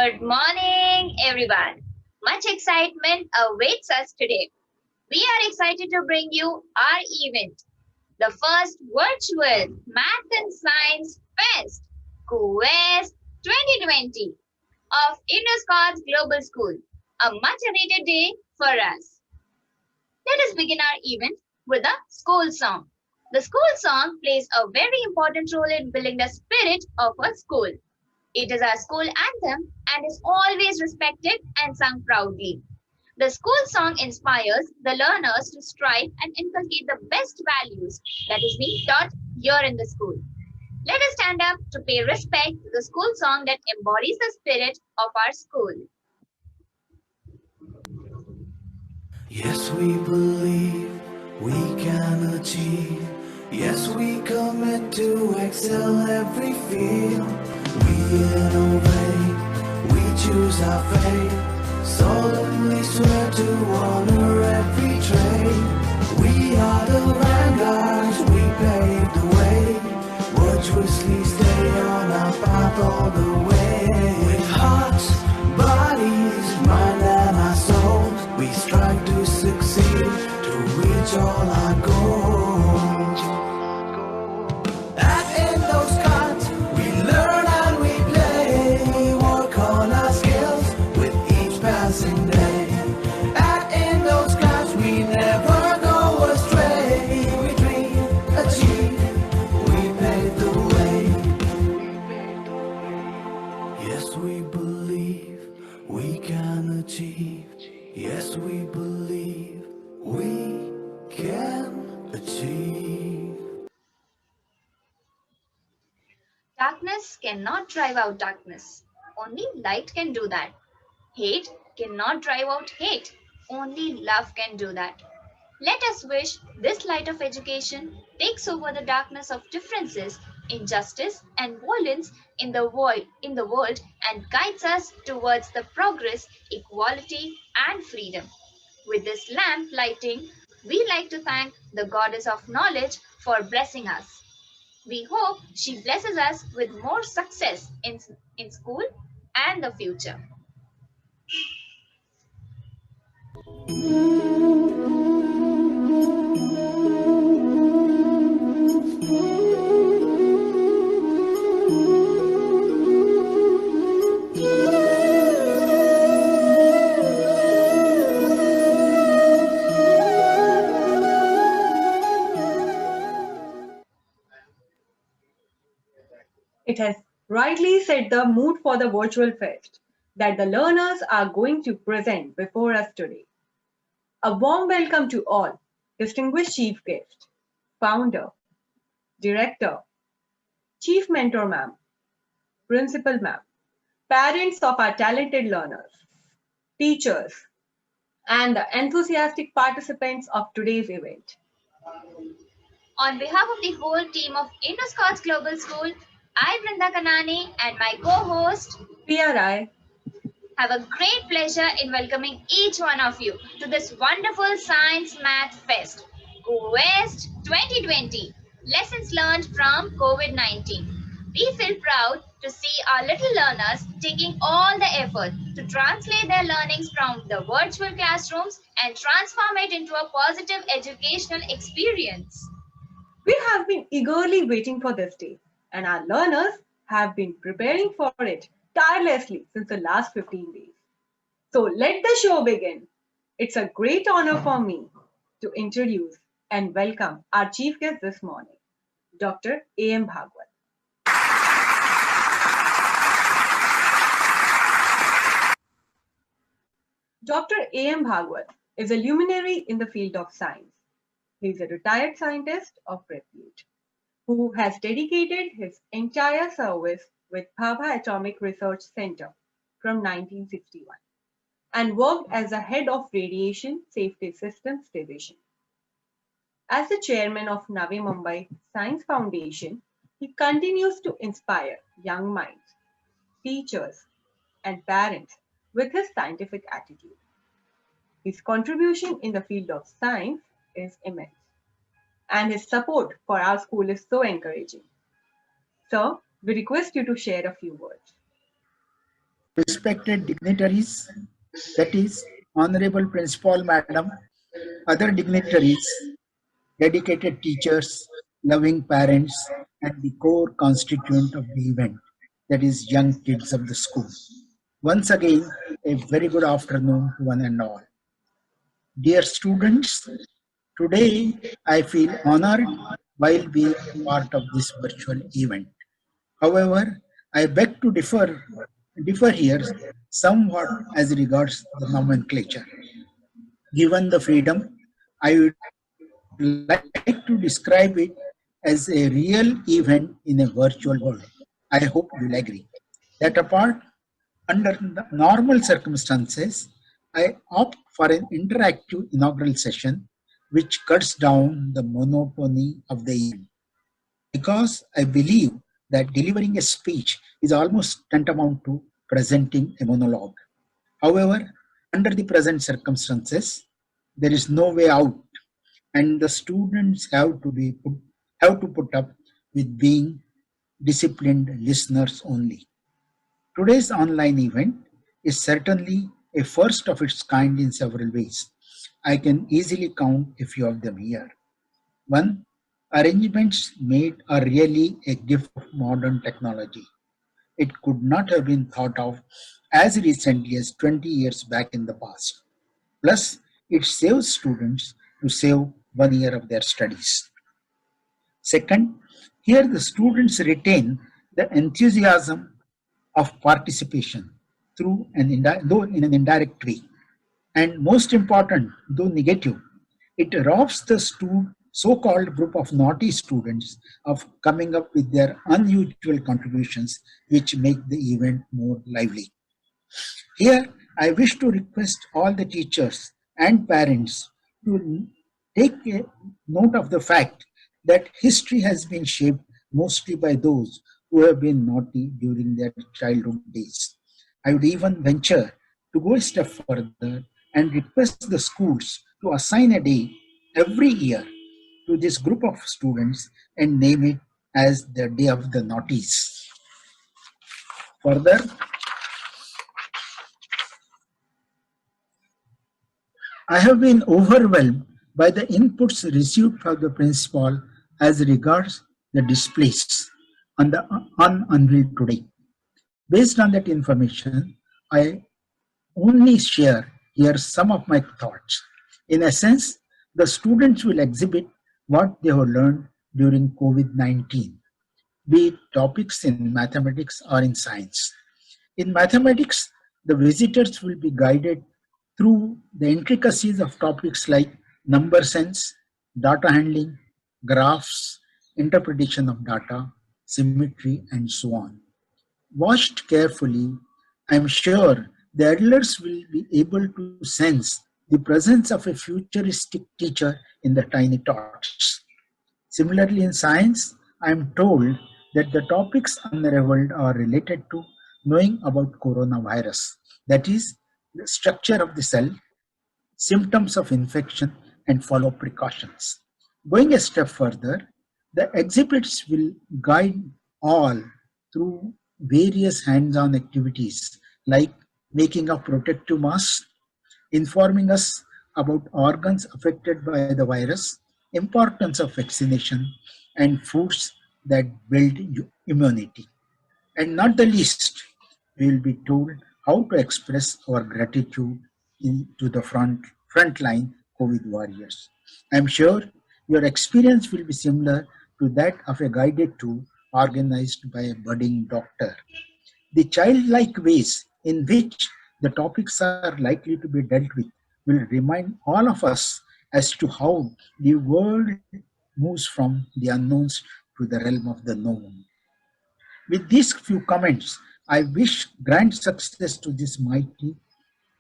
Good morning, everyone. Much excitement awaits us today. We are excited to bring you our event, the first virtual Math and Science Fest, Quest 2020 of Indo Scots Global School, a much awaited day for us. Let us begin our event with a school song. The school song plays a very important role in building the spirit of a school. It is our school anthem and is always respected and sung proudly. The school song inspires the learners to strive and inculcate the best values that is being taught here in the school. Let us stand up to pay respect to the school song that embodies the spirit of our school. Yes, we believe we can achieve. Yes, we commit to excel every field. We innovate, we choose our fate. Solemnly swear to honor every trade. We are the vanguards, we pave the way. Virtuously stay on our path all the way. With hearts, bodies, mind and our souls, we strive to succeed, to reach all our goals. At Indo Scots, we learn and we play, work on our skills with each passing day. At Indo Scots, we never go astray. We dream, achieve, we pave the way. Yes, we believe we can achieve. Yes, we believe we can achieve. Darkness cannot drive out darkness. Only light can do that. Hate cannot drive out hate. Only love can do that. Let us wish this light of education takes over the darkness of differences, injustice, and violence in the world and guides us towards the progress, equality, and freedom. With this lamp lighting, we like to thank the goddess of knowledge for blessing us. We hope she blesses us with more success in school and the future. It has rightly set the mood for the virtual fest that the learners are going to present before us today. A warm welcome to all, distinguished chief guest, founder, director, chief mentor ma'am, principal ma'am, parents of our talented learners, teachers, and the enthusiastic participants of today's event. On behalf of the whole team of Indo Scots Global School, I, Brinda Kanani, and my co host PRI, have a great pleasure in welcoming each one of you to this wonderful Science Math Fest, Quest 2020 Lessons Learned from COVID 19. We feel proud to see our little learners taking all the effort to translate their learnings from the virtual classrooms and transform it into a positive educational experience. we have been eagerly waiting for this day, and our learners have been preparing for it tirelessly since the last 15 days. So let the show begin. It's a great honor for me to introduce and welcome our chief guest this morning, Dr. A.M. Bhagwat. Dr. A.M. Bhagwat is a luminary in the field of science. He is a retired scientist of repute who has dedicated his entire service with Bhabha Atomic Research Center from 1961 and worked as the head of Radiation Safety Systems Division. As the chairman of Navi Mumbai Science Foundation, he continues to inspire young minds, teachers, and parents with his scientific attitude. His contribution in the field of science is immense, and his support for our school is so encouraging. Sir, we request you to share a few words. respected dignitaries, that is, Honorable Principal Madam, other dignitaries, dedicated teachers, loving parents, and the core constituent of the event, that is, young kids of the school. Once again, a very good afternoon to one and all. Dear students, today I feel honored while being part of this virtual event. However, I beg to differ here somewhat as regards the nomenclature. Given the freedom, I would like to describe it as a real event in a virtual world. I hope you'll agree. That apart, under the normal circumstances, I opt for an interactive inaugural session which cuts down the monotony of the event because I believe that delivering a speech is almost tantamount to presenting a monologue. However, under the present circumstances, there is no way out, and the students have to put up with being disciplined listeners only. Today's online event is certainly a first of its kind in several ways. I can easily count a few of them here. One, arrangements made are really a gift of modern technology. It could not have been thought of as recently as 20 years back in the past. Plus, it saves students to save 1 year of their studies. Second, here the students retain the enthusiasm of participation though in an indirect way. And most important, though negative, it robs the so-called group of naughty students of coming up with their unusual contributions, which make the event more lively. Here, I wish to request all the teachers and parents to take a note of the fact that history has been shaped mostly by those who have been naughty during their childhood days. I would even venture to go a step further and request the schools to assign a day every year to this group of students and name it as the Day of the Naughties. Further, I have been overwhelmed by the inputs received from the principal as regards the displays on Unreal today. Based on that information, I only share here some of my thoughts. In essence, the students will exhibit what they have learned during COVID-19, be it topics in mathematics or in science. In mathematics, the visitors will be guided through the intricacies of topics like number sense, data handling, graphs, interpretation of data, symmetry, and so on. Watched carefully, I am sure the adults will be able to sense the presence of a futuristic teacher in the tiny tots. Similarly, in science, I am told that the topics unraveled are related to knowing about coronavirus, that is, the structure of the cell, symptoms of infection, and follow precautions. Going a step further, the exhibits will guide all through various hands-on activities like making of protective masks, informing us about organs affected by the virus, importance of vaccination, and foods that build immunity. And not the least, we will be told how to express our gratitude to the frontline COVID warriors. I'm sure your experience will be similar to that of a guided tour organized by a budding doctor. The childlike ways in which the topics are likely to be dealt with will remind all of us as to how the world moves from the unknowns to the realm of the known. With these few comments, I wish grand success to this mighty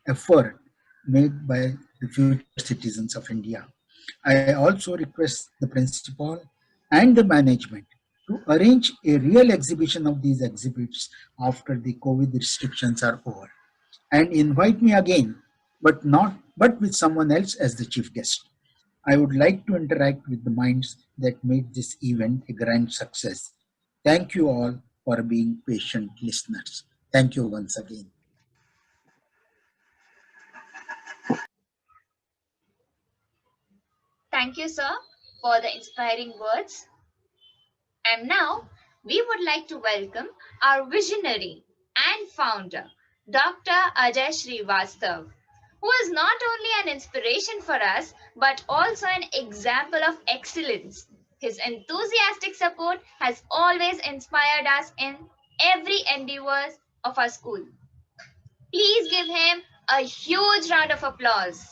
effort made by the future citizens of India. I also request the principal and the management to arrange a real exhibition of these exhibits after the COVID restrictions are over and invite me again, but with someone else as the chief guest. I would like to interact with the minds that made this event a grand success. Thank you all for being patient listeners. Thank you once again. Thank you, sir, for the inspiring words. And now we would like to welcome our visionary and founder, Dr. Ajay Srivastav, who is not only an inspiration for us but also an example of excellence. His enthusiastic support has always inspired us in every endeavor of our school. Please give him a huge round of applause.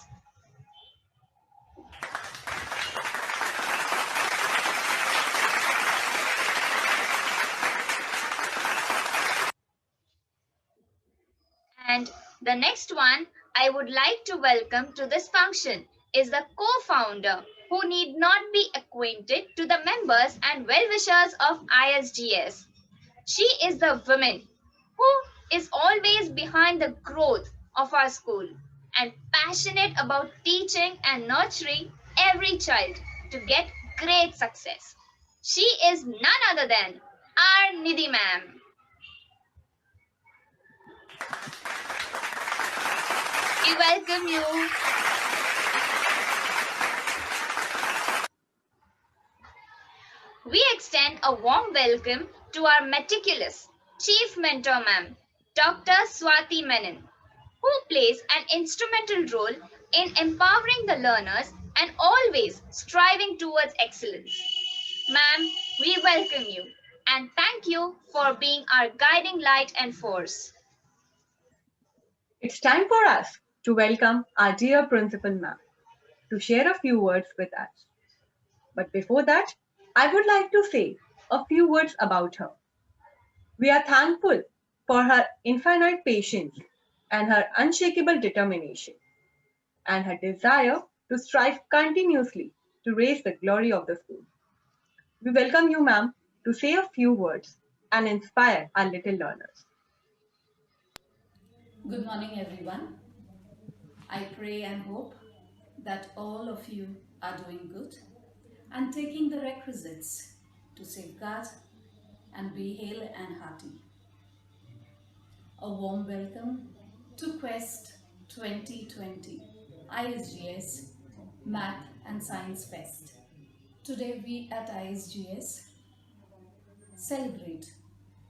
And the next one I would like to welcome to this function is the co-founder who need not be acquainted to the members and well-wishers of ISGS. She is the woman who is always behind the growth of our school and passionate about teaching and nurturing every child to get great success. She is none other than our Nidhi ma'am. We welcome you. We extend a warm welcome to our meticulous Chief Mentor Ma'am, Dr. Swati Menon, who plays an instrumental role in empowering the learners and always striving towards excellence. Ma'am, we welcome you and thank you for being our guiding light and force. It's time for us to welcome our dear Principal Ma'am to share a few words with us. But before that, I would like to say a few words about her. We are thankful for her infinite patience and her unshakable determination and her desire to strive continuously to raise the glory of the school. We welcome you, ma'am, to say a few words and inspire our little learners. Good morning, everyone. I pray and hope that all of you are doing good and taking the requisites to safeguard and be hale and hearty. A warm welcome to Quest 2020 ISGS Math and Science Fest. Today we at ISGS celebrate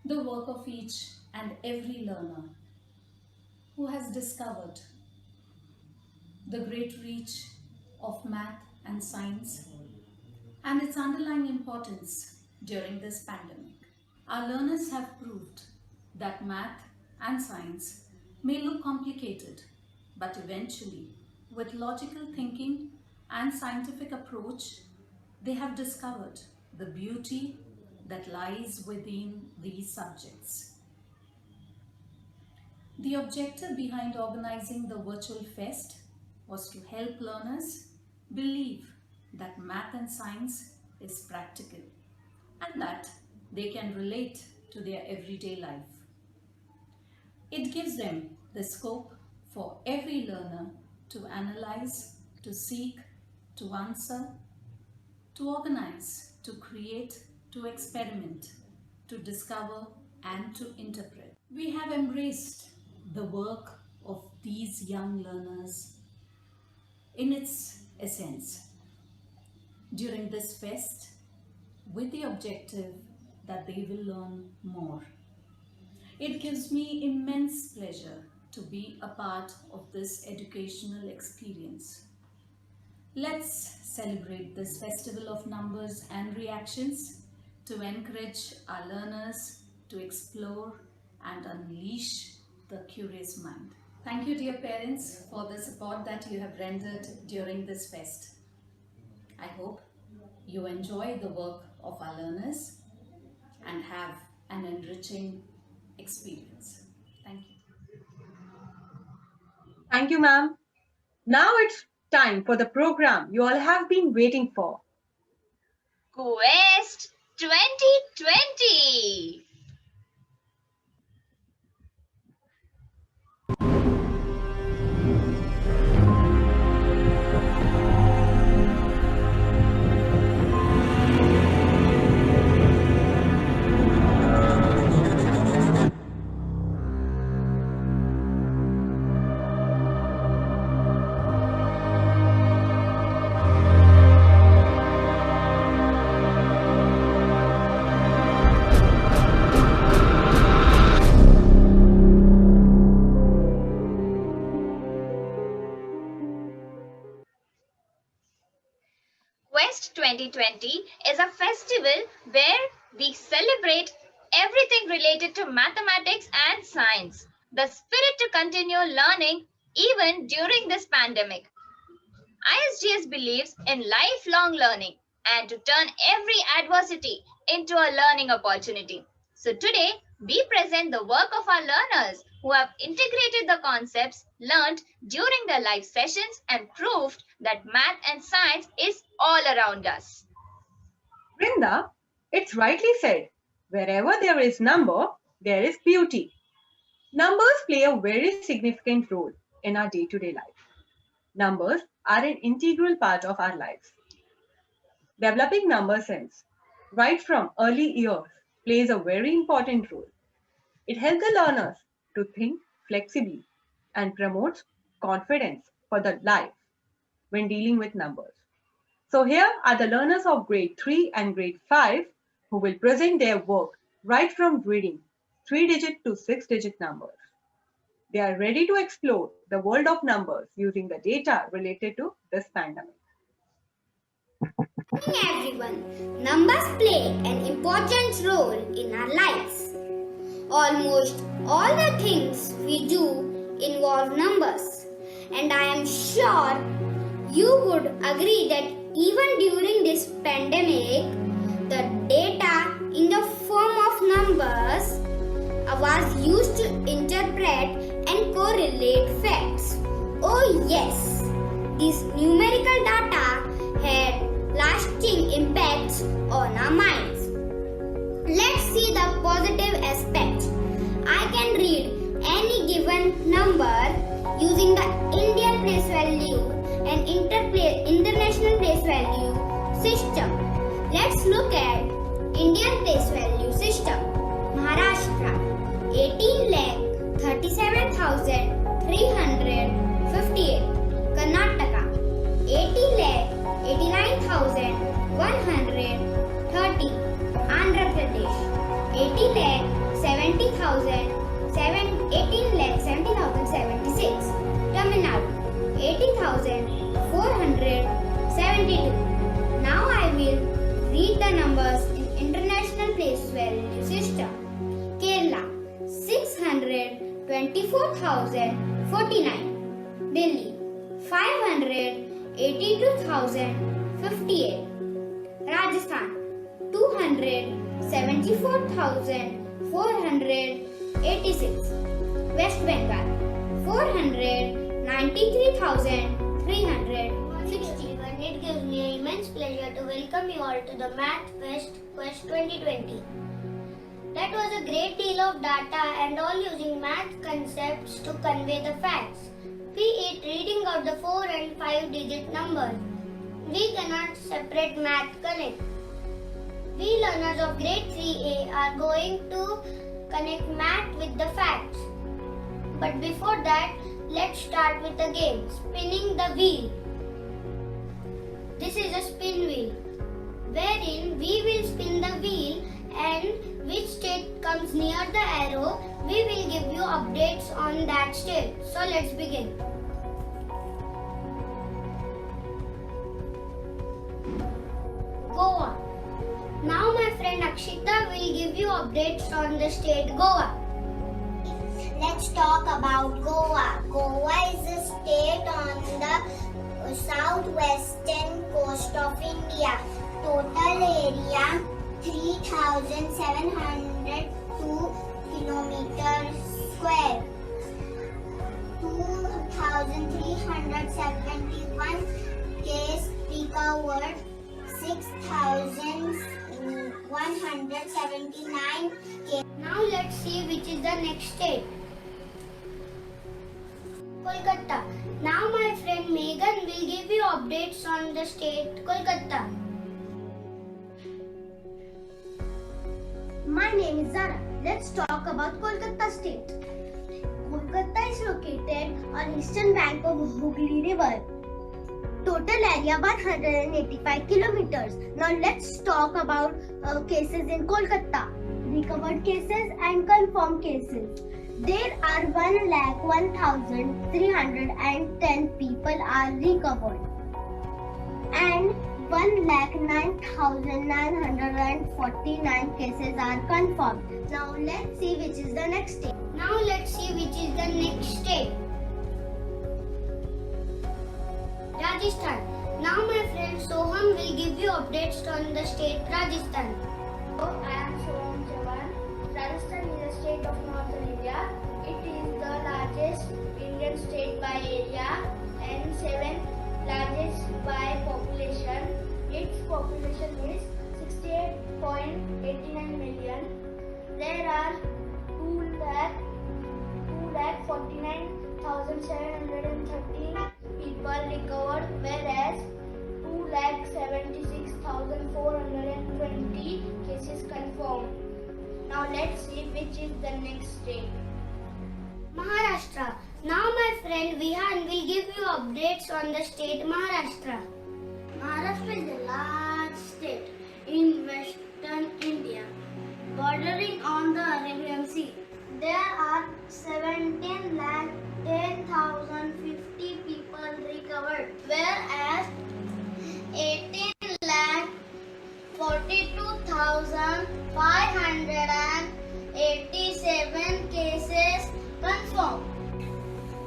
the work of each and every learner who has discovered the great reach of math and science and its underlying importance during this pandemic. Our learners have proved that math and science may look complicated, but eventually, with logical thinking and scientific approach, they have discovered the beauty that lies within these subjects. The objective behind organizing the virtual fest was to help learners believe that math and science is practical and that they can relate to their everyday life. It gives them the scope for every learner to analyze, to seek, to answer, to organize, to create, to experiment, to discover and to interpret. We have embraced the work of these young learners in its essence during this fest with the objective that they will learn more. It gives me immense pleasure to be a part of this educational experience. Let's celebrate this festival of numbers and reactions to encourage our learners to explore and unleash the curious mind. Thank you, dear parents, for the support that you have rendered during this fest. I hope you enjoy the work of our learners and have an enriching experience. Thank you. Thank you, ma'am. Now it's time for the program you all have been waiting for. Quest 2020. 2020 is a festival where we celebrate everything related to mathematics and science. The spirit to continue learning even during this pandemic. ISGS believes in lifelong learning and to turn every adversity into a learning opportunity. So today, we present the work of our learners who have integrated the concepts learned during their live sessions and proved that math and science is all around us. Brinda, it's rightly said, wherever there is number, there is beauty. Numbers play a very significant role in our day-to-day life. Numbers are an integral part of our lives. Developing number sense right from early years plays a very important role. It helps the learners to think flexibly and promotes confidence for the life when dealing with numbers. So here are the learners of grade 3 and grade 5 who will present their work right from reading 3-digit to 6-digit numbers. They are ready to explore the world of numbers using the data related to this pandemic. Good morning, everyone. Numbers play an important role in our lives. Almost all the things we do involve numbers, and I am sure you would agree that even during this pandemic, the data in the form of numbers was used to interpret and correlate facts. Oh yes, this numerical data had lasting impacts on our minds. Let's see the positive aspects. I can read any given number using the Indian place value and international place value system. Let's look at Indian place value system. Maharashtra 18,37,358. Karnataka 80,89,130. Andhra Pradesh 18,70,076. Tamil Nadu 80,472. Now I will read the numbers in international place value system. Kerala 624,049. Delhi 582,058. Rajasthan 274,486. West Bengal 493,360. It gives me immense pleasure to welcome you all to the Math Fest Quest 2020. That was a great deal of data and all using math concepts to convey the facts. Be it reading out the 4 and 5-digit numbers. We cannot separate math connect. We learners of grade 3A are going to connect math with the facts. But before that, let's start with the game, spinning the wheel. This is a spin wheel, wherein we will spin the wheel and which state comes near the arrow, we will give you updates on that state. So let's begin. Goa. Now my friend Akshita will give you updates on the state Goa. Let's talk about Goa. Goa is a state on the southwestern coast of India. Total area 3,702 kilometers square. 2,371 case recovered. 6,179 case. Now let's see which is the next state. Kolkata. Now my friend Megan will give you updates on the state Kolkata. My name is Zara. Let's talk about Kolkata state. Kolkata is located on eastern bank of Hooghly River. Total area 185 kilometers. Now let's talk about cases in Kolkata. Recovered cases and confirmed cases. There are 1,01,310 people are recovered. And 1,09,949 cases are confirmed. Now let's see which is the next state. Rajasthan. Now my friend Soham will give you updates on the state Rajasthan. Hello, I am Soham Chavan. Rajasthan is a state of northern India. It is the largest Indian state by area and seventh largest by population. Its population is 68.89 million. There are 2,49,730 people recovered, whereas 2,76,420 cases confirmed. Now let's see which is the next state. Maharashtra. Now my friend Vihan will give you updates on the state Maharashtra. Maharashtra is a large state in western India, bordering on the Arabian Sea. There are 17,10,050 people recovered, whereas 18,42,587 cases confirmed.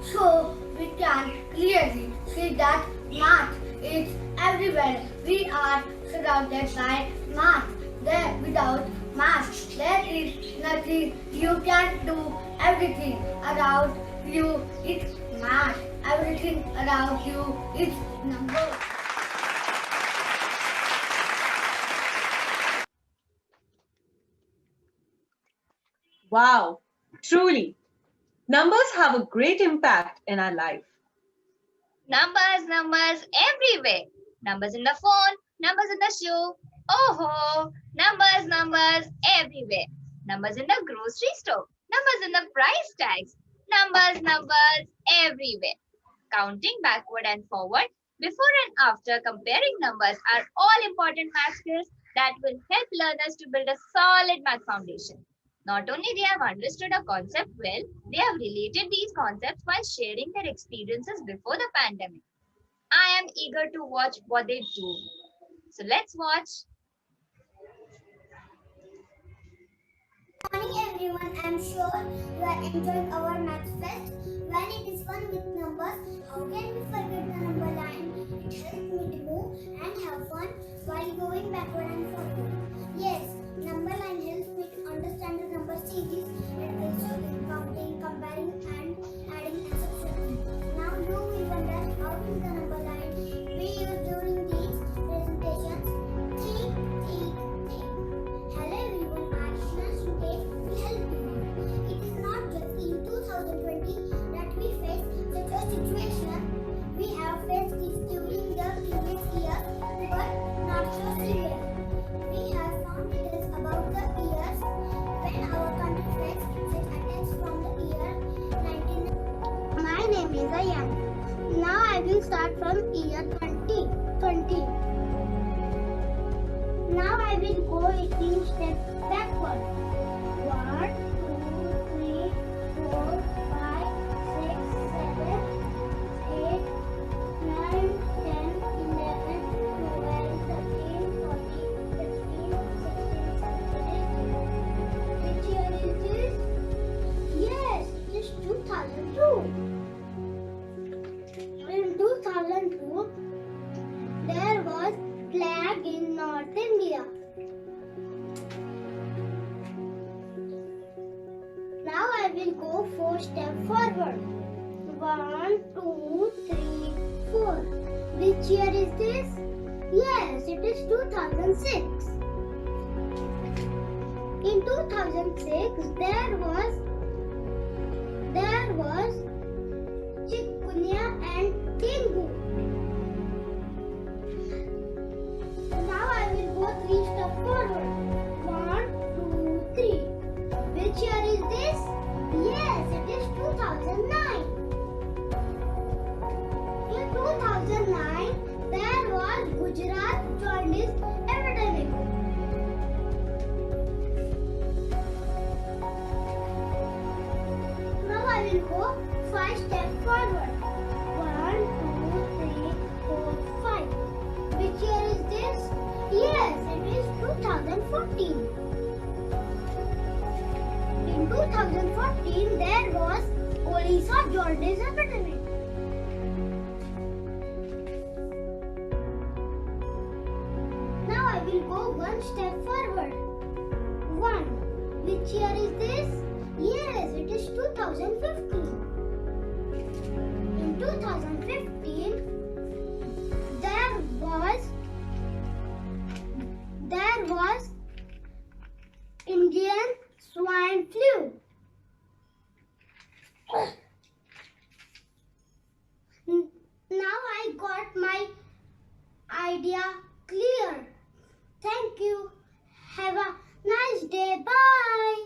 So we can clearly see that math is everywhere. We are surrounded by math. There, without math, there is nothing. You can do everything around you. It's math. Everything around you is numbers. Wow, truly. Numbers have a great impact in our life. Numbers, numbers everywhere. Numbers in the phone, numbers in the shoe. Oh ho! Numbers, numbers everywhere. Numbers in the grocery store. Numbers in the price tags. Numbers, numbers everywhere. Counting backward and forward, before and after comparing numbers are all important math skills that will help learners to build a solid math foundation. Not only they have understood a concept well, they have related these concepts while sharing their experiences before the pandemic. I am eager to watch what they do. So let's watch. Good morning everyone, I am sure you are enjoying our maths fest. When it is fun with numbers, how can we forget the number line? It helps me to move and have fun while going backward and forward. Yes, number line helps me to understand the number series and also in counting, comparing and adding and subtracting. Now you will wonder how is the number line we use during these presentations. Think. Hello everyone, our Krishna's today will help you. It is not just in 2020 that we face such a situation. We have faced this during the previous year, but not so severe. We have found details about the years when our country faced such attacks from the year 1990. My name is Ayan. Now I will start from year 2020. Now I will go 18 steps backward. 1, 2, 3, 4, 5, 6, 7, 8, 9, 10, 11, 12, 13, 14, 15, 16, 17, 18. Which year is this? Yes, it is 2002. In 2002, there was plague in North India. Now I will go 4 steps forward. 1, 2, 3, 4. Which year is this? Yes, it is 2006. In 2006, there was chikungunya and dengue. Now I will go 3 steps forward. 1, 2, 3. Which year is this? Yes, it is 2009. In 2009, there was Gujarat jaundice epidemic. Now I will go 2014. In 2014, there was Odisha jaundice epidemic. Now I will go one step forward. 1. Which year is this? Yes, it is 2015. In 2015, there was Indian swine flu. Now I got my idea clear. Thank you. Have a nice day. Bye.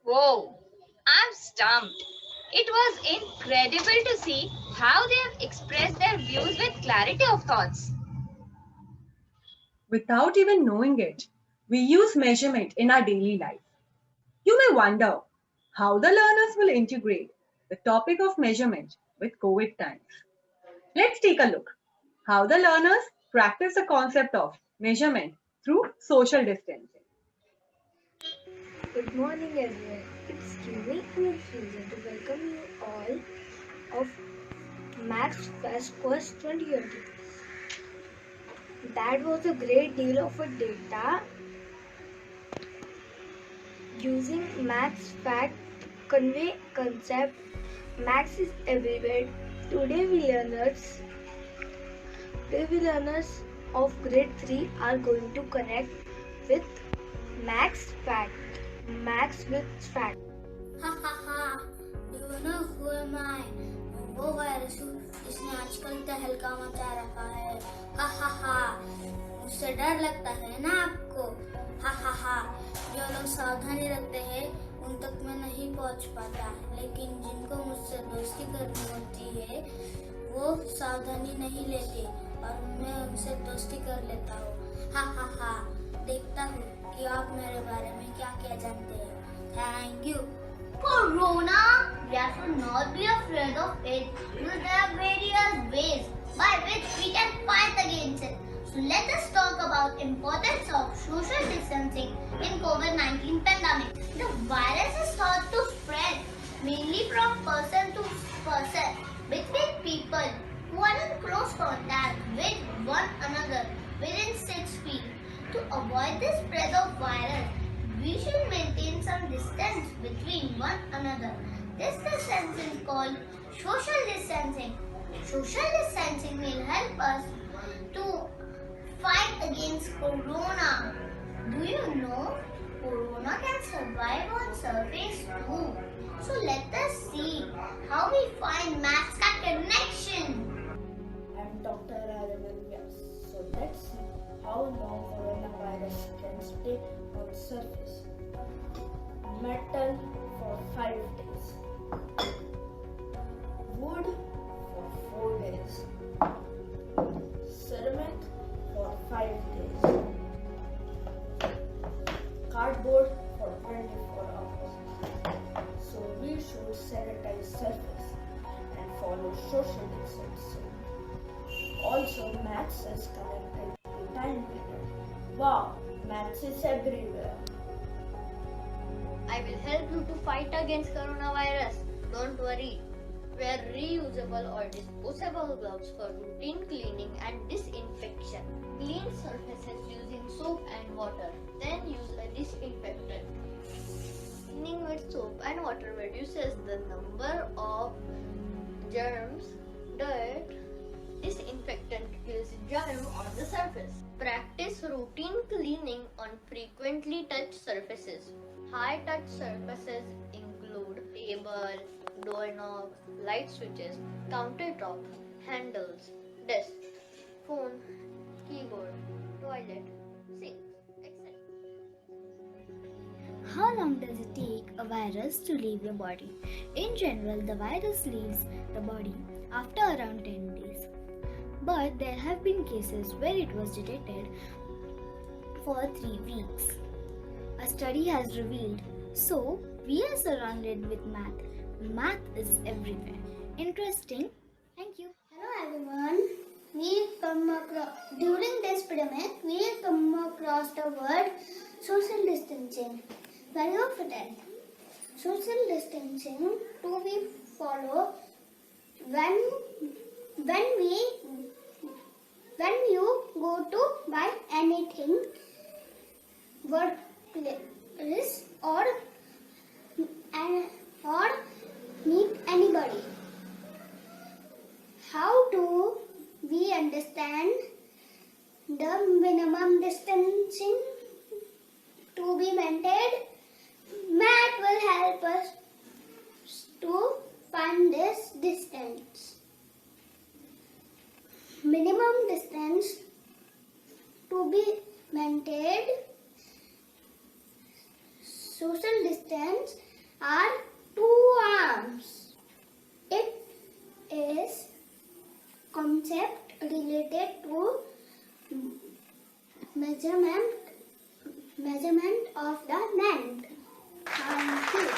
Whoa, I'm stumped. It was incredible to see how they have expressed their views with clarity of thoughts. Without even knowing it, we use measurement in our daily life. You may wonder how the learners will integrate the topic of measurement with COVID times. Let's take a look how the learners practice the concept of measurement through social distancing. Good morning everyone. It's giving me pleasure to welcome you all of Max Fest Quest 2020. That was a great deal of a data using Max fact convey concept. Max is everywhere. Today we learners of grade 3 are going to connect with Max fact. Max with fact. Ha ha ha! Do you know who am I? वो virus जिसने आजकल तहलका मचा रखा है. हा हा हा! मुझसे डर लगता है ना आपको? हा हा हा! जो लोग सावधानी रखते हैं उन तक मैं नहीं पहुंच पाता, लेकिन जिनको मुझसे दोस्ती करनी होती है वो सावधानी नहीं लेते और मैं उनसे दोस्ती कर लेता हूँ. हा हा हा! देखता हूँ कि आप मेरे बारे में क्या क्या जानते हैं. Thank you. Corona, we should not be afraid of it because there are various ways by which we can fight against it. So let us talk about importance of social distancing in COVID-19 pandemic. The virus is thought to spread mainly from person to person between people who are in close contact with one another within 6 feet. To avoid the spread of virus, we should maintain some distance between one another. This distance is called social distancing. Social distancing will help us to fight against corona. Do you know corona can survive on surface too? So let us see how we find maths ka connection. I'm Dr. Aravind Vyas. So let's see how long coronavirus can stay on surface. Metal for 5 days. Wood for 4 days. Ceramic for 5 days. Cardboard for 24 hours. So we should sanitize surface and follow social distancing. Also, maths is connected to time period. Wow, maths is everywhere. I will help you to fight against coronavirus. Don't worry. Wear reusable or disposable gloves for routine cleaning and disinfection. Clean surfaces using soap and water. Then use a disinfectant. Cleaning with soap and water reduces the number of germs, dirt. Disinfectant kills germ on the surface. Practice routine cleaning on frequently touched surfaces. High touch surfaces include table, doorknobs, light switches, countertop, handles, desk, phone, keyboard, toilet, sink, etc. How long does it take a virus to leave your body? In general, the virus leaves the body after around 10 days. But there have been cases where it was detected for 3 weeks. A study has revealed. So, we are surrounded with math. Math is everywhere. Interesting. Thank you. Hello everyone. during this pandemic, we come across the word social distancing very often. Social distancing to be followed when you go to buy anything, workplace or meet anybody. How do we understand the minimum distancing to be maintained? Math will help us to find this distance. Minimum distance to be maintained. Social distance are 2 arms. It is concept related to measurement of the length. Thank you.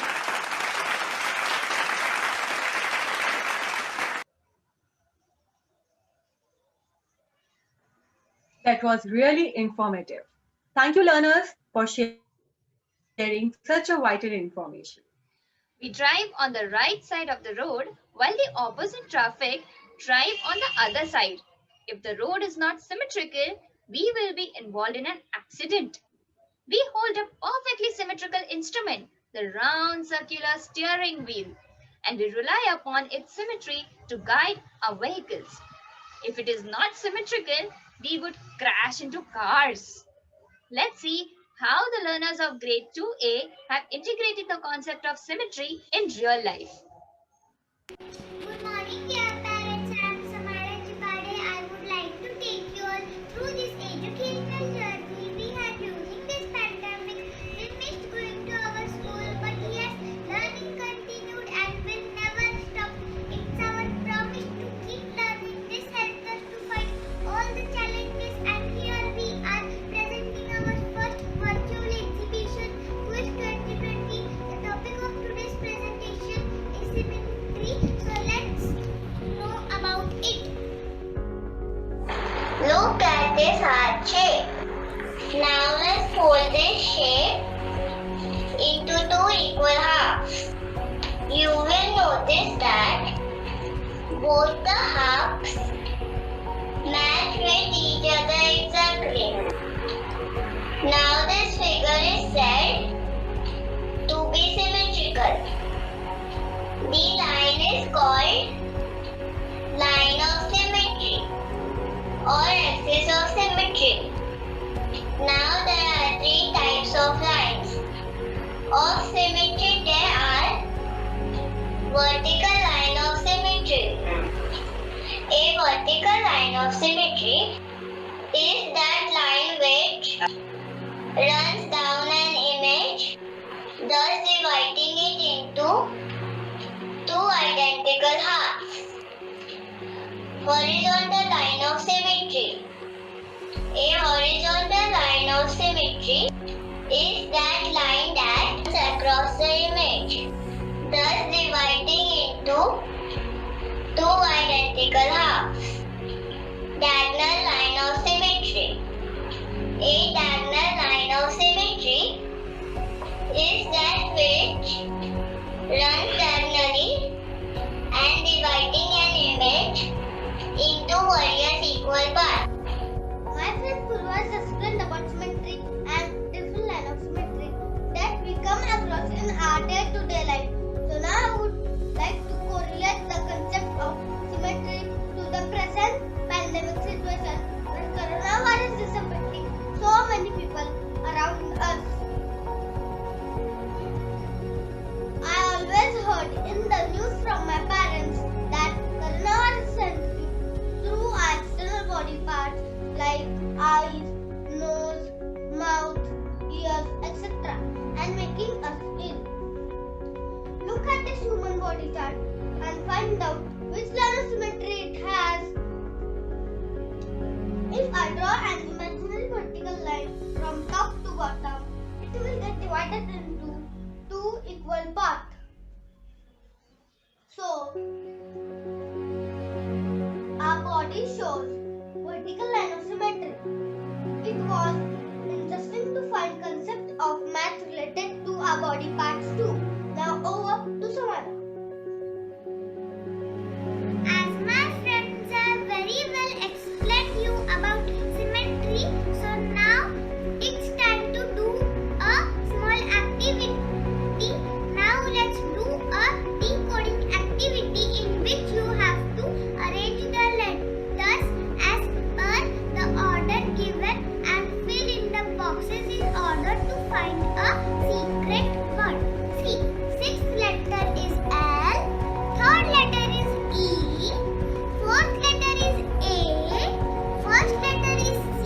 That was really informative. Thank you, learners, for sharing such a vital information. We drive on the right side of the road while the opposite traffic drive on the other side. If the road is not symmetrical, we will be involved in an accident. We hold a perfectly symmetrical instrument, the round circular steering wheel, and we rely upon its symmetry to guide our vehicles. If it is not symmetrical, we would crash into cars. Let's see how the learners of grade 2A have integrated the concept of symmetry in real life. Good morning, dear parents. I am Samara Chipade. I would like to take you all through this educational journey we had during this pandemic. We missed going to our school, but yes, learning continued and will never stop. It's our promise to keep learning. This helped us to fight all the challenges, and here we are presenting our first virtual exhibition, Quiz 2020. The topic of today's presentation is symmetry. So let's know about it. Look at this heart shape. Now let's fold this shape into 2 equal halves. You will notice that both the halves match with each other exactly. Now this figure is said to be symmetrical. The line is called line of symmetry or axis of symmetry. Now there are 3 types of lines of symmetry. There are vertical line of symmetry. A vertical line of symmetry is that line which runs down an image, thus dividing it into 2 identical halves. Horizontal line of symmetry. A horizontal line of symmetry is that line that runs across the image, thus dividing into 2 identical halves. Diagonal line of symmetry. A diagonal line of symmetry is that which runs diagonally and dividing an image into various equal parts. My friend Purva has explained about symmetry and different lines of symmetry that we come across in our day-to-day life. So now I would like to correlate the concept of symmetry to the present pandemic situation when coronavirus is affecting so many people around us. I always heard in the news from my parents that coronavirus sends through our external body parts like eyes, nose, mouth, ears, etc. and making us ill. Look at this human body chart and find out which line of symmetry it has. If I draw an imaginary vertical line from top to bottom, it will get divided into 2 equal parts. So, our body shows vertical was interesting to find concept of math related to our body parts too. Now over to Samana. As my friends have very well explained you about symmetry, so now it's time to do a small activity. Now let's do a decoding activity in which you have to arrange the letters as per the order given and fill in the boxes in order to find a secret word. See, sixth letter is L, third letter is E, fourth letter is A, first letter is C,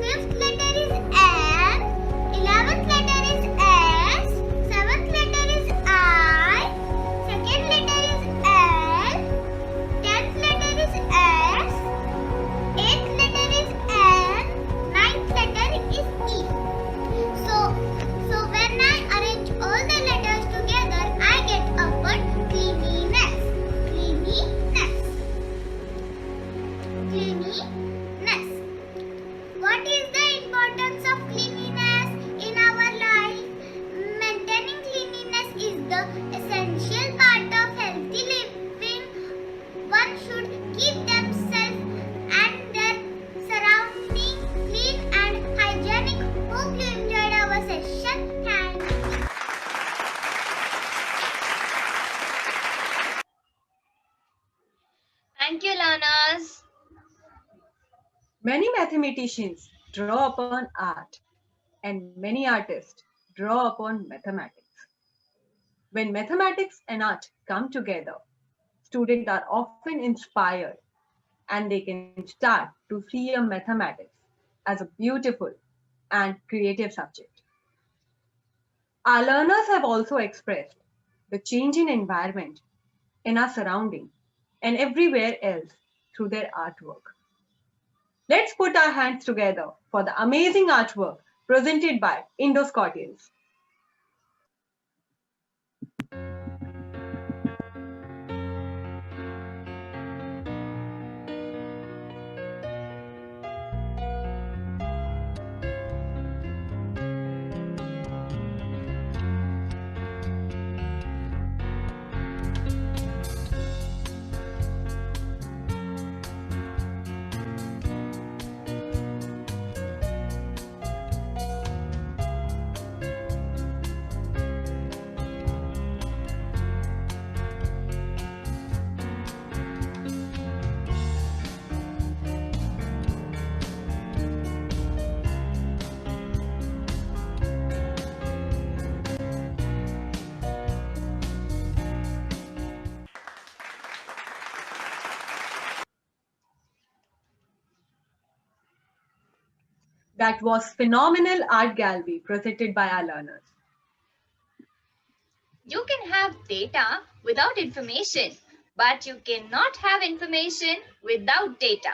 fifth letter is M, 11th letter is S, seventh letter is I, second letter is L, 10th letter is S, 8th letter is N, 9th letter is E. So when I arrange all the letters together, I get a word cleanliness. Cleanliness. What is the importance of cleanliness in our life? Maintaining cleanliness is the essential part of healthy living. One should keep themselves and their surroundings clean and hygienic. Hope you enjoyed our session. Thank you. Thank you, Lanas. Many mathematicians draw upon art, and many artists draw upon mathematics. When mathematics and art come together, students are often inspired and they can start to see a mathematics as a beautiful and creative subject. Our learners have also expressed the changing environment in our surrounding and everywhere else through their artwork. Let's put our hands together for the amazing artwork presented by Indo Scots. That was phenomenal art gallery presented by our learners. You can have data without information, but you cannot have information without data.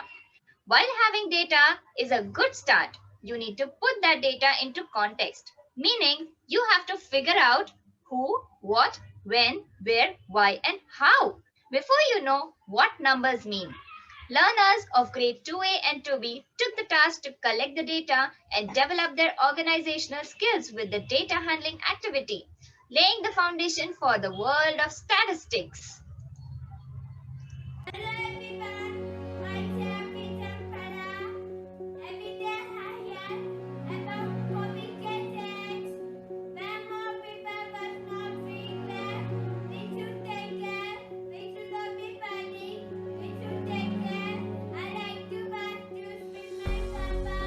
While having data is a good start, you need to put that data into context, meaning you have to figure out who, what, when, where, why, and how before you know what numbers mean. Learners of grade 2A and 2B took the task to collect the data and develop their organizational skills with the data handling activity, laying the foundation for the world of statistics. Hello everyone, myself is Ampara. Every day I hear about COVID cases. When more people was not being there, we should take care. We should not be panic. We should take care. I like to pass juice with my papa.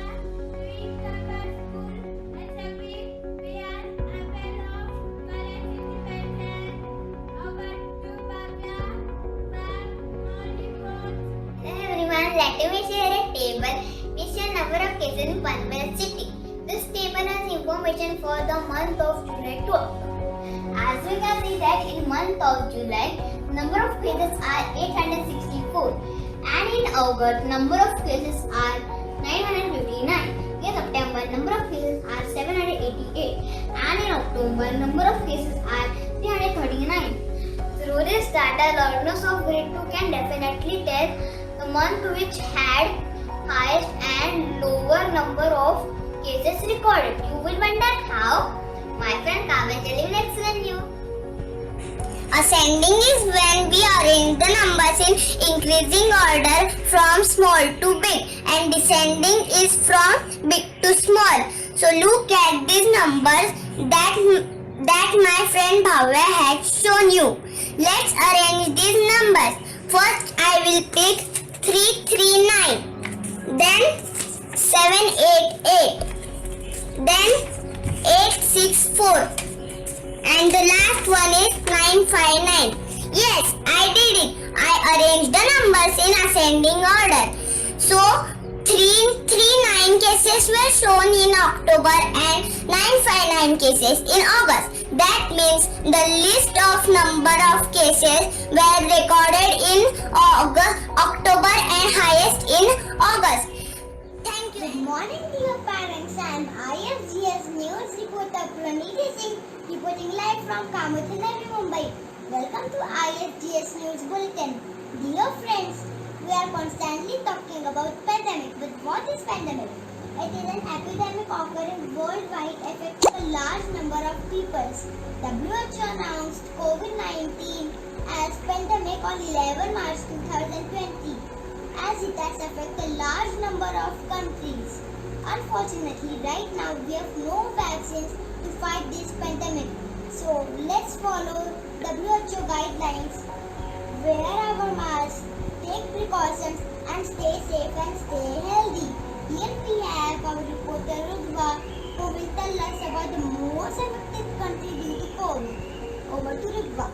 Doing summer school as a week. We are a fellow college independent. Over to Papa. Hello everyone, let me share a table which shows number of cases in Panvel city. This table has information for the month of July to October. As we can see that in month of July, number of cases are 864 and in August, number of cases are 959. In September, number of cases are 788 and in October, number of cases are 339. Through this data, learners of grade 2 can definitely tell the month which had highest and lower number of cases recorded. You will wonder how? My friend Kamothe will explain you. Ascending is when we arrange the numbers in increasing order from small to big, and descending is from big to small. So look at these numbers that my friend Bhavya had shown you. Let's arrange these numbers. First I will pick 339, then 788, then 864. And the last one is 959. Yes, I did it. I arranged the numbers in ascending order. So, 339 cases were shown in October and 959 cases in August. That means the list of number of cases were recorded in October and highest in August. Thank you. Good morning, dear parents. I am ISGS News reporter Praniti Singh, reporting live from Kamothe, Navi Mumbai. Welcome to ISGS News Bulletin. Dear friends, we are constantly talking about pandemic, but what is pandemic? It is an epidemic occurring worldwide affecting a large number of people. WHO announced COVID-19 as pandemic on 11 March 2020. As it has affected a large number of countries. Unfortunately, right now we have no vaccines to fight this pandemic. So let's follow WHO guidelines, wear our masks, take precautions and stay safe and stay healthy. Here we have our reporter Rudva who will tell us about the most affected country due to COVID. Over to Rudva.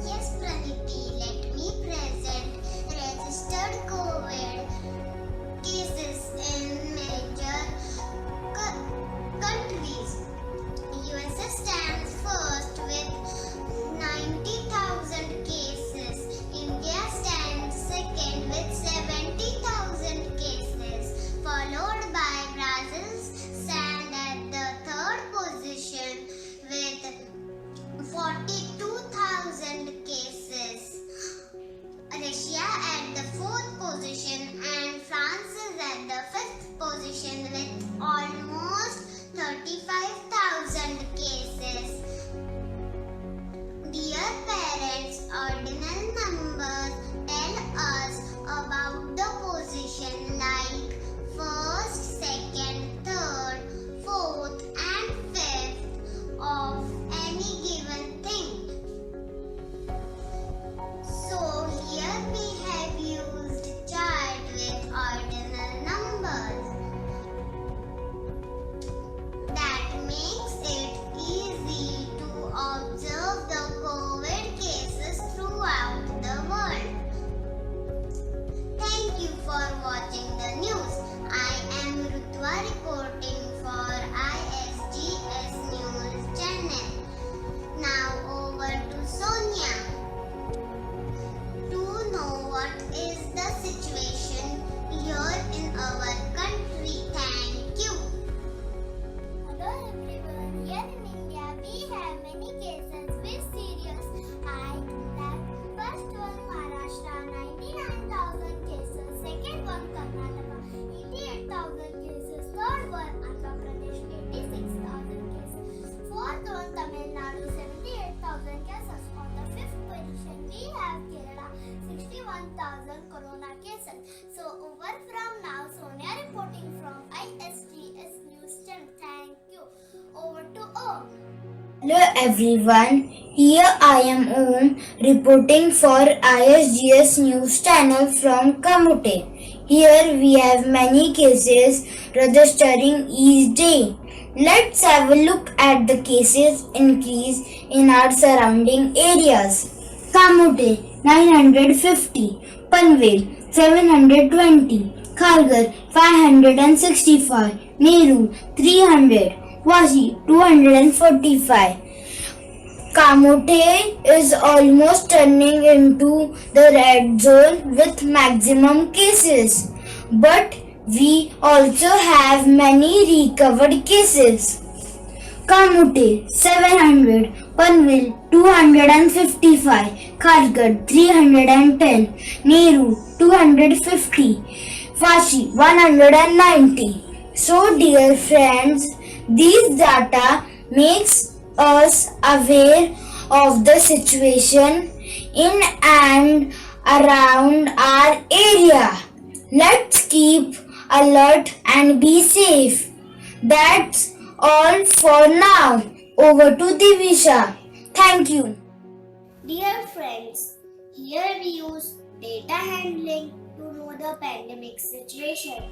Yes, Praniti, let me present registered COVID cases in major countries. USA stands first with 90,000 cases. India stands second with 70,000 cases, followed by Brazil stand at the third position with 42,000 cases. Russia at the fourth position and France is at the fifth position with almost 35,000 cases. Dear parents, ordinal numbers tell us about the position like first, second, third, fourth and fifth of any given thing. So here we have used chart with ordinal numbers. That makes it easy to observe the COVID cases throughout the world. Thank you for watching the news. I am Rutva reporting for ISGS News channel. Now over to Sonia to know what is the situation here in our country. Thank you. Hello everyone, here in India we have many cases with serious high impact. First one Maharashtra, 99,000 cases. Second one Karnataka, 88,000 cases. Third one Andhra Pradesh, 86,000 cases. Fourth one Tamil Nadu, 78,000 cases. On the fifth position we have Kerala, 61,000 corona cases. So over from now, Sonia reporting from ISGS News Channel. Thank you. Over to Om. Hello everyone, here I am Om reporting for ISGS News channel from Kamothe. Here we have many cases registering each day. Let's have a look at the cases increase in our surrounding areas. Kamothe 950, Panvel 720, Kharghar 565, Nehru 300, Vashi 245. Kamothe is almost turning into the red zone with maximum cases. But we also have many recovered cases. Kamothe 700, Panvel 255, Khargad 310, Nehru 250, Vashi 190. So dear friends, these data makes us aware of the situation in and around our area. Let's keep alert and be safe. That's all for now. Over to Divisha. Thank you. Dear friends, here we use data handling to know the pandemic situation.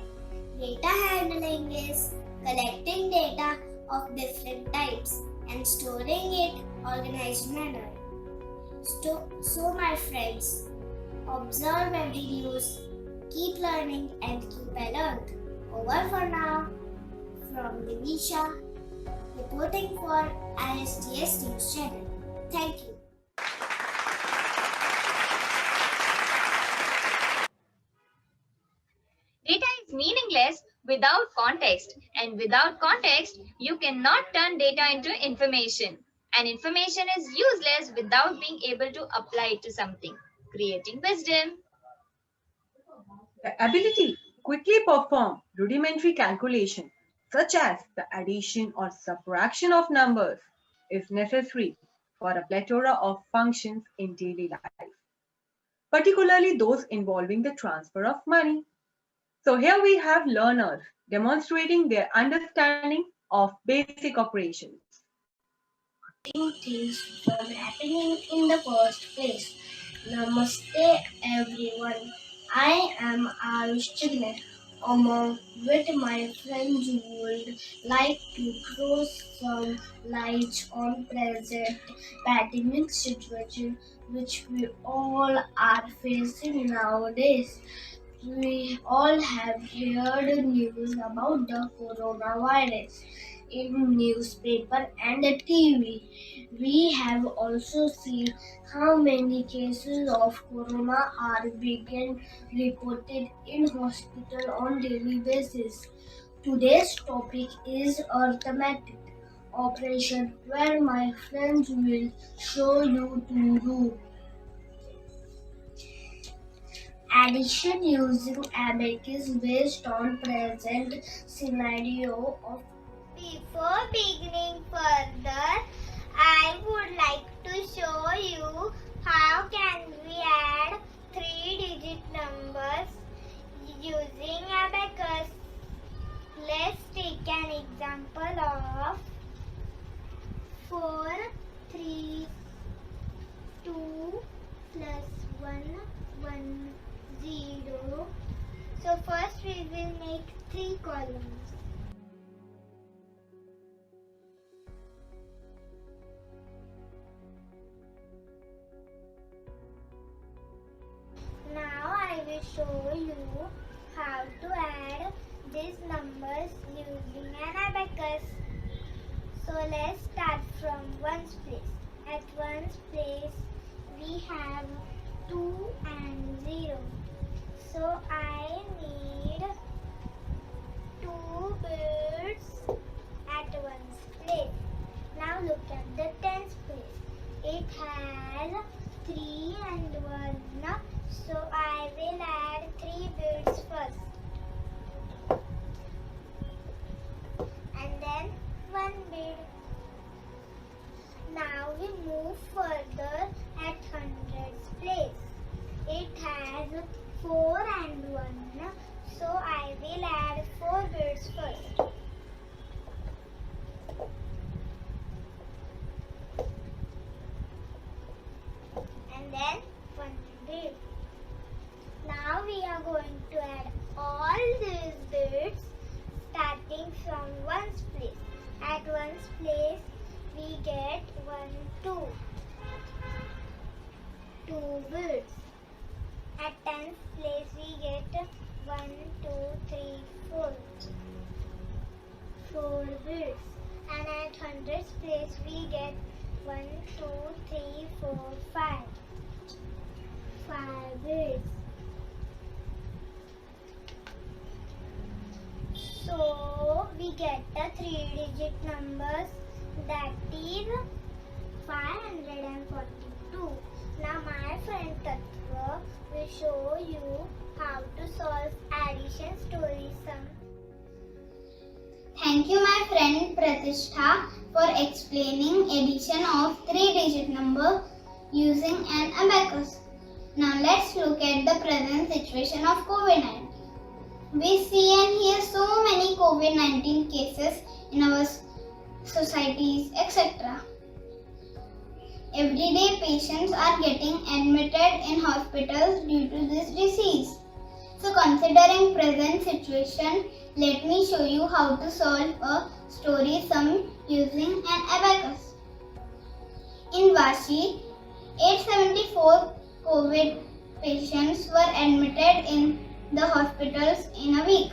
Data handling is collecting data of different types and storing it organized manner. So my friends, observe every news, keep learning and keep alert. Over for now from Divisha, reporting for ISTS News Channel. Thank you. Data is meaningless without context, and without context, you cannot turn data into information. And information is useless without being able to apply it to something, creating wisdom. The ability to quickly perform rudimentary calculation, such as the addition or subtraction of numbers, is necessary for a plethora of functions in daily life, particularly those involving the transfer of money. So here we have learners demonstrating their understanding of basic operations. Things from happening in the first place. Namaste everyone. I am Arush Chignet. Along with my friends would like to throw some light on present pandemic situation which we all are facing nowadays. We all have heard news about the coronavirus in newspaper and the TV. We have also seen how many cases of corona are being reported in hospital on daily basis. Today's topic is arithmetic operation where my friends will show you to do addition using abacus based on present scenario of. Before beginning further, I would like to show you how can we add 3-digit numbers using abacus. Let's take an example of 4, 3, 2 plus 1, 1, 0. So first we will make 3 columns. Now I will show you how to add these numbers using an abacus. So let's start from ones place. At ones place we have 2 and 0. So I need 2 birds at ones place. Now look at the tens place. It has 3 and 1. So I will add 3 birds first. And then 1 bird. Now we move further at hundreds place. It has 4 and 1. So I will add 4 birds first. And then 1 bird. Now we are going to add all these birds starting from ones place. At ones place we get 1, 2. 2 birds. At tens place we get 1, 2, 3, 4. 4 birds. And at hundreds place we get 1, 2, 3, 4, 5. 5 birds. So we get the 3-digit numbers, that is 542. Now my friend Tattva will show you how to solve addition story sum. Thank you, my friend Pratishtha, for explaining addition of 3-digit number using an abacus. Now let's look at the present situation of COVID-19. We see and hear so many COVID-19 cases in our societies, etc. Every day patients are getting admitted in hospitals due to this disease. So considering present situation, let me show you how to solve a story sum using an abacus. In Vashi, 874 COVID patients were admitted in the hospitals in a week.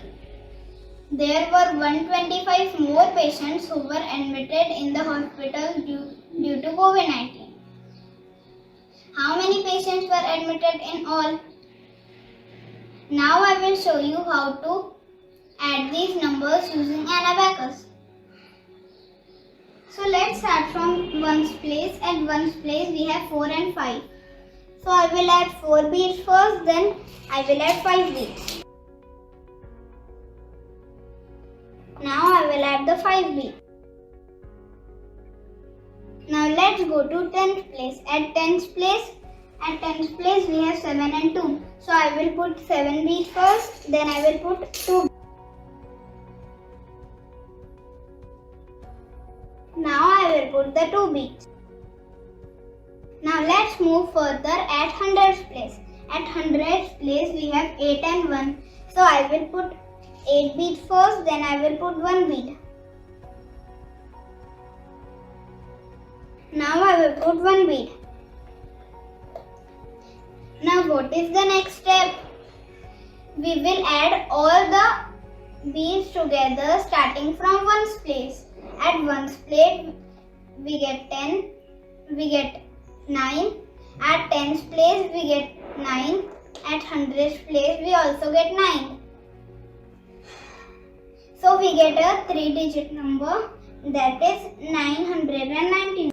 There were 125 more patients who were admitted in the hospital due to COVID-19. How many patients were admitted in all? Now I will show you how to add these numbers using an abacus. So let's start from ones place. At ones place we have 4 and 5. So I will add 4 beads first, then I will add 5 beads. Now I will add the 5 beads. Now let's go to 10th place. At 10th place we have 7 and 2. So I will put 7 beads first, then I will put 2. Now I will put the 2 beads. Now let's move further at 100th place. At 100th place we have 8 and 1. So I will put 8 beads first, then I will put 1 bead. Now I will put 1 bead. Now what is the next step? We will add all the beads together starting from ones place. At ones place we get 10, we get 9. At 10th place we get 9. At 100th place we also get 9. So we get a 3-digit number, that is 999.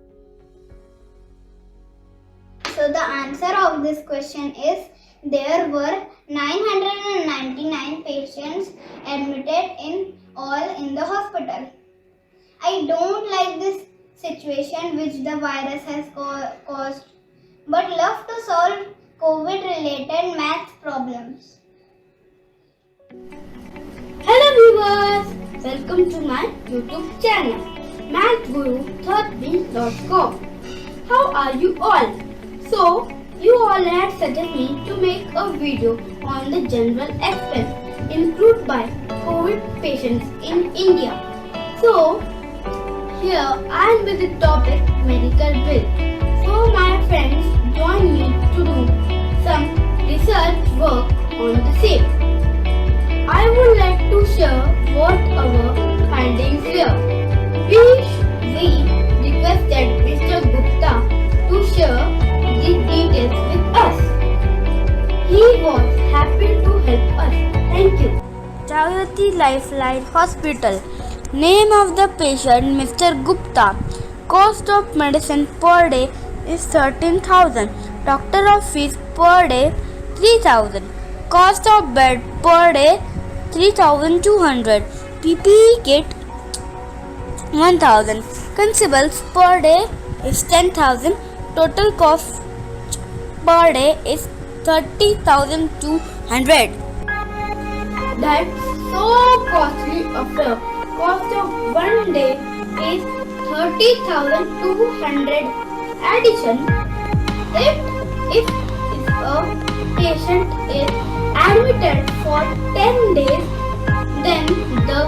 So the answer of this question is there were 999 patients admitted in the hospital. I don't like this situation which the virus has caused, but love to solve COVID related math problems. Hello viewers, welcome to my YouTube channel mathguru.com. How are you all? So, you all had suggested me to make a video on the general aspects included by COVID patients in India. So, here I am with the topic medical bill. So my friends join me to do some research work on the same. I would like to share what our findings were. We requested Mr. Gupta to share the details with us. He was happy to help us. Thank you. Jayati Lifeline Hospital. Name of the patient Mr. Gupta. Cost of medicine per day is 13,000. Doctor of fees per day 3,000. Cost of bed per day 3,200. PPE kit 1,000. Consumables per day is 10,000. Total cost per day is 30,200. That's so costly affair. Cost of one day is 30,200. Addition, if a patient is admitted for 10 days, then the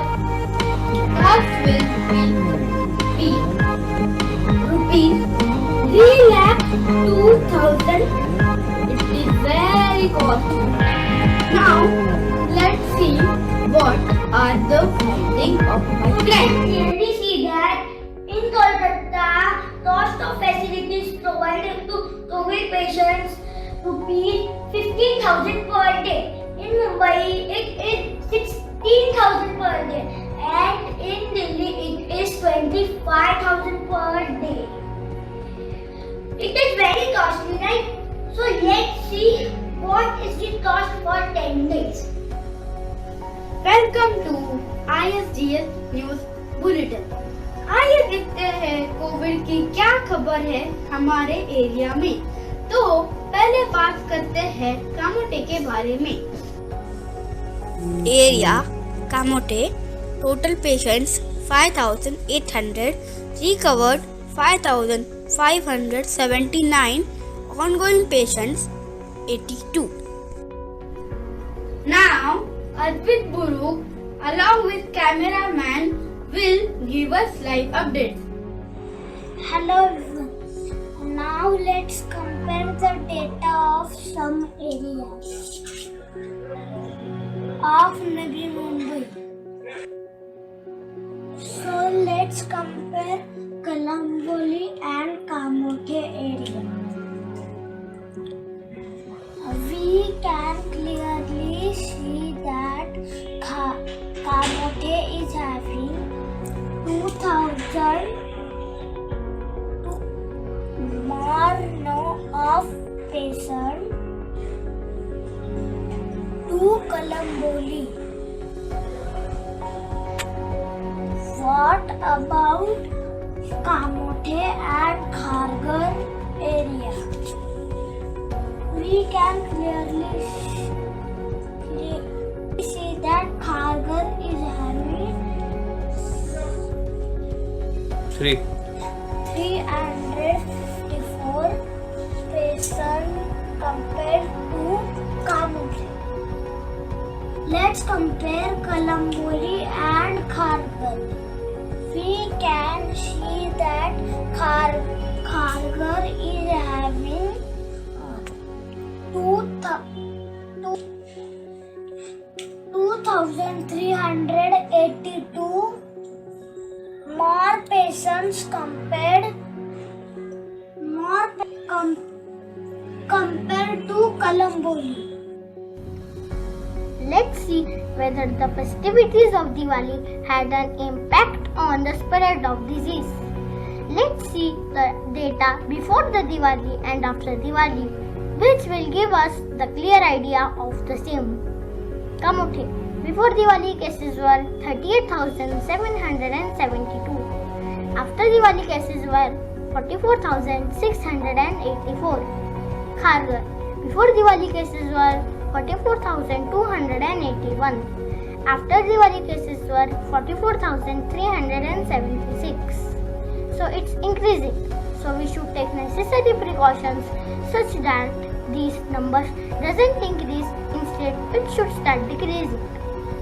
cost will be rupees 3,02,000. It is very costly. Now let's see what are the findings of my friend. Clearly see that in Kolkata, cost of facilities provided to COVID patients rupees 15,000 per day. In Mumbai, it is 16,000 per day, and in Delhi, it is 25,000 per day. It is very costly, right? So let's see what is the cost for 10 days. Welcome to ISDS news bulletin. आइए देखते हैं Covid की क्या खबर है हमारे area में। तो पहले बात करते हैं कामोटे के बारे में। Area Kamothe, total patients 5,800, recovered 5,579, ongoing patients 82. Now, Arpit Buruk along with cameraman will give us live updates. Hello everyone. Now let's compare the data of some areas of Navi Mumbai. So let's compare Kalamboli and Kamothe area. We can clearly see that Kamothe is having 2,000 more of patient to Kalamboli. What about Kamothe and Kharghar area? We can clearly see that Kharghar is having 354 patients compared to Kamothe. Let's compare Kalamboli and Kharghar. We can see that Kharghar is having 2,382 more patients compared to Kalamboli. Let's see whether the festivities of Diwali had an impact on the spread of disease. Let's see the data before the Diwali and after Diwali, which will give us the clear idea of the same. Kamothe. Before Diwali, cases were 38,772. After Diwali, cases were 44,684. Kharghar. Before Diwali, cases were 44,281. After Diwali, cases were 44,376. So it's increasing. So we should take necessary precautions such that these numbers doesn't increase. Instead, it should start decreasing.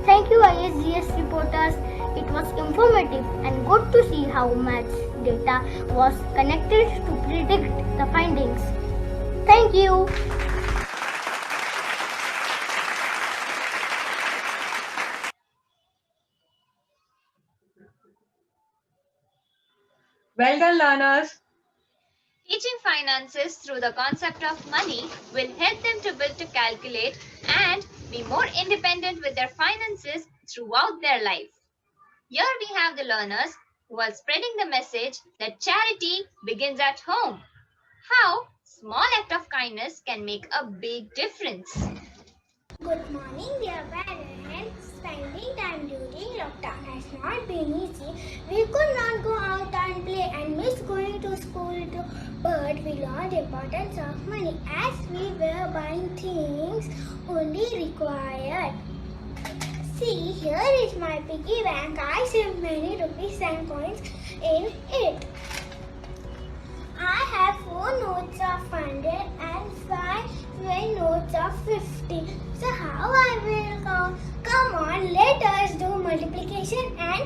Thank you ISGS reporters. It was informative and good to see how much data was connected to predict the findings. Thank you. Well done, learners. Teaching finances through the concept of money will help them to build to calculate and be more independent with their finances throughout their life. Here we have the learners who are spreading the message that charity begins at home. How small act of kindness can make a big difference. Good morning, dear parents. Spending time during lockdown has not been easy. We could not go out and play and miss going to school too. But we learned the importance of money as we were buying things only required. See, here is my piggy bank. I saved many rupees and coins in it. I have 4 notes of 100 and 5 notes of 50. So how I will count? Come on, let us do multiplication and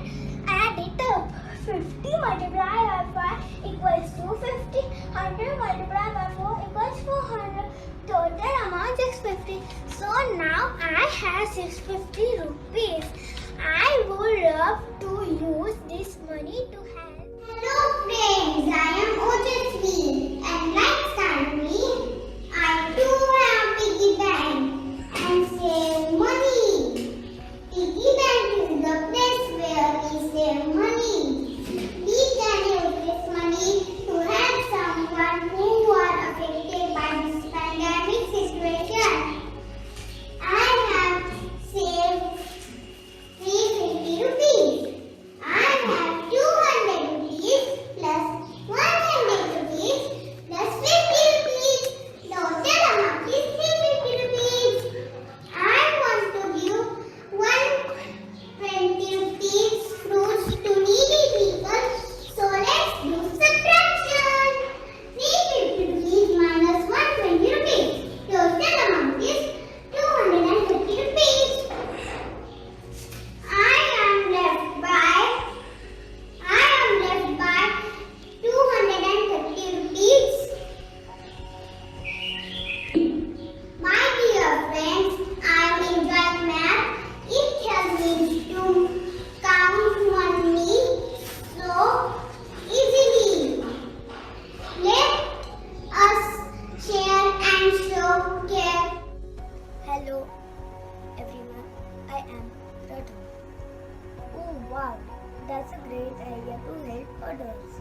add it up. 50 multiplied by 5 equals 250. 100 multiplied by 4 equals 400. Total amount is 50. So now I have 650 rupees. I would love to use this money to help. Hello friends, I am Ojasvi and like Stanley, I too have piggy bank and save money. Piggy bank is the place where we save money. We can use this money to help someone who Wow, that's a great idea to help others.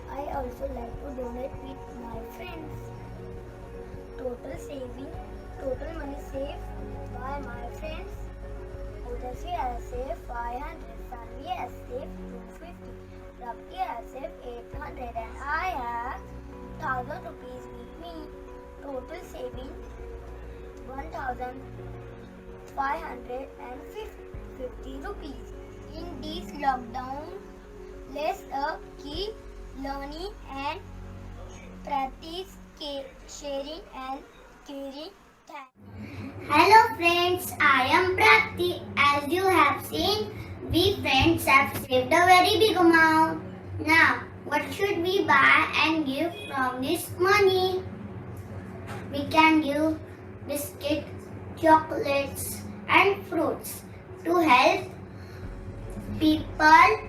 I also like to donate with my friends. Total money saved by my friends. Udasi has saved 500, Sanvi has saved 250, Rakti has saved 800 and I have 1000 rupees with me. Total saving 1550 rupees. In this lockdown, let's keep learning and practice sharing and caring. Hello friends, I am Prakti. As you have seen, we friends have saved a very big amount. Now, what should we buy and give from this money? We can give biscuits, chocolates and fruits to help people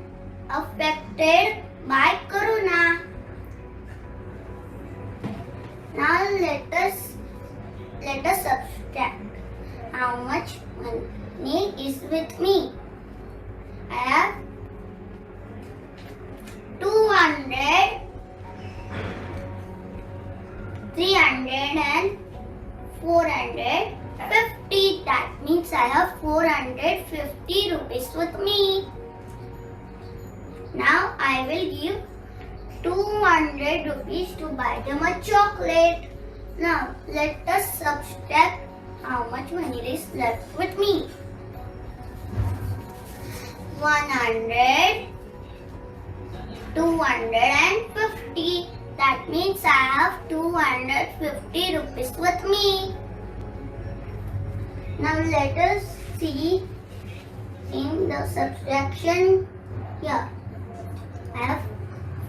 affected by corona. Now let us subtract how much money is with me. I have 200, 300 and 450. That means I have 450 rupees with me. Now I will give 200 rupees to buy them a chocolate. Now let us subtract how much money is left with me. 100, 250. That means I have 250 rupees with me. Now let us see in the subtraction here. I have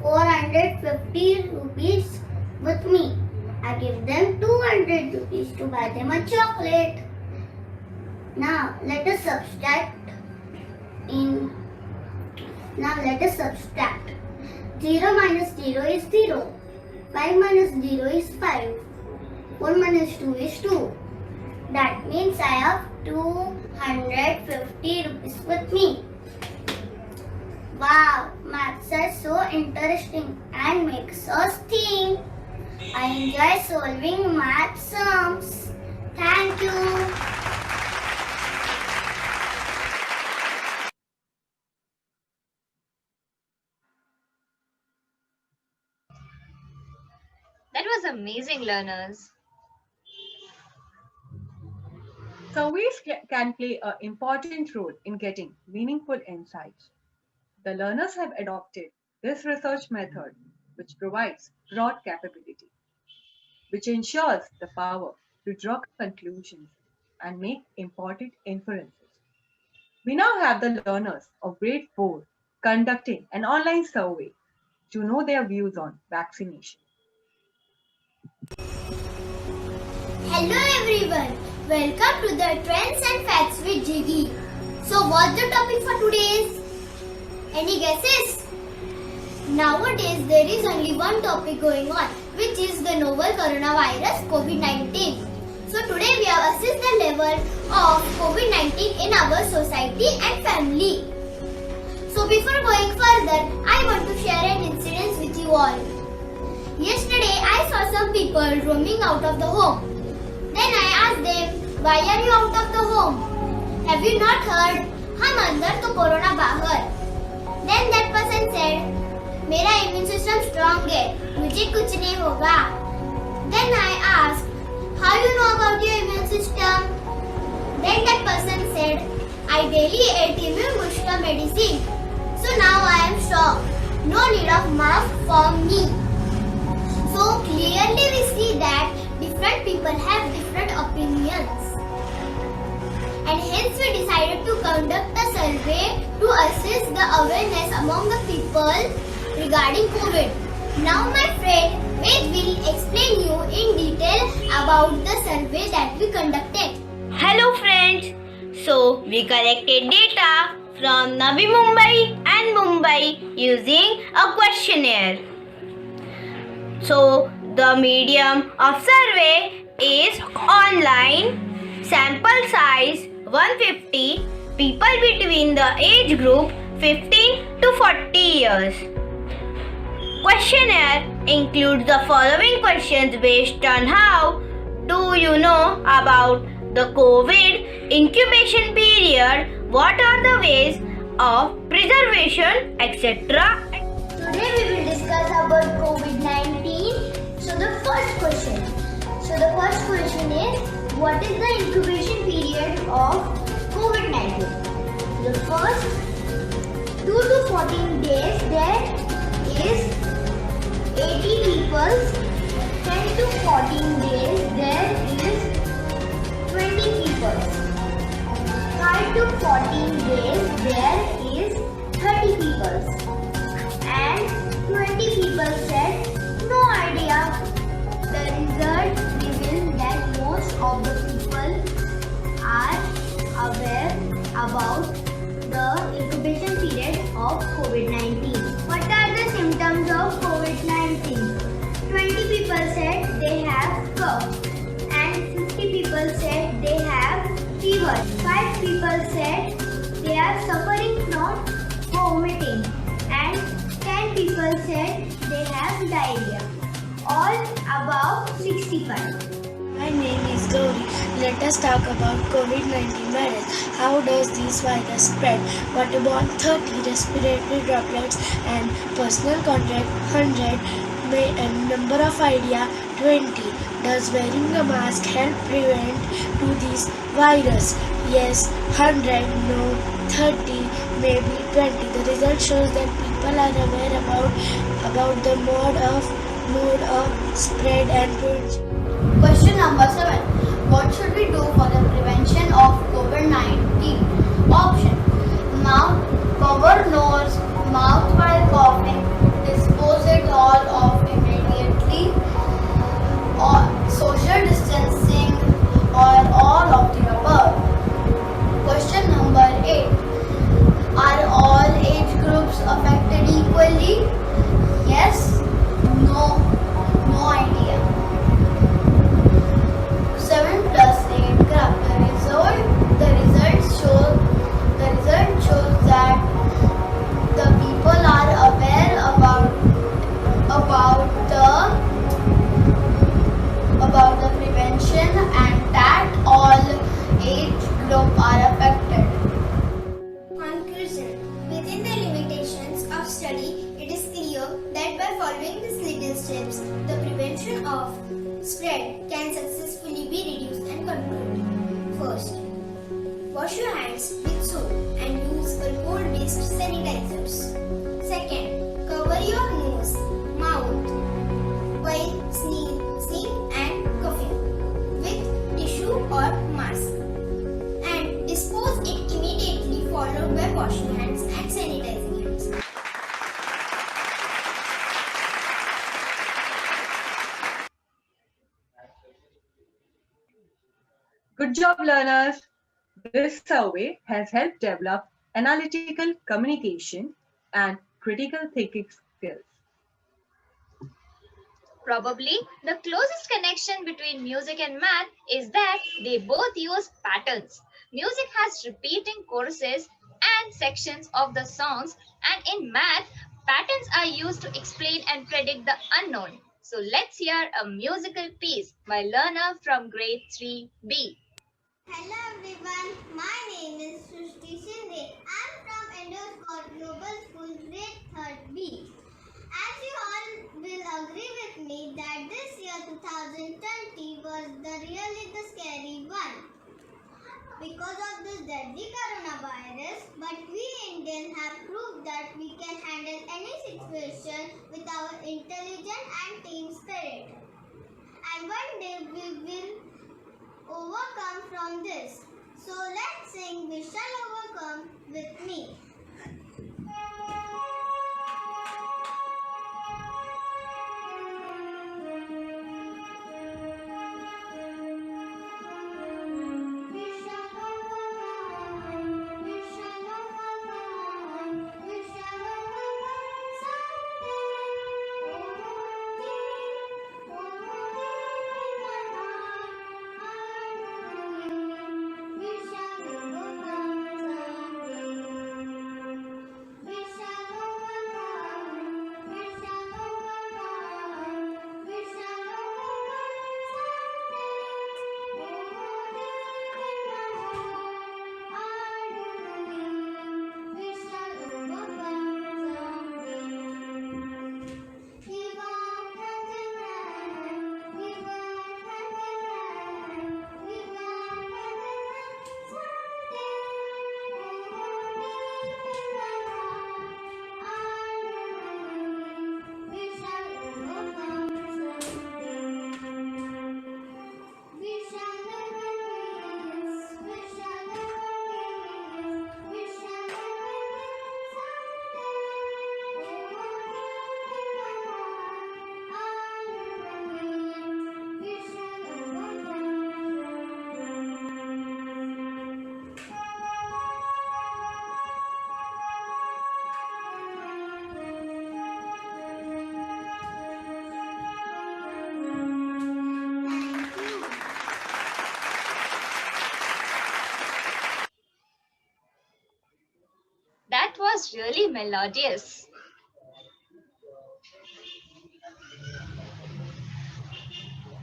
450 rupees with me. I give them 200 rupees to buy them a chocolate. Now let us subtract. 0 minus 0 is 0. 5 minus 0 is 5. 4 minus 2 is 2. That means I have 250 rupees with me. Wow, maths are so interesting and makes us think. I enjoy solving math sums. Thank you. That was amazing, learners. Surveys can play an important role in getting meaningful insights. The learners have adopted this research method, which provides broad capability, which ensures the power to draw conclusions and make important inferences. We now have the learners of grade 4 conducting an online survey to know their views on vaccination. Hello everyone, welcome to the Trends and Facts with Jiggy. So what's the topic for today? Any guesses? Nowadays there is only one topic going on, which is the novel coronavirus COVID-19. So today we have assessed the level of COVID-19 in our society and family. So before going further, I want to share an incident with you all. Yesterday I saw some people roaming out of the home. Then I asked them, why are you out of the home? Have you not heard? हम अंदर तो corona बाहर. Then that person said, मेरा immune system strong है, मुझे कुछ नहीं होगा. Then I asked, how you know about your immune system? Then that person said, I daily ate immune booster medicine. So now I am strong. No need of mask for me. So clearly we see that different people have different opinions. And hence we decided to conduct a survey to assess the awareness among the people regarding COVID. Now my friend Ved will explain you in detail about the survey that we conducted. Hello friends, so we collected data from Navi Mumbai and Mumbai using a questionnaire. So the medium of survey is online, sample size 150, people between the age group 15 to 40 years. Questionnaire includes the following questions based on how do you know about the COVID incubation period, what are the ways of preservation, etc. Today we will discuss about COVID-19. So the first question is, what is the incubation period of COVID-19? The first 2 to 14 days there is 80 people. 10 to 14 days there is 20 people. 5 to 14 days there is 30 people. And 20 people said no idea. The result revealed that most of the people are aware about the incubation period of COVID-19. What are the symptoms of COVID-19? 20 people said they have cough and 50 people said they have fever. 5 people said they are suffering from vomiting and 10 people said they have diarrhea. All above 65. My name is Gauri. Let us talk about COVID-19 virus. How does this virus spread? Waterborne 30, respiratory droplets and personal contact 100, and number of idea 20. Does wearing a mask help prevent to this virus? Yes, 100, no, 30, maybe 20. The result shows that people are aware about the mode of spread and prevention. Question number 7. What should we do for the prevention of COVID-19? Option: mouth, cover nose, mouth while coughing, dispose it all off immediately, or social distancing, or all of the above. Question number 8. Are all age groups affected equally? Yes, no idea. 7 plus 8 graph. The result shows that the people are aware about the prevention and that all age group are affected. Conclusion. Within the limitations of study, it is clear that by following these little steps, the prevention of spread can successfully be reduced and controlled. First, wash your hands with soap and use alcohol-based sanitizers. Second, cover your nose, mouth while sneezing and coughing with tissue or mask, and dispose it immediately, followed by washing hands and sanitizing hands. Good job, learners. This survey has helped develop analytical communication and critical thinking skills. Probably the closest connection between music and math is that they both use patterns. Music has repeating choruses and sections of the songs, and in math, patterns are used to explain and predict the unknown. So let's hear a musical piece by learner from grade 3B. Hello everyone, my name is Srishti Shinde. I'm from Indo Scots Global School grade 3rd B. As you all will agree with me that this year 2020 was really the scary one because of this deadly coronavirus, but we Indians have proved that we can handle any situation with our intelligence and team spirit. And one day we will overcome from this. So let's sing We Shall Overcome with me. was really melodious.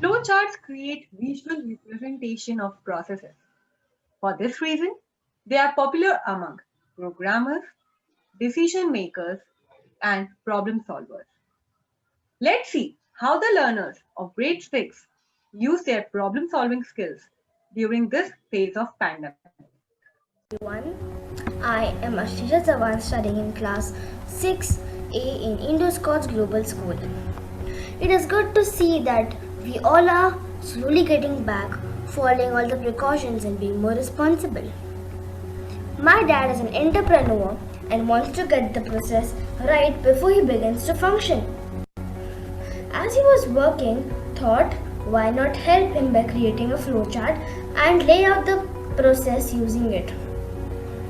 Flowcharts create visual representation of processes. For this reason, they are popular among programmers, decision makers, and problem solvers. Let's see how the learners of grade 6 use their problem solving skills during this phase of pandemic. Everyone, I am Ashisha Zawan studying in class 6A in Indo Scots Global School. It is good to see that we all are slowly getting back, following all the precautions and being more responsible. My dad is an entrepreneur and wants to get the process right before he begins to function. As he was working, thought why not help him by creating a flowchart and lay out the process using it.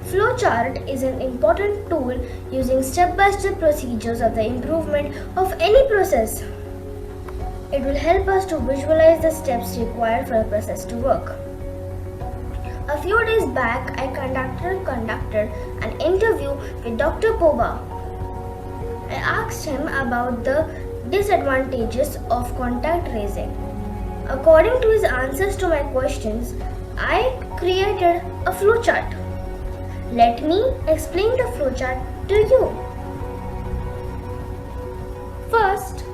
Flowchart is an important tool using step-by-step procedures of the improvement of any process. It will help us to visualize the steps required for a process to work. A few days back, I conducted an interview with Dr. Poba. I asked him about the disadvantages of contact tracing. According to his answers to my questions, I created a flowchart. Let me explain the flowchart to you. First,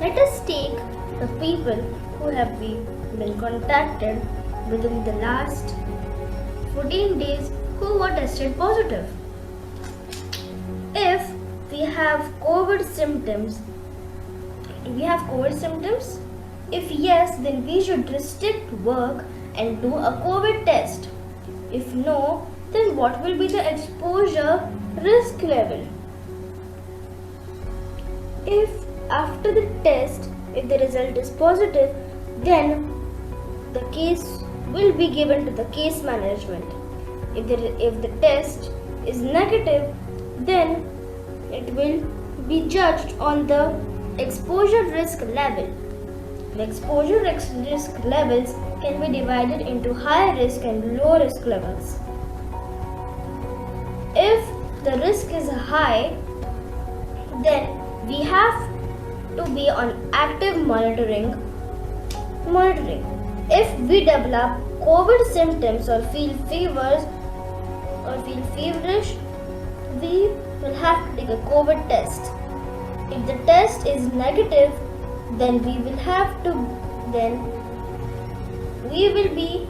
let us take the people who have been contacted within the last 14 days who were tested positive. If we have COVID symptoms, if yes, then we should restrict work and do a COVID test. If no, then what will be the exposure risk level? If after the test, if the result is positive, then the case will be given to the case management. If the test is negative, then it will be judged on the exposure risk level. The exposure risk levels can be divided into high risk and low risk levels. If the risk is high, then we have to be on active monitoring. If we develop COVID symptoms or feel feverish, we will have to take a COVID test. If the test is negative, then we will be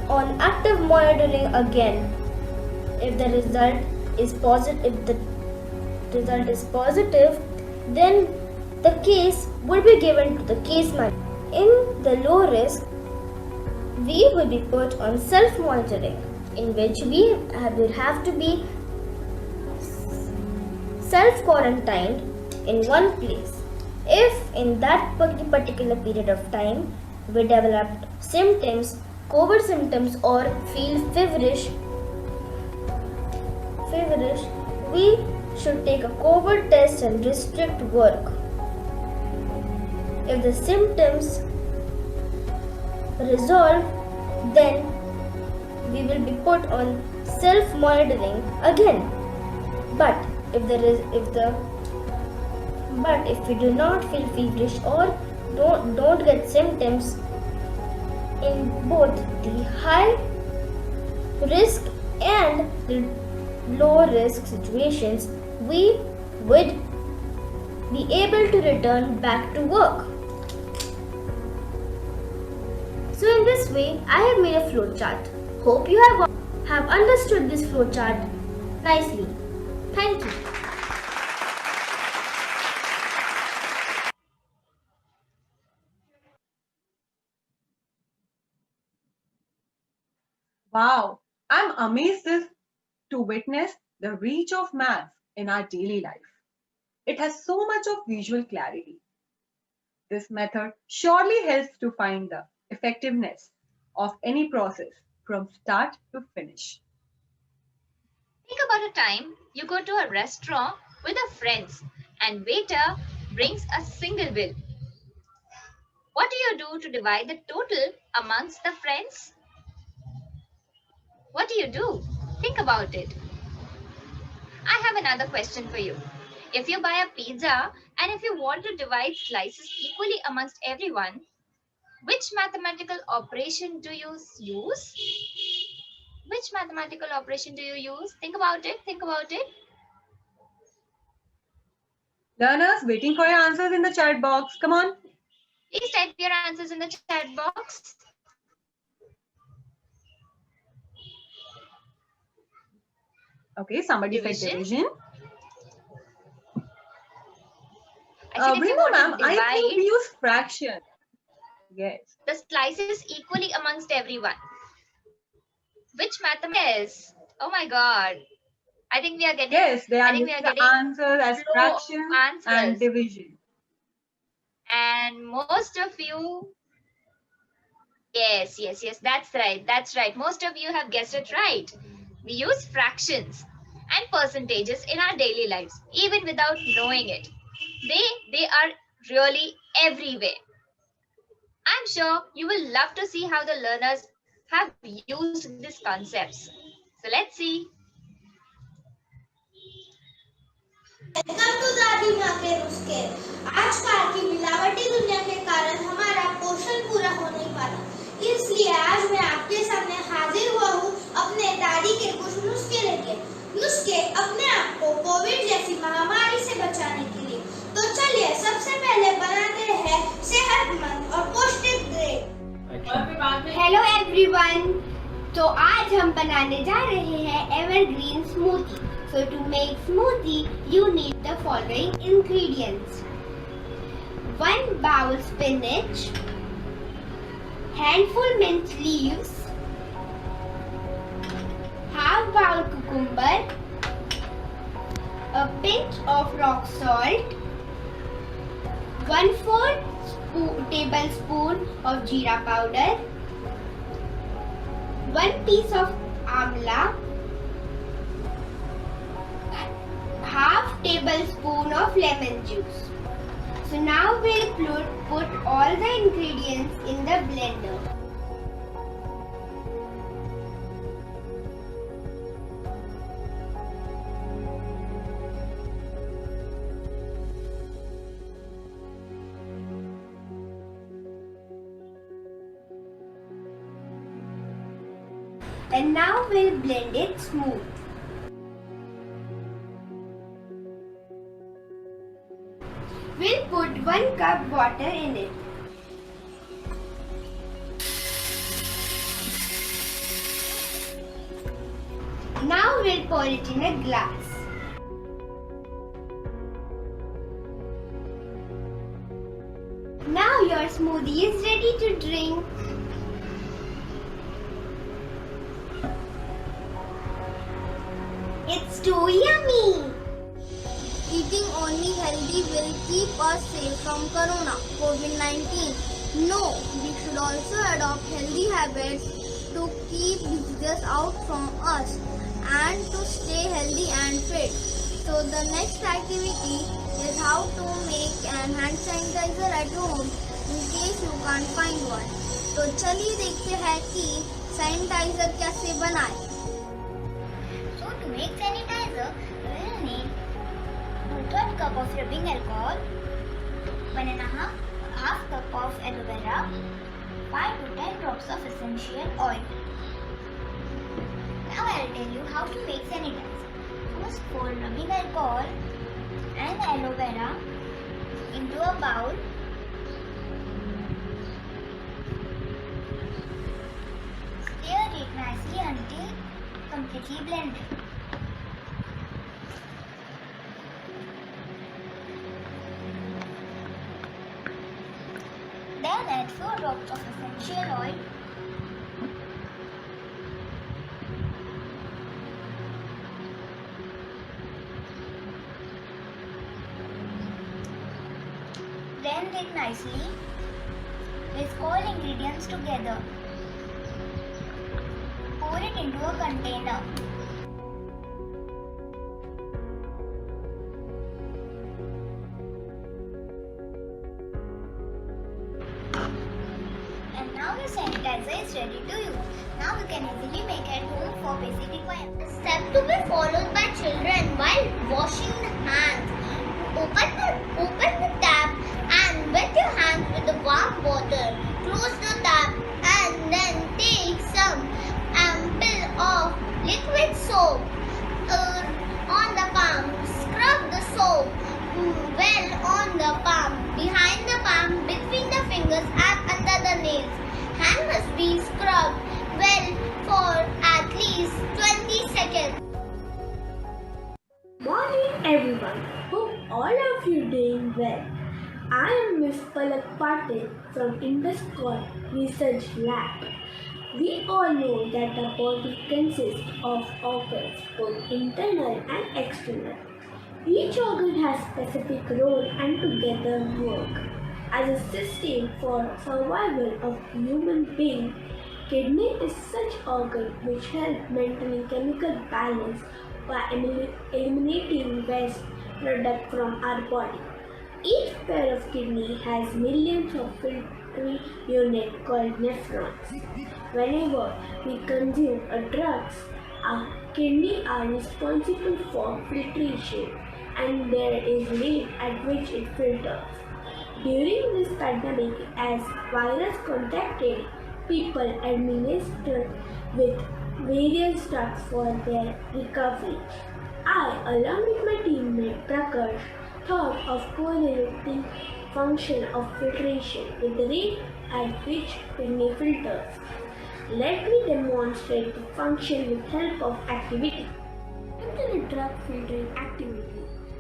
on active monitoring again. If the result is positive, then the case will be given to the case manager. In the low risk, we will be put on self-monitoring, in which we will have to be self-quarantined in one place. If in that particular period of time we developed symptoms, COVID symptoms, or feel feverish, we should take a COVID test and restrict work. If the symptoms resolve, then we will be put on self-monitoring again. But if we do not feel feverish or don't get symptoms in both the high risk and the low risk situations, we would be able to return back to work. So in this way, I have made a flowchart. Hope you have understood this flowchart nicely. Thank you. Wow, I'm amazed to witness the reach of math in our daily life. It has so much of visual clarity. This method surely helps to find the effectiveness of any process from start to finish. Think about a time you go to a restaurant with your friends and waiter brings a single bill. What do you do to divide the total amongst the friends? What do you do? Think about it. I have another question for you. If you buy a pizza and if you want to divide slices equally amongst everyone, which mathematical operation do you use? Which mathematical operation do you use? Think about it. Think about it. Learners, waiting for your answers in the chat box. Come on. Please type your answers in the chat box. Okay, somebody said Division. division. I said if you Brinda want ma'am, to I think we divide use fraction. Yes. the slices equally amongst everyone. Which mathematical is? Oh my god. I think we are getting Yes, they I are think we giving are the getting answers as flow of fraction and answers. division. And most of you, yes, that's right. That's right. Most of you have guessed it right. We use fractions and percentages in our daily lives, even without knowing it. They are really everywhere. I'm sure you will love to see how the learners have used these concepts. So let's see. Welcome to दादी माँ के नुस्खे। आजकल की मिलावटी दुनिया के कारण हमारा पोषण पूरा हो नहीं पाता, इसलिए आज मैं आपके सामने हाजिर हुआ हूँ अपने दादी के कुछ नुस्खे लेके। नुस्खे अपने आप को कोविड जैसी महामारी से बचाने के लिए। तो चलिए सबसे पहले बनाते हैं सेहतमंद और पौष्टिक ब्रेड। हेलो एवरीवन, तो आज हम बनाने जा रहे हैं evergreen smoothie. So to make smoothie, you need the following ingredients: 1 bowl spinach, handful mint leaves, half bowl cucumber, a pinch of rock salt, 1/4 tablespoon of jeera powder, 1 piece of amla, half tablespoon of lemon juice. So now we'll put all the ingredients in the blender. And now we'll blend it smooth. We'll put 1 cup water in it. Now we'll pour it in a glass. Now your smoothie is ready to drink. It's too yummy! Eating only healthy will keep us safe from corona, COVID-19. No, we should also adopt healthy habits to keep diseases out from us and to stay healthy and fit. So the next activity is how to make an hand sanitizer at home in case you can't find one. तो चलिए देखते हैं कि sanitiser कैसे बनाएं। So to make sanitizer, you will need 2/3 cup of rubbing alcohol, 1.5 cup of aloe vera, 5 to 10 drops of essential oil. Now I'll tell you how to make sanitizer. First pour rubbing alcohol and aloe vera into a bowl. Stir it nicely until completely blended. Then add 4 drops of essential oil. Blend it nicely. Mix all ingredients together. Pour it into a container. And now your sanitizer is ready to use. Now you can easily only make at home for basic requirements. Step to be followed by children while washing the hands. Open the tap and wet your hands with the warm water. Close the tap and then take some ample of liquid soap on the palm. Scrub the soap well on the palm, behind the palm, between the fingers and under the nails. Hand must be scrubbed well for at least 20 seconds. Morning everyone. Hope all of you doing well. I am Miss Palak Patil from Indo Scots Research Lab. We all know that the body consists of organs, both internal and external. Each organ has specific role and together work as a system for survival of human being. Kidney is such organ which help maintaining chemical balance by eliminating waste product from our body. Each pair of kidney has millions of filtering units called nephrons. Whenever we consume a drugs, our kidney are responsible for filtration and there is rate at which it filters. During this pandemic, as virus contacted, people administered with various drugs for their recovery. I, along with my teammate Prakash, thought of correlating function of filtration with the rate at which kidney filters. Let me demonstrate the function with help of activity. Into the drug filtering activity,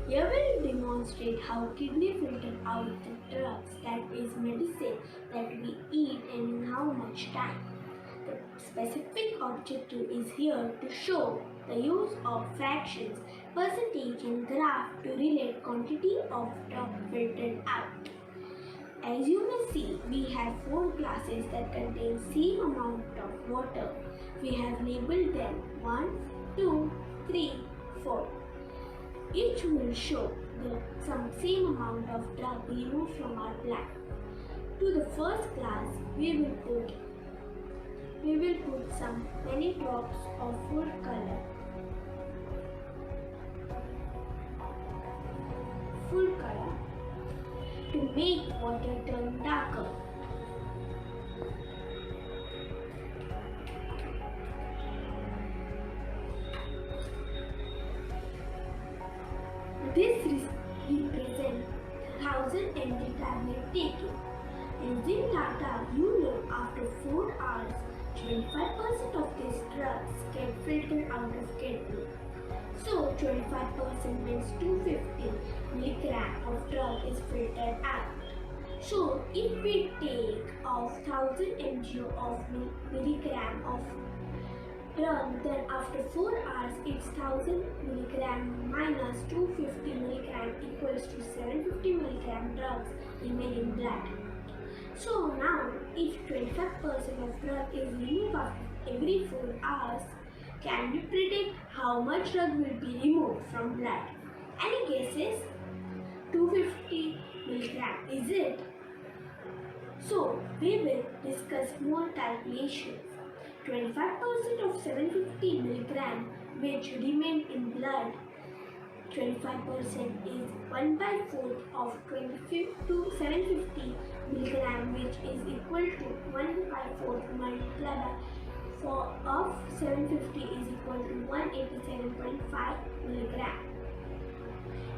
here we will demonstrate how kidney filter out the drugs, that is medicine that we eat and in how much time. The specific objective is here to show the use of fractions, percentage and graph to relate quantity of drug filtered out. As you may see, we have 4 glasses that contain same amount of water. We have labeled them 1, 2, 3, 4. Each will show some same amount of drug removed from our blood. To the first glass, we will put some many drops of food color. To make water turn darker. This represents 1000 ml tablet taken. Using data, you know after 4 hours, 25% of these drugs get filtered out of kidney. So 25% means 250 mg of drug is filtered out. So if we take of 1000 mg of milligram of drug, then after 4 hours it's 1000 mg minus 250 mg equals to 750 mg drugs remain in blood. So now if 25% of drug is removed after every 4 hours, can we predict how much drug will be removed from blood? Any guesses? 250 mg, is it? So we will discuss more calculations. 25% of 750 mg which remain in blood, 25% is 1/4 of 750 mg which is equal to 1/4 multiplied by 4 of 750 is equal to 187.5 mg.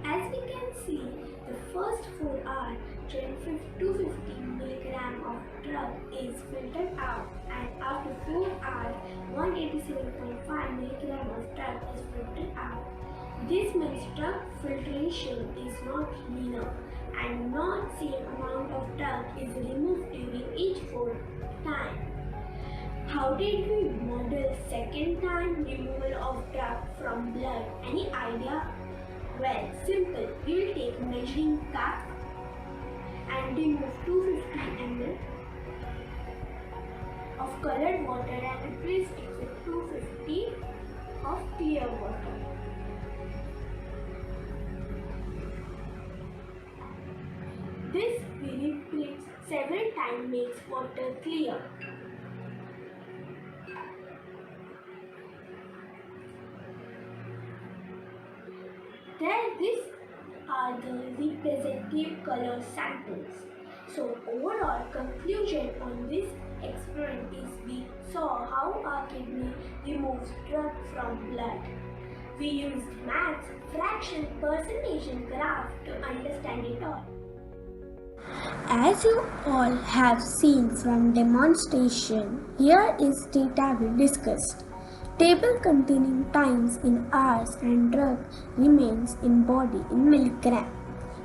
As we can see, the first 4 hours, 250 mg of drug is filtered out, and after 4 hours, 187.5 mg of drug is filtered out. This means drug filtration is not linear and not same amount of drug is removed during each 4 time. How did we model second time removal of drug from blood? Any idea? Well, simple. We will take measuring cup and remove 250 ml of colored water and replace it with 250 of clear water. This we repeat several times makes water clear. These are the representative color samples. So overall conclusion on this experiment is we saw how our kidney removes drug from blood. We used maths, fraction, percentage and graph to understand it all. As you all have seen from demonstration, here is data we discussed. Table containing times in hours and drug remains in body in milligram.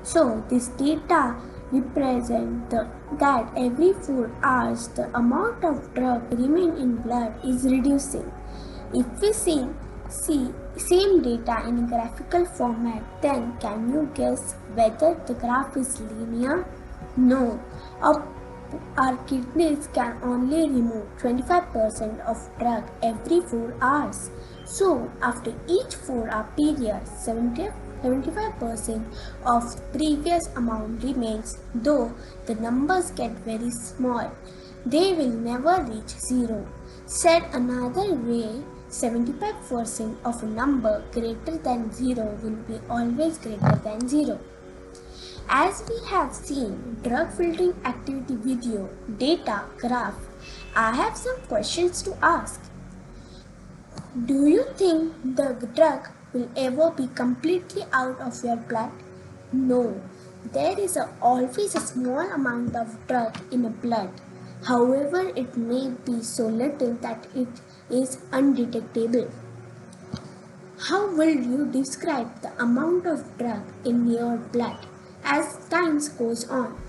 So this data represent that every 4 hours the amount of drug remain in blood is reducing. If we see same data in graphical format, then can you guess whether the graph is linear? No. Our kidneys can only remove 25% of drug every 4 hours. So after each 4-hour period, 75% of previous amount remains, though the numbers get very small. They will never reach zero. Said another way, 75% of a number greater than 0 will be always greater than 0. As we have seen drug filtering activity video, data, graph, I have some questions to ask. Do you think the drug will ever be completely out of your blood? No. There is always a small amount of drug in the blood. However, it may be so little that it is undetectable. How will you describe the amount of drug in your blood? As time goes on,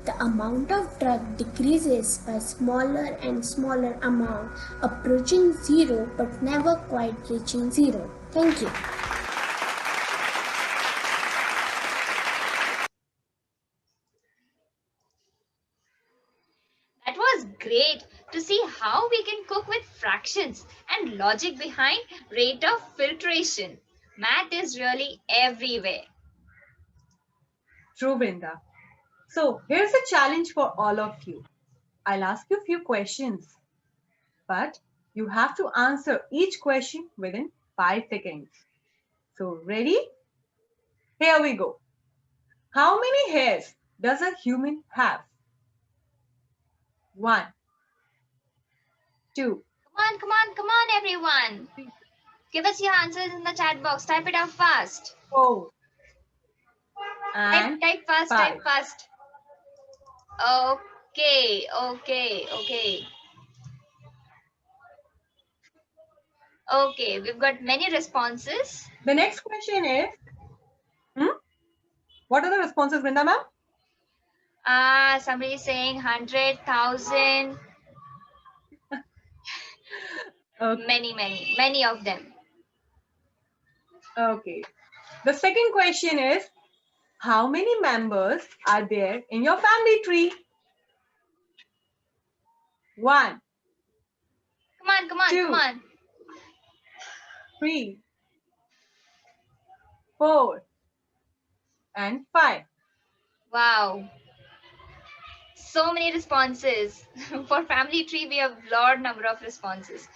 the amount of drug decreases by smaller and smaller amount, approaching zero but never quite reaching zero. Thank you. That was great to see how we can cook with fractions and logic behind rate of filtration. Math is really everywhere. True, Vrinda. So here's a challenge for all of you. I'll ask you a few questions, but you have to answer each question within 5 seconds. So ready? Here we go. How many hairs does a human have? 1, 2. Come on, everyone. Give us your answers in the chat box. Type it out fast. 4. And type fast, 5. type fast. Okay. Okay, we've got many responses. The next question is, what are the responses, Vrinda ma'am? Somebody is saying 100,000. Okay. Many of them. Okay. The second question is, how many members are there in your family tree? 1. Come on, 2. come on. 3, 4, and 5. Wow. So many responses. For family tree, we have lot number of responses.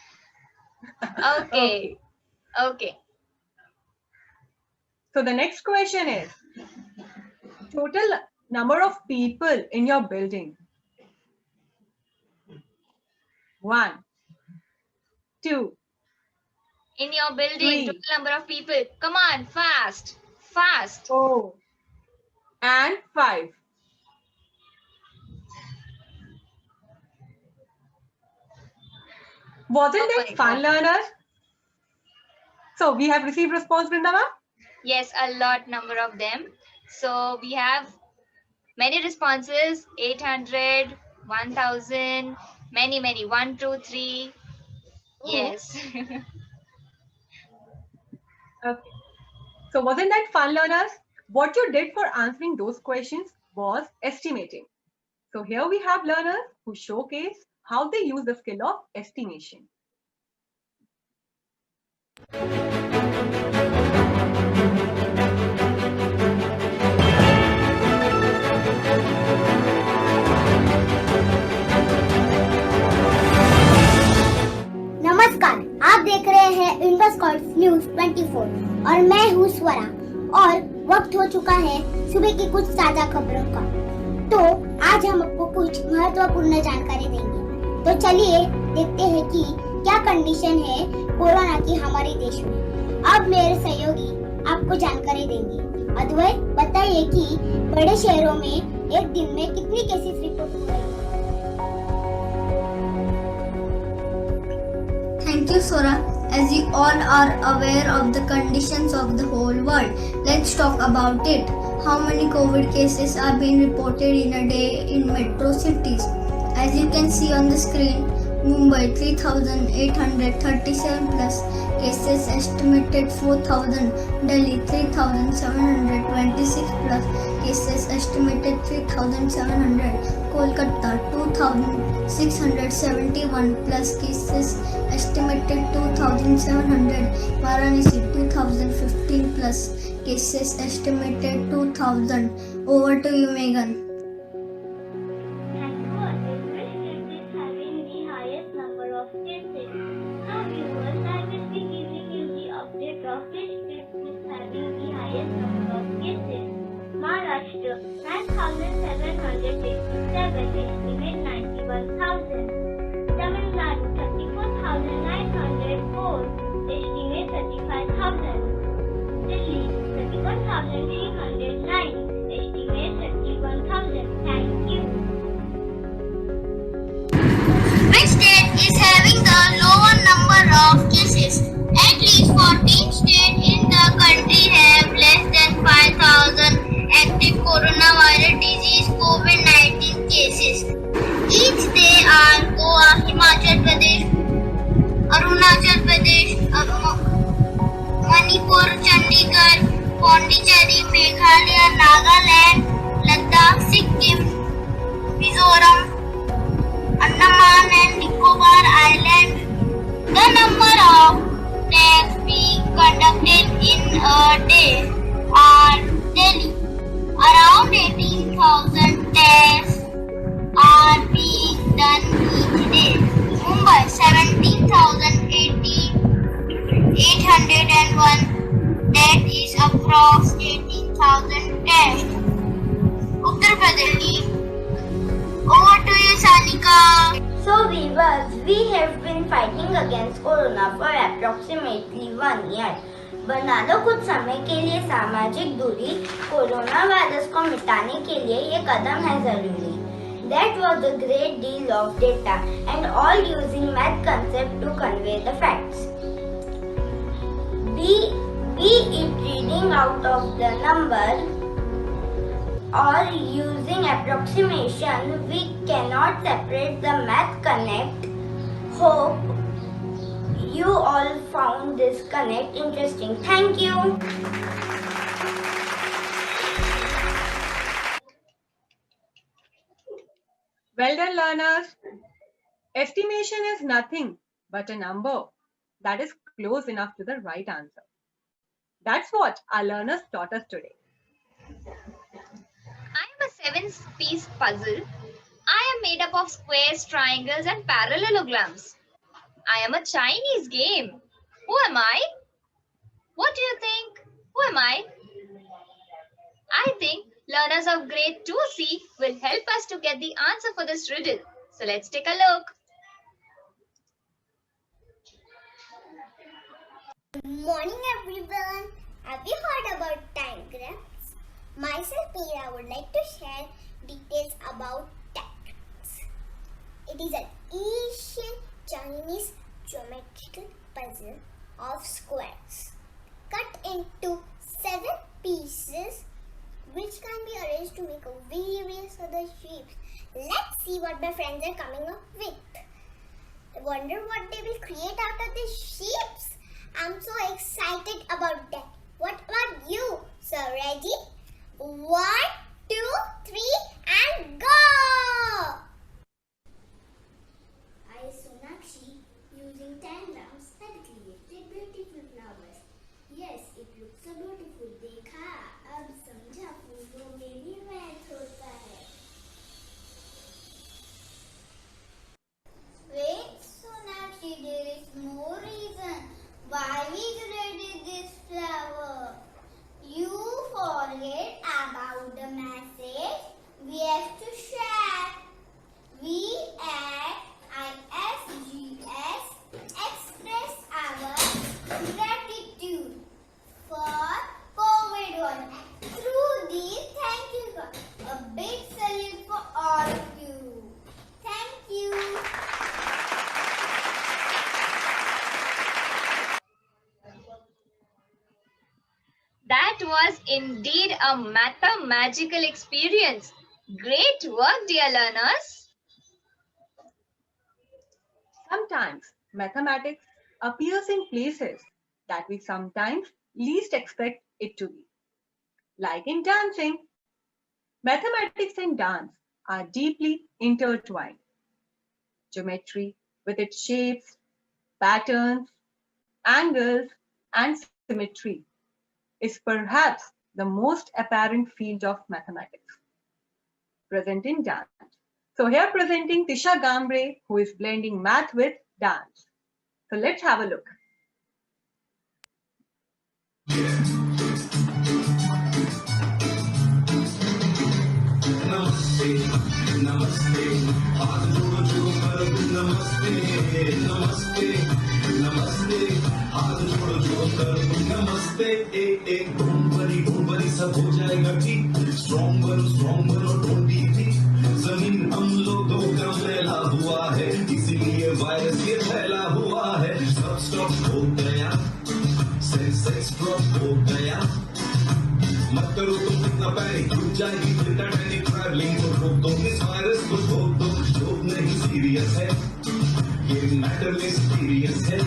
Okay. So the next question is, total number of people in your building. 1, 2. In your building, 3. total number of people. Come on, fast. 4, and 5. Wasn't it fun, learners? So we have received response, Vrinda ma'am? Yes, a lot number of them. So we have many responses, 800, 1000, many, 1, 2, 3. Yes. Okay. So wasn't that fun, learners? What you did for answering those questions was estimating. So here we have learners who showcase how they use the skill of estimation. नमस्कार, आप देख रहे हैं Indo Scots news 24 और मैं हूँ स्वरा। और वक्त हो चुका है सुबह की कुछ ताजा खबरों का। तो आज हम आपको कुछ महत्वपूर्ण जानकारी देंगे। तो चलिए देखते हैं कि क्या कंडीशन है कोरोना की हमारे देश में। अब मेरे सहयोगी आपको जानकारी देंगे। अद्वैत, बताइए कि बड़े शहरों में एक दिन में कितनी केसेस रिपोर्ट हो रही है? Thank you, Sora. As you all are aware of the conditions of the whole world, let's talk about it. How many COVID cases are being reported in a day in metro cities? As you can see on the screen, Mumbai 3,837 plus cases estimated 4,000, Delhi 3,726 plus cases estimated 3,700, Kolkata 2,671 plus cases estimated 2,700, Varanasi 2,015 plus cases estimated 2,000. Over to you, Megan. Maharashtra 9,767, estimate 91,000. Tamil Nadu 34,904, estimate 35,000. Delhi 31,309, estimate 31,000. Thank you. Which state is having the lower number of cases? At least 14 states in the country have less than 5,000 active coronavirus disease COVID-19 cases. Each they are Goa, Himachal Pradesh, Arunachal Pradesh, Manipur, Chandigarh, Pondicherry, Meghalaya, Nagaland, Ladakh, Sikkim, Mizoram, Andaman and Nicobar Island. The number of tests being conducted in a day are Delhi. Around 18,000 tests are being done each day. Mumbai 17,801, that is approx 18,000 tests. Uttar Pradesh. Over to you, Sanika. So viewers, we have been fighting against corona for approximately 1 year. बना लो कुछ समय के लिए सामाजिक दूरी, corona virus को मिटाने के लिए ये कदम है जरूरी. That was a great deal of data and all using math concept to convey the facts. Be it reading out of the number or using approximation, we cannot separate the math connect. Hope you all found this connect interesting. Thank you. Well done, learners. Estimation is nothing but a number that is close enough to the right answer. That's what our learners taught us today. I am a 7-piece puzzle. I am made up of squares, triangles, and parallelograms. I am a Chinese game. Who am I? What do you think? Who am I? I think learners of grade 2C will help us to get the answer for this riddle. So let's take a look. Good morning, everyone. Have you heard about diagrams? Myself, Meera, would like to share details about diagrams. It is an Asian Chinese geometrical puzzle of squares cut into 7 pieces which can be arranged to make various other shapes. Let's see what my friends are coming up with. I wonder what they will create out of these shapes. I'm so excited about that. What about you? So ready? 1, 2, 3 and go! I, Sonakshi, using 10 grams had created beautiful flowers. Yes, it looks so beautiful. देखा, अब समझा फूलों में भी math होता है. Wait, Sonakshi, there is more reason why we was indeed a magical experience. Great work, dear learners. Sometimes mathematics appears in places that we sometimes least expect it to be. Like in dancing, mathematics and dance are deeply intertwined. Geometry, with its shapes, patterns, angles, and symmetry, is perhaps the most apparent field of mathematics present in dance. So here presenting Tisha Gambre, who is blending math with dance. So let's have a look. Namaste, namaste, हाथ जोड़ो जोड़ो कर नमस्ते, नमस्ते, नमस्ते, हाथ जोड़ो जोड़ो कर नमस्ते, एक घूम भरी सब हो जाएगा ठीक, स्ट्रॉन्ग बनो डोंट बी वीक, जमीन हम लोगों का फैला हुआ है, इसीलिए वायरस ये फैला हुआ है, सब स्टॉप हो गया, सेंसेक्स ड्रॉप हो गया, मत करो तुम कितना पैनिक, रुक जाएगी फिर टाइटैनिक, ट्रैवलिंग को रोक दो, इस वायरस को ठोक दो, जोक नहीं सीरियस है, ये मैटर में सीरियस है,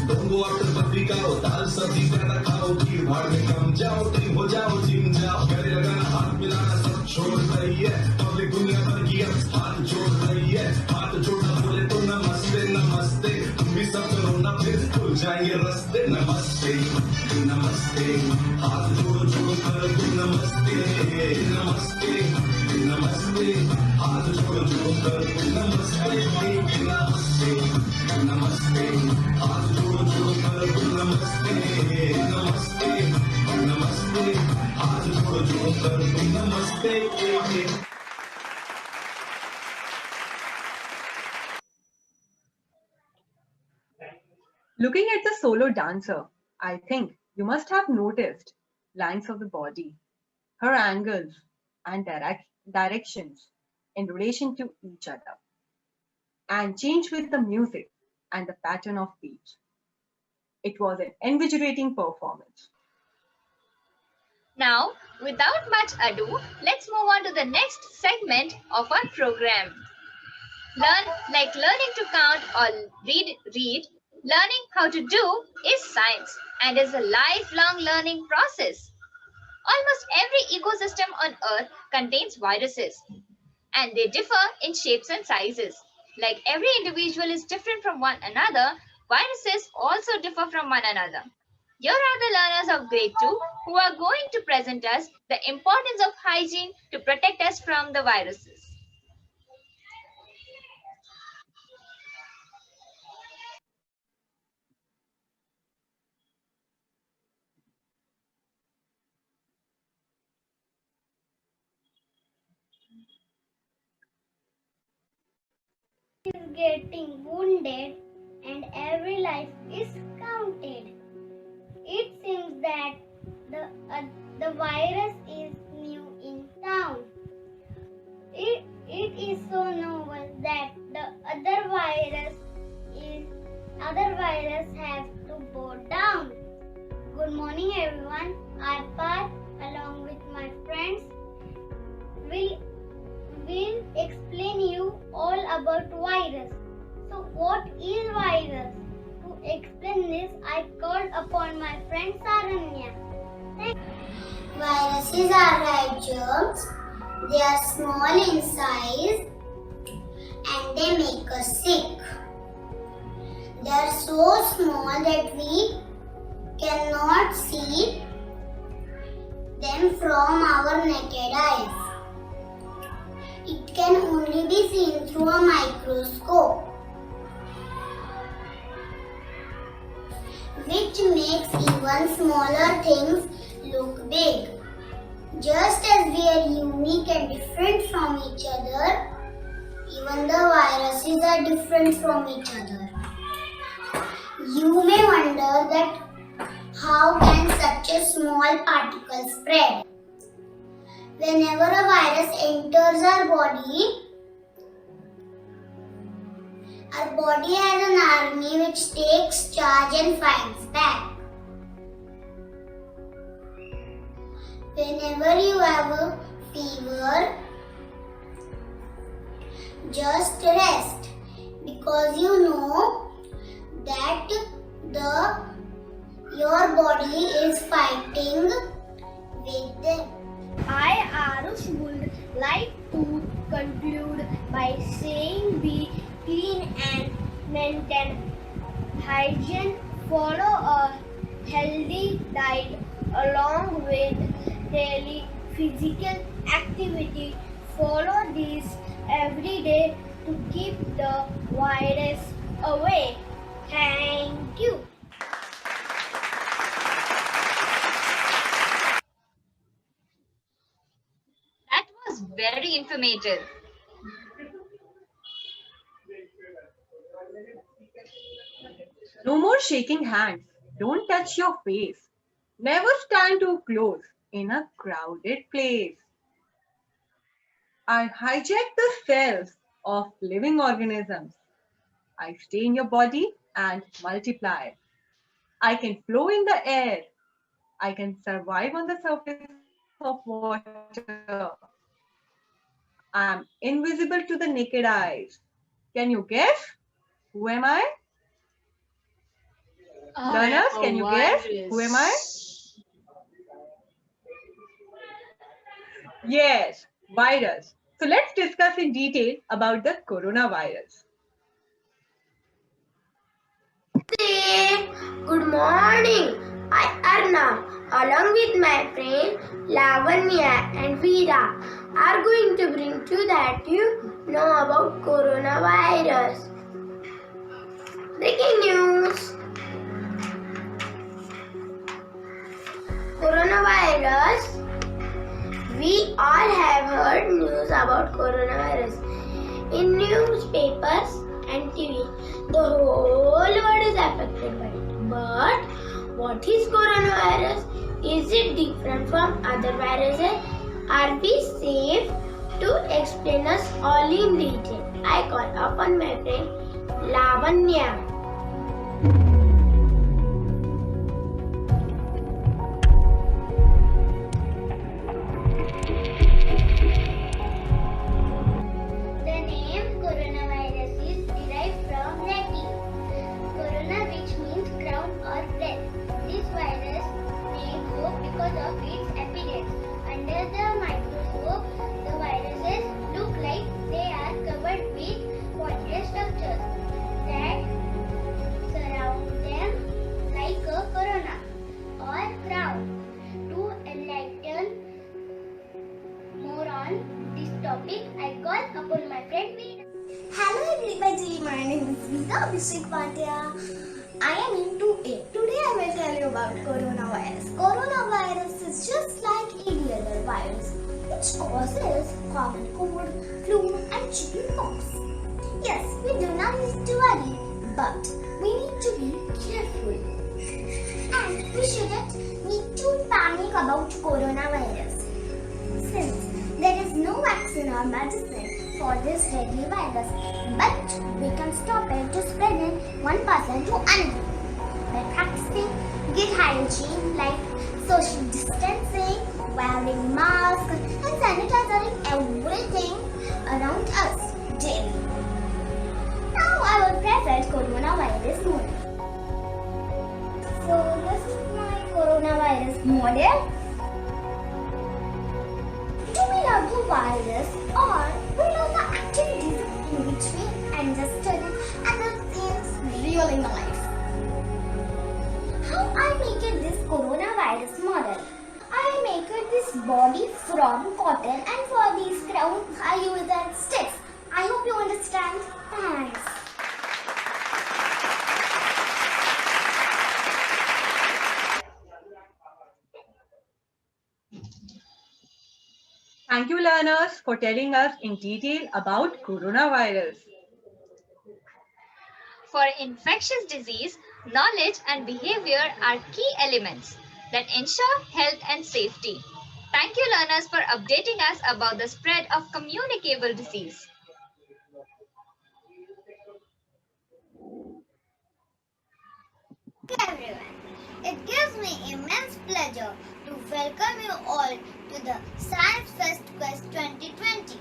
डोंट गो आफ्टर पत्रिका, दाल सब्जी ज्यादा खाओ, भीड़ भाड़ में कम जाओ, ट्रिम हो जाओ, जिम जाओ, गले लगाना, हाथ मिलाना सब छोड़ रही है, पब्लिक दुनिया भर की अब हाथ जोड़ रही है, हाथ जोड़ना बोले तो नमस्ते, नमस्ते, तुम भी सब करो ना फिर खुल जाएंगे रास्ते, नमस्ते, नमस्ते, हाथ जोड़ो जोड़ो कर नमस्ते, नमस्ते, नमस्ते, हाथ जोड़ो जोड़ो कर नमस्ते, नमस्ते, नमस्ते, हाथ जोड़ो जोड़ो कर नमस्ते, नमस्ते, नमस्ते, हाथ जोड़ो जोड़ो कर नमस्ते. Looking at the solo dancer, I think you must have noticed lines of the body, her angles and directions in relation to each other, and change with the music and the pattern of beats. It was an invigorating performance. Now, without much ado, let's move on to the next segment of our program. Learning to count or read, learning how to do is science and is a lifelong learning process. Almost every ecosystem on Earth contains viruses, and they differ in shapes and sizes. Like every individual is different from one another, viruses also differ from one another. Here are the learners of grade 2 who are going to present us the importance of hygiene to protect us from the viruses. Is getting wounded and every life is counted. It seems that the virus is new in town. It is so novel that the other virus have to bow down. Good morning everyone. I Parth along with my friends will explain you all about virus. So what is virus? To explain this, I called upon my friend Saranya. Viruses are like germs. They are small in size and they make us sick. They are so small that we cannot see them from our naked eyes. It can only be seen through a microscope, which makes even smaller things look big. Just as we are unique and different from each other, even the viruses are different from each other. You may wonder that how can such a small particle spread? Whenever a virus enters our body has an army which takes charge and fights back. Whenever you have a fever, just rest because you know that your body is fighting with them. I, Arush, would like to conclude by saying be clean and maintain hygiene, follow a healthy diet along with daily physical activity. Follow these every day to keep the virus away. Thank you. That was very informative. No more shaking hands. Don't touch your face. Never stand too close in a crowded place. I hijack the cells of living organisms. I stay in your body and multiply. I can flow in the air. I can survive on the surface of water. I am invisible to the naked eyes. Can you guess? Who am I? Learners, I can you am a guess? Who am I? virus. Yes, virus. So let's discuss in detail about the coronavirus. Good morning. I Arna, along with my friend Lavanya and Veera, are going to bring to that you know about coronavirus. Breaking news. Coronavirus. We all have heard news about coronavirus in newspapers and TV. The whole world is affected by it. But what is coronavirus? Is it different from other viruses? Are we safe? To explain us all in detail, I call upon my friend Lavanya. The name coronavirus is derived from Latin corona, which means crown or breath. This virus may go because of its appearance. Under the microscope, the viruses look like they are covered with pointed structures that surround them like a corona or crown. To enlighten more on this topic, I call upon my friend Veera. Hello everybody, my name is Veera Pandya. I am in 2A. Today I will tell you about coronavirus. Coronavirus is just like any other virus which causes common cold, flu and chickenpox. Yes, we do not need to worry, but we need to be careful. And we shouldn't need to panic about coronavirus. Since there is no vaccine or medicine for this deadly virus, but we can stop it to spreading one person to another by practicing good hygiene like social distancing, wearing masks, and sanitizing everything around us daily. Now I will present coronavirus model. So this is my coronavirus model. Do we love the virus or we love the activities in which we understudy and the things real in life? How I make it this coronavirus model? I make it this body from cotton and for these crown I use that sticks. I hope you understand. Thanks. Thank you, learners, for telling us in detail about coronavirus. For infectious disease, knowledge and behavior are key elements that ensure health and safety. Thank you, learners, for updating us about the spread of communicable disease. Everyone. It gives me immense pleasure to welcome you all to the Science Fest Quest 2020.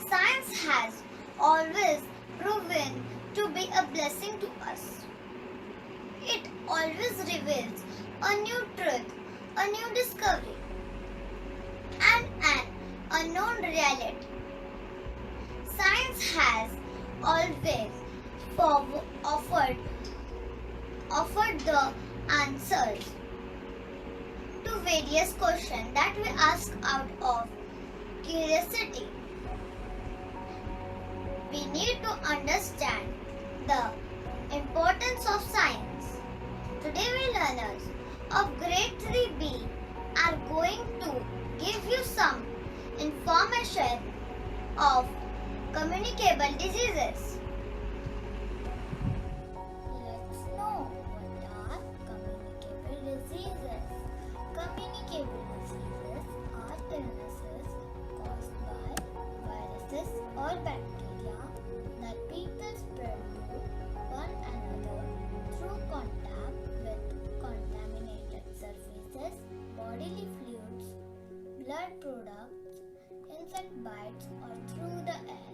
Science has always proven to be a blessing to us. It always reveals a new truth, a new discovery, and an unknown reality. Science has always offered the answers to various questions that we ask out of curiosity. We need to understand the importance of science. Today we learners of grade 3B are going to give you some information of communicable diseases. Let's know what are communicable diseases. Communicable diseases are illnesses caused by viruses or bacteria that people spread to one another through contact with contaminated surfaces, bodily fluids, blood products, insect bites, or through the air.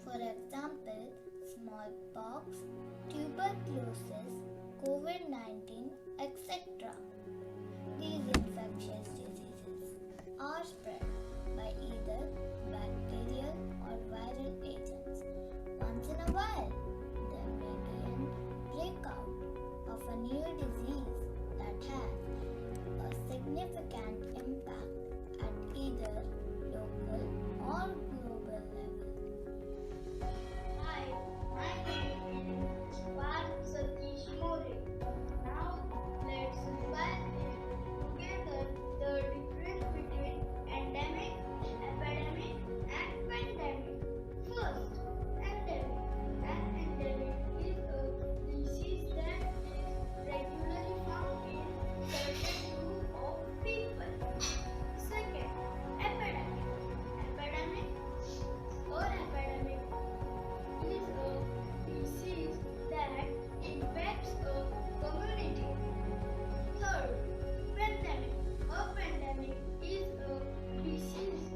For example, smallpox, tuberculosis, COVID-19, etc. These infectious diseases are spread by either bacterial or viral agents. Once in a while, there may be a breakout of a new disease that has a significant impact at either local or global level. Hi, my name is Satish More. Now let's evaluate together the difference between endemic, epidemic, and pandemic. First, endemic. An endemic is a disease that is regularly found in certain group of people. Second, epidemic. Epidemic or epidemic is a disease that impacts a community. Third, pandemic. A pandemic is a disease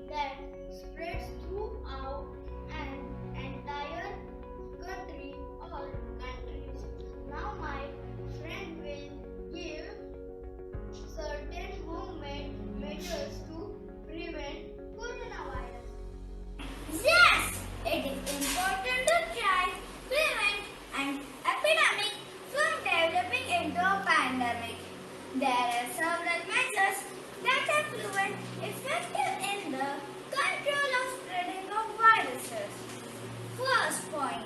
that spreads throughout an entire country or countries. Now my friend will give certain homemade measures to prevent coronavirus. Yes, it is important to try prevent an epidemic from developing into a pandemic. There are several measures that are proven effective in the control of spreading of viruses. First point,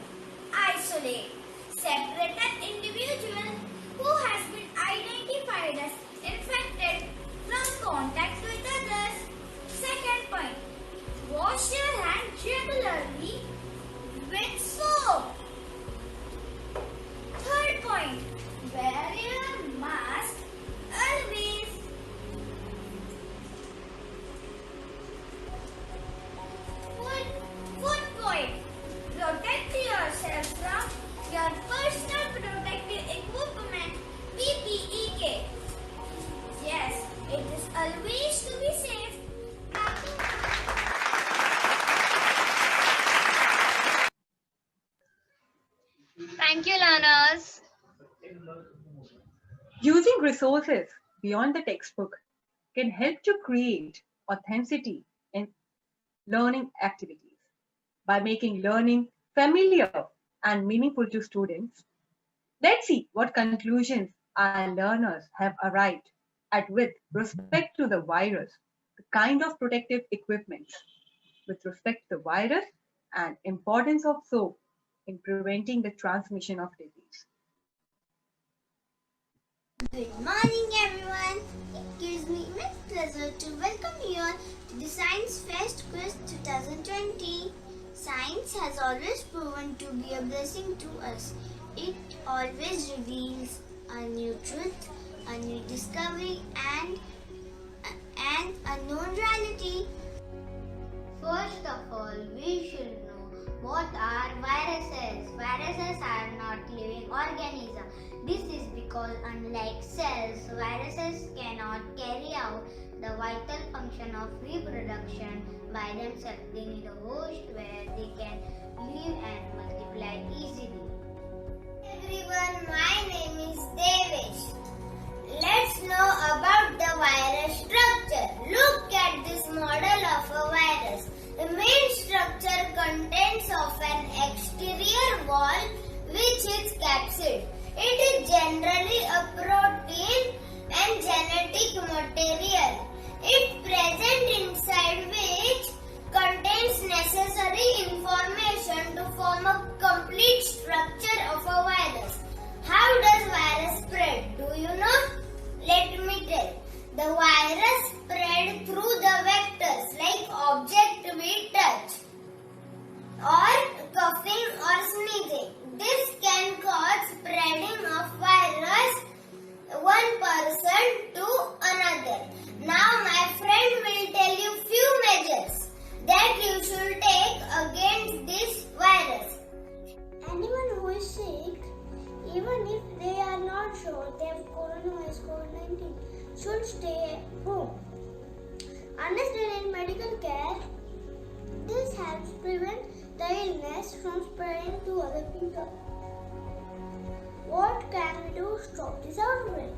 isolate. Separate an individual who has been identified as infected from contact with others. Second point, wash your hands regularly with soap. Third point, wear your mask always. Fourth point, protect yourself from your personal protective equipment PPE kit. Yes, it is always to be safe. Thank you, learners. Using resources beyond the textbook can help to create authenticity in learning activities. By making learning familiar and meaningful to students, let's see what conclusions our learners have arrived at with respect to the virus, the kind of protective equipment, with respect to the virus, and importance of soap in preventing the transmission of disease. Good morning, everyone. It gives me immense pleasure to welcome you all to the Science Fest Quiz 2020. Science has always proven to be a blessing to us. It always reveals a new truth, a new discovery, and an unknown reality. First of all, we should know what are viruses. Viruses are not living organisms. This is because because unlike cells, viruses cannot carry out the vital function of reproduction by themselves. They need a host where they can live and multiply easily. Everyone, my name is Devesh. Let's know about the virus structure. Look at this model of a virus. The main structure contains of an exterior wall which is capsid. It is generally a protein and genetic material. It present inside which contains necessary information to form a complete structure of a virus. How does virus spread? Do you know? Let me tell. The virus spread through the vectors like object we touch or coughing or sneezing. This can cause spreading of virus one person to another. Now my friend will tell you few measures that you should take against this virus. Anyone who is sick, even if they are not sure they have coronavirus COVID-19, should stay at home. Unless they need medical care, this helps prevent the illness from spreading to other people. What can we do to stop this outbreak?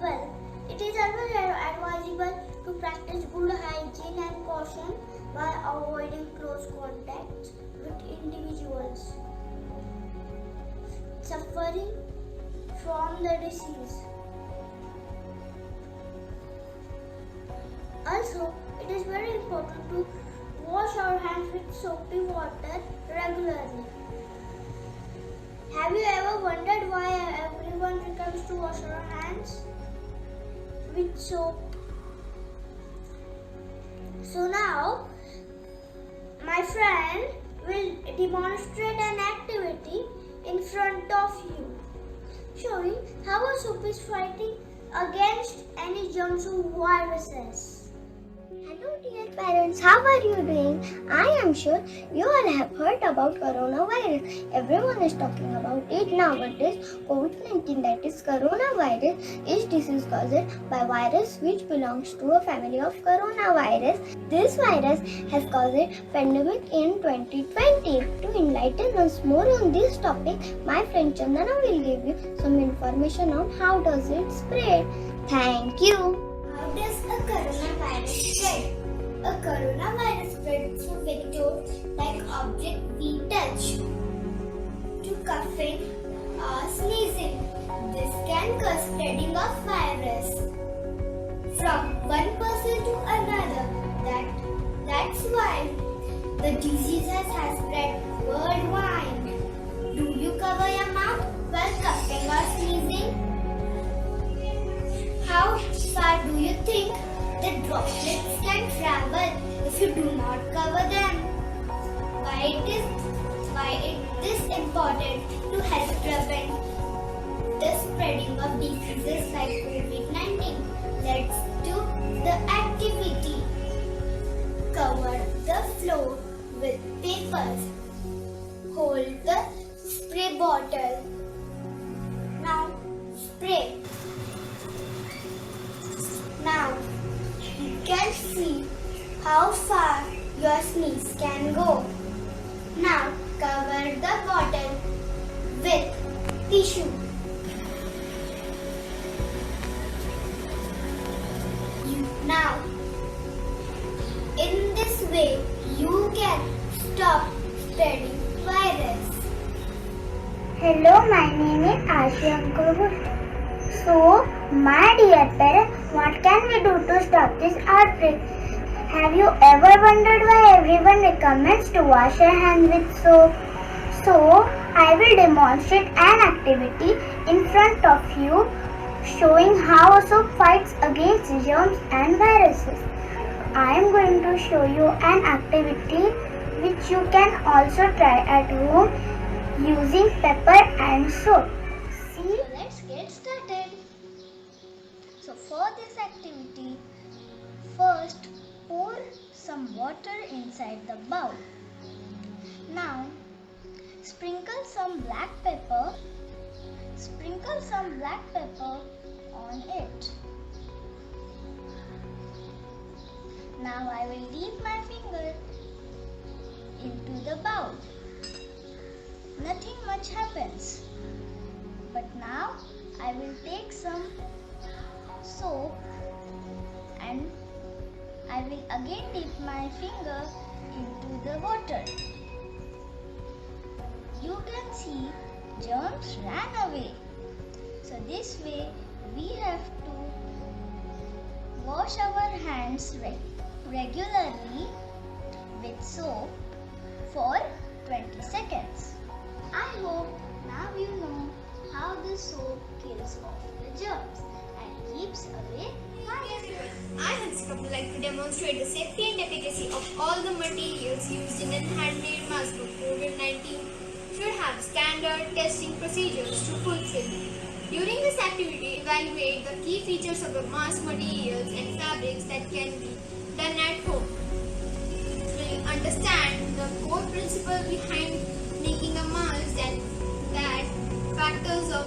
Well, it is always advisable to practice good hygiene and caution while avoiding close contact with individuals suffering from the disease. Also, it is very important to wash our hands with soapy water regularly. Have you ever wondered why everyone recommends to wash our hands with soap? So now, my friend will demonstrate an activity in front of you, showing how a soap is fighting against any germs or viruses. Hello dear parents, how are you doing? I am sure you all have heard about coronavirus. Everyone is talking about it nowadays. COVID-19, that is coronavirus, is disease caused by virus which belongs to a family of coronavirus. This virus has caused a pandemic in 2020. To enlighten us more on this topic, my friend Chandana will give you some information on how does it spread. Thank you. How does a coronavirus spread? A coronavirus spreads through vectors like object we touch, to coughing or sneezing. This can cause spreading of virus from one person to another. That's why the disease has spread worldwide. Do you cover your mouth while coughing or sneezing? How far do you think the droplets can travel if you do not cover them? Why it is important to help prevent the spreading of diseases like COVID-19? Let's do the activity. Cover the floor with papers. Hold the spray bottle. Now spray. Now you can see how far your sneeze can go. Now cover the bottle with tissue. Now, in this way, you can stop spreading virus. Hello, my name is Ashiyankur. So, my dear parents, what can we do to stop this outbreak? Have you ever wondered why everyone recommends to wash your hands with soap? So, I will demonstrate an activity in front of you showing how soap fights against germs and viruses. I am going to show you an activity which you can also try at home using pepper and soap. See? So let's get started. So for this activity, first pour some water inside the bowl. Now sprinkle some black pepper, sprinkle some black pepper on it. Now I will dip my finger into the bowl. Nothing much happens. But now I will take some soap and I will again dip my finger into the water. You can see germs ran away. So this way we have to wash our hands regularly with soap for 20 seconds. I hope now you know how the soap kills off the germs and keeps away viruses. I, Hansika, would like to demonstrate the safety and efficacy of all the materials used in a handmade mask of COVID-19 should have standard testing procedures to fulfill. During this activity, evaluate the key features of the mask materials and fabrics that can be done at home. We'll understand the core principle behind making a mask and that factors of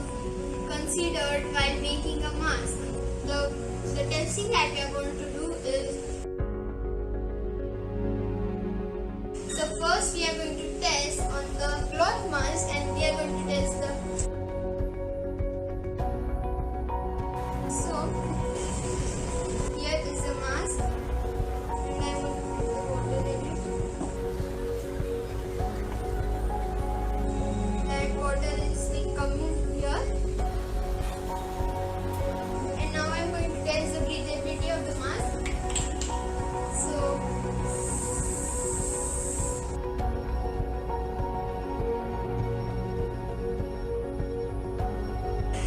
considered while making a mask. The testing that we are going to do is, so first we are going to test on the cloth mask and we are going to test the, so here is the mask and I will put the water in it. That water is like coming here. And now I'm going to test the breathability of the mask. So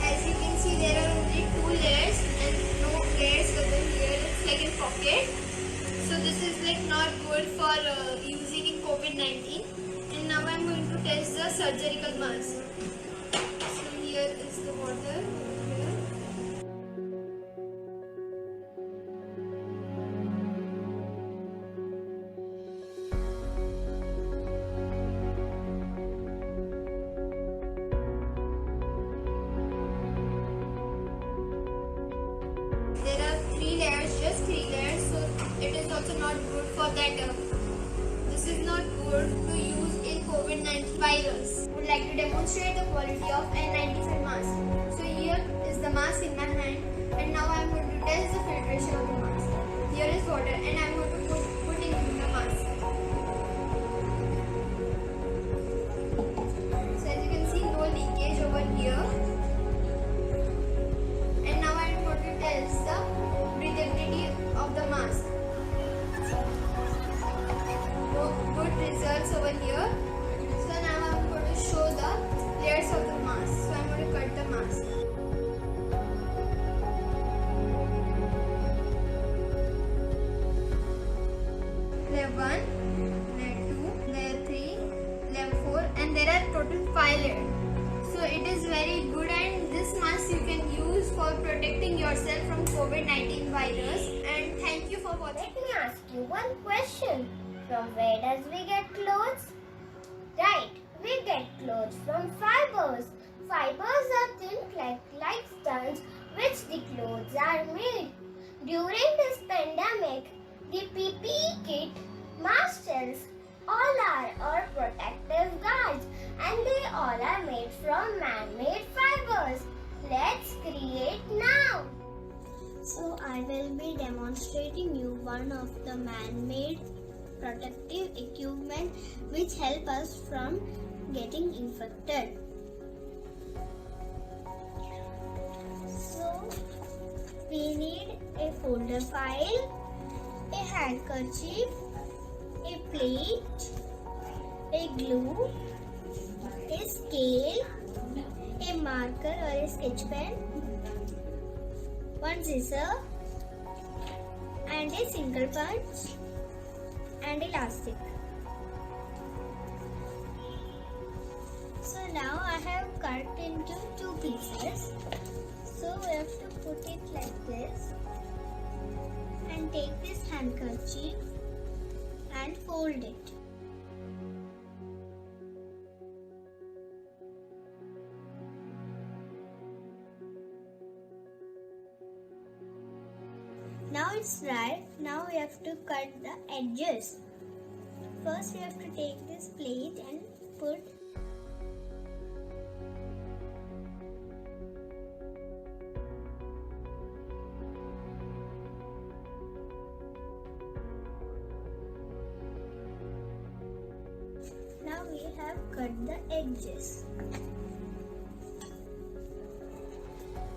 as you can see, there are only 2 layers and no layers over here. It's like a pocket. So this is like not good for using in COVID-19. And now I'm going to test the surgical mask. So here is the water over here. There are 3 layers, just 3 layers, so it is also not good for that. This is not good to use in COVID-19 virus. I would like to demonstrate the quality of N95 mask. So here is the mask in my hand and now I am going to test the filtration of the mask. Here is water and I am going to put it in the mask. So as you can see, no leakage over here. And now I am going to test the breathability of the mask. Good results over here. So now I am going to show the layers of the mask. So I am going to cut the mask. Layer 1, layer 2, layer 3, layer 4 and there are total 5 layers. So it is very good and this mask you can use for protecting yourself from COVID-19 virus. And thank you for watching. Let me ask you one question. From where does we get clothes? Right, we get clothes from fibers. Fibers are thin like strands which the clothes are made. During this pandemic, the PPE kit, mask shells, all are our protective guards and they all are made from man-made fibers. Let's create now. So I will be demonstrating you one of the man-made protective equipment which help us from getting infected. So we need a folder file, a handkerchief, a plate, a glue, a scale, a marker or a sketch pen, one scissor and a single punch and elastic. So now I have cut into 2 pieces. So we have to put it like this and take this handkerchief and fold it. Now it's dry. Now we have to cut the edges. First we have to take this plate and put Now we have cut the edges.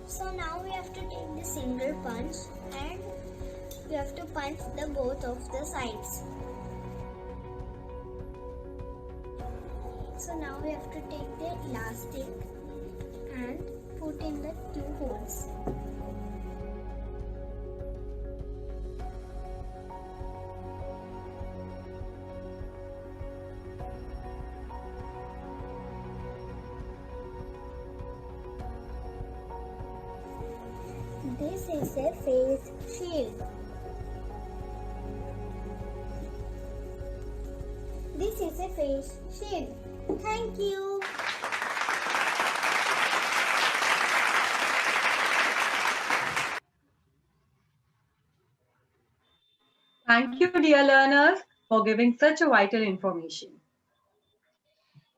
So now we have to take the single punch and we have to punch the both of the sides. So now we have to take the elastic and put in the two holes. This is a face shield. This is a face shield. Thank you. Thank you, dear learners, for giving such a vital information.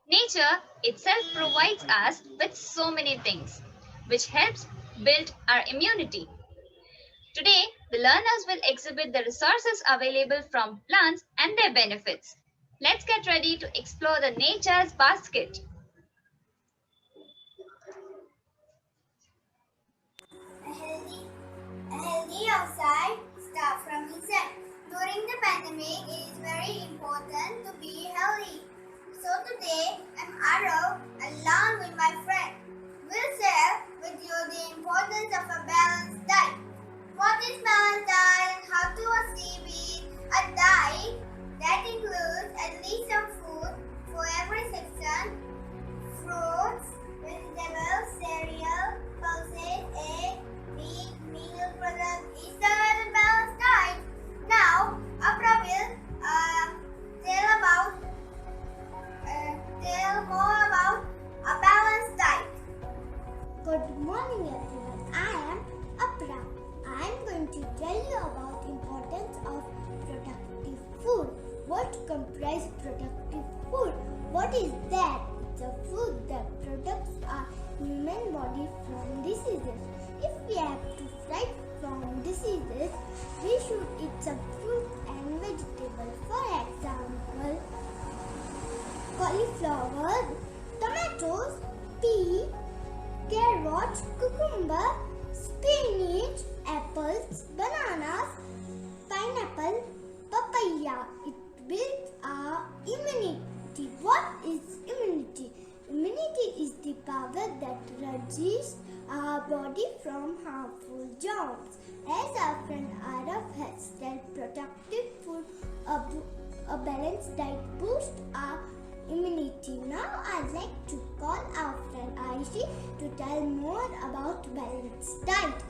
Nature itself provides us with so many things, which helps build our immunity. Today, the learners will exhibit the resources available from plants and their benefits. Let's get ready to explore the nature's basket. A healthy outside start from inside. During the pandemic, it is very important to be healthy. So today, I'm Arav, along with my friend. We'll share with you the importance of a balanced diet. What is balanced diet and how to achieve it? A diet that includes at least some food for every section: fruits, vegetables, cereal, pulses, eggs, meat, milk products is the balanced diet. Now, Abra will tell more about a balanced diet. Good morning everyone. I am Apra. I am going to tell you about the importance of productive food. What comprises productive food? What is that? It's a food that protects our human body from diseases. If we have to fight from diseases, we should eat some fruit and vegetables. For example, cauliflower, tomatoes, pea, carrots, cucumber, spinach, apples, bananas, pineapple, papaya. It builds our immunity. What is immunity? Immunity is the power that reduces our body from harmful germs. As our friend Araf has said, productive food, a balanced diet boosts our immunity. Now I'd like to call our friend Aishi to tell more about balanced diet.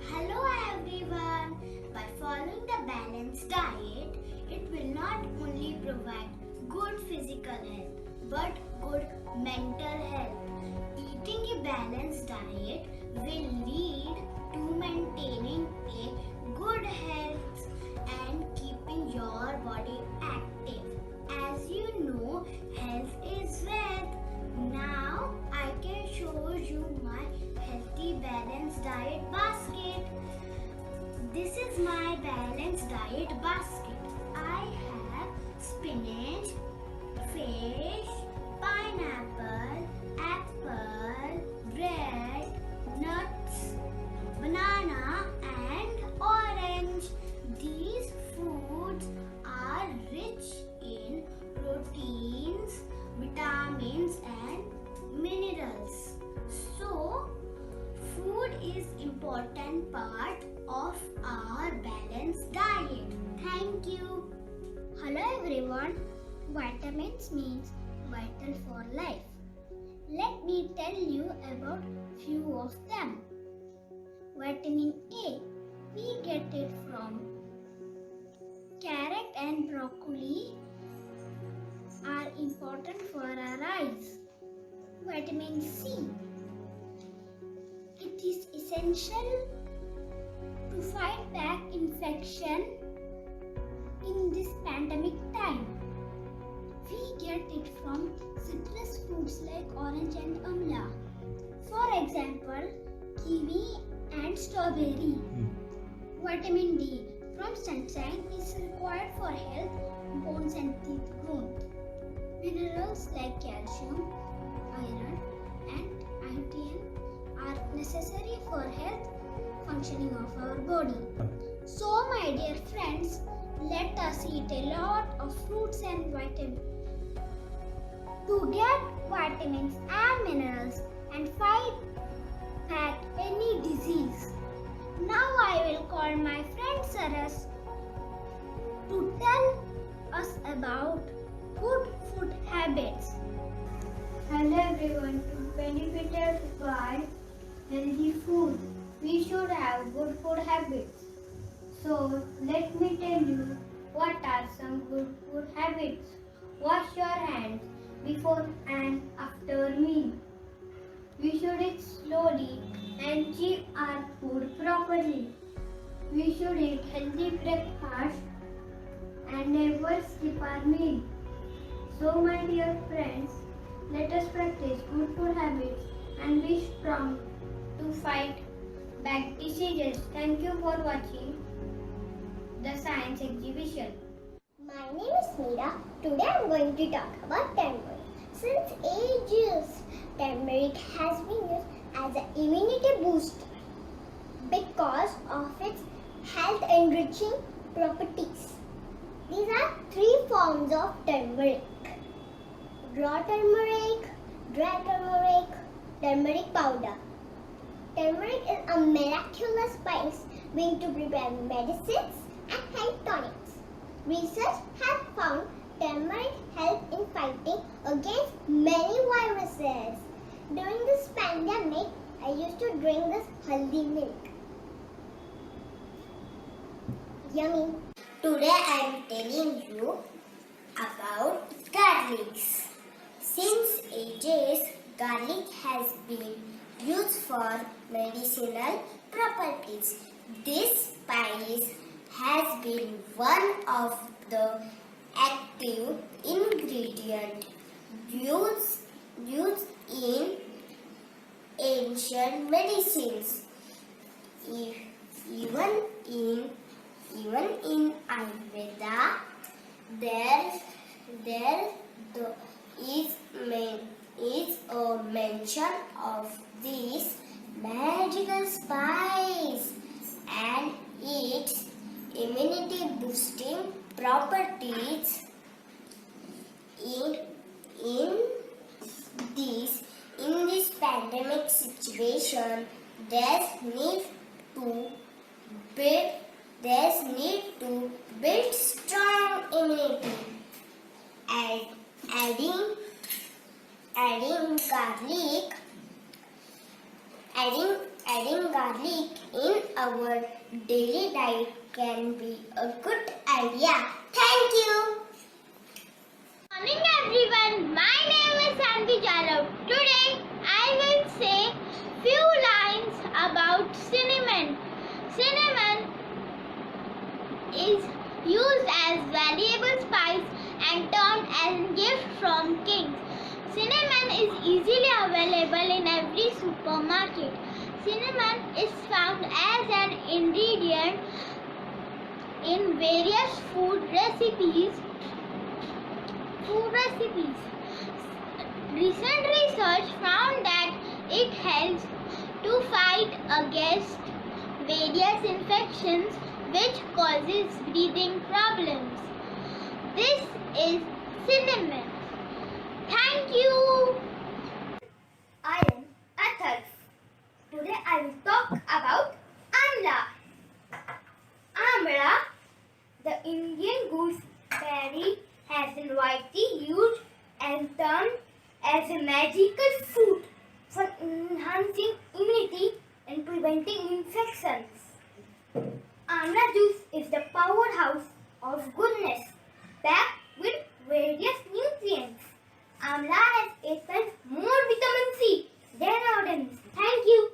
Hello everyone. By following the balanced diet, it will not only provide good physical health but good mental health. Eating a balanced diet will lead to maintaining a good health and keeping your body active. As you know, health is wealth. Now I can show you my healthy balanced diet basket. This is my balanced diet basket. I have spinach, fish, pineapple, apple, bread, nuts, banana and orange. These foods are rich in proteins, vitamins and minerals. So, food is important part of our balanced diet. Thank you. Hello everyone. Vitamins means vital for life. Let me tell you about few of them. Vitamin A. We get it from carrot and broccoli are important for our eyes. Vitamin C. It is essential to fight back infection in this pandemic time. We get it from citrus fruits like orange and amla. For example, kiwi and strawberry. Vitamin D from sunshine is required for health, bones and teeth growth. Minerals like calcium, iron and iodine are necessary for health functioning of our body. So my dear friends, let us eat a lot of fruits and vitamins to get vitamins and minerals and fight back any disease. Now I will call my friend Saras to tell us about good food habits. Hello everyone, to benefit by healthy food, we should have good food habits. So let me tell you what are some good food habits. Wash your hands before and after meal. We should eat slowly and chew our food properly. We should eat healthy breakfast and never skip our meal. So my dear friends, let us practice good food habits and be strong to fight back diseases. Thank you for watching the science exhibition. My name is Meera. Today I am going to talk about turmeric. Since ages, turmeric has been used as an immunity booster because of its health enriching properties. These are three forms of turmeric: raw turmeric, dry turmeric, turmeric powder. Turmeric is a miraculous spice being to prepare medicines and health tonics. Research has found turmeric helps in fighting against many viruses. During this pandemic, I used to drink this haldi milk. Yummy. Today I am telling you about garlics. Since ages, garlic has been used for medicinal properties. This spice has been one of the active ingredient used in ancient medicines. Even in Ayurveda, there is a mention of this magical spice and its immunity boosting properties. In this pandemic situation, there's need to build strong immunity. Adding garlic in our daily diet can be a good idea. Thank you. Good morning everyone, my name is Sanvi Jalov. Today I will say few lines about cinnamon. Cinnamon is used as valuable spice and termed as gift from kings. Cinnamon is easily available in every supermarket. Cinnamon is found as an ingredient in various food recipes. Recent research found that it helps to fight against various infections which causes breathing problems. This is cinnamon. Thank you. I am Athar. Today I will talk about Amla. Amla, the Indian gooseberry, has been widely used and termed as a magical fruit for enhancing immunity and preventing infections. Amla juice is the powerhouse of goodness, packed with various nutrients. Amla has 8 times more vitamin C than ordinance. Thank you.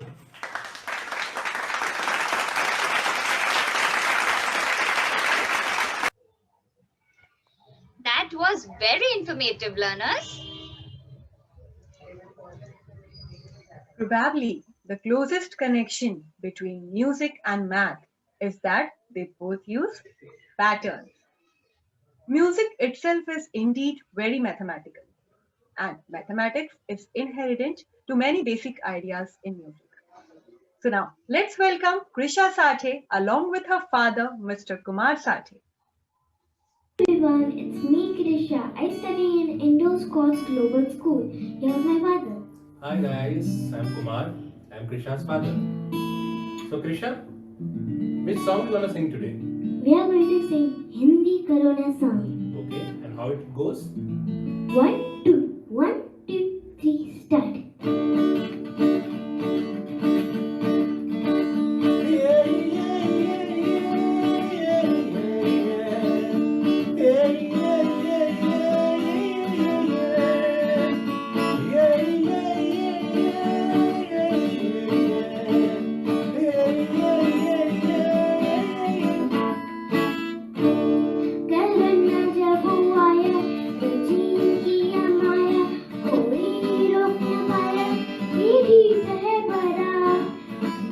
Very informative, learners. Probably the closest connection between music and math is that they both use patterns. Music itself is indeed very mathematical, and mathematics is inherent to many basic ideas in music. So now let's welcome Krisha Sathe along with her father, Mr. Kumar Sathe. Everyone, it's me Krisha. I study in Indo Scots Global School. Here's my father. Hi guys, I'm Kumar. I'm Krisha's father. So Krisha, which song you wanna sing today? We are going to sing Hindi Corona song. Okay, and how it goes? 1, 2, 1, 2, 3, start. करना जब आया तो gene किया माया कोई रोक न पाया ये ठीक है बड़ा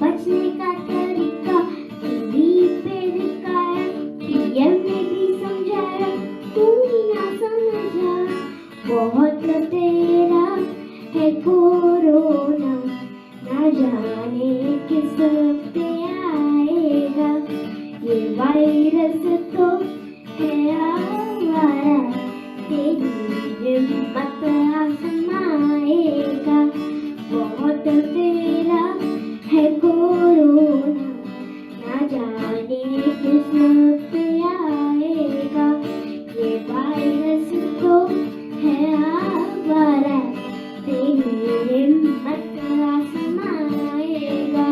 बचने का तरीका टीवी पे दिखाया पीएम ने भी समझाया तू ही ना समझा बहुत तेरा है कोरोना ना जाने किस वक्त आएगा ये वायरस तो है आवारा तेरी हिम्मत आजमाएगा बहुत तेरा है कोरोना ना जाने किस वक्त आएगा ये वायरस तो है आवारा तेरी हिम्मत आजमाएगा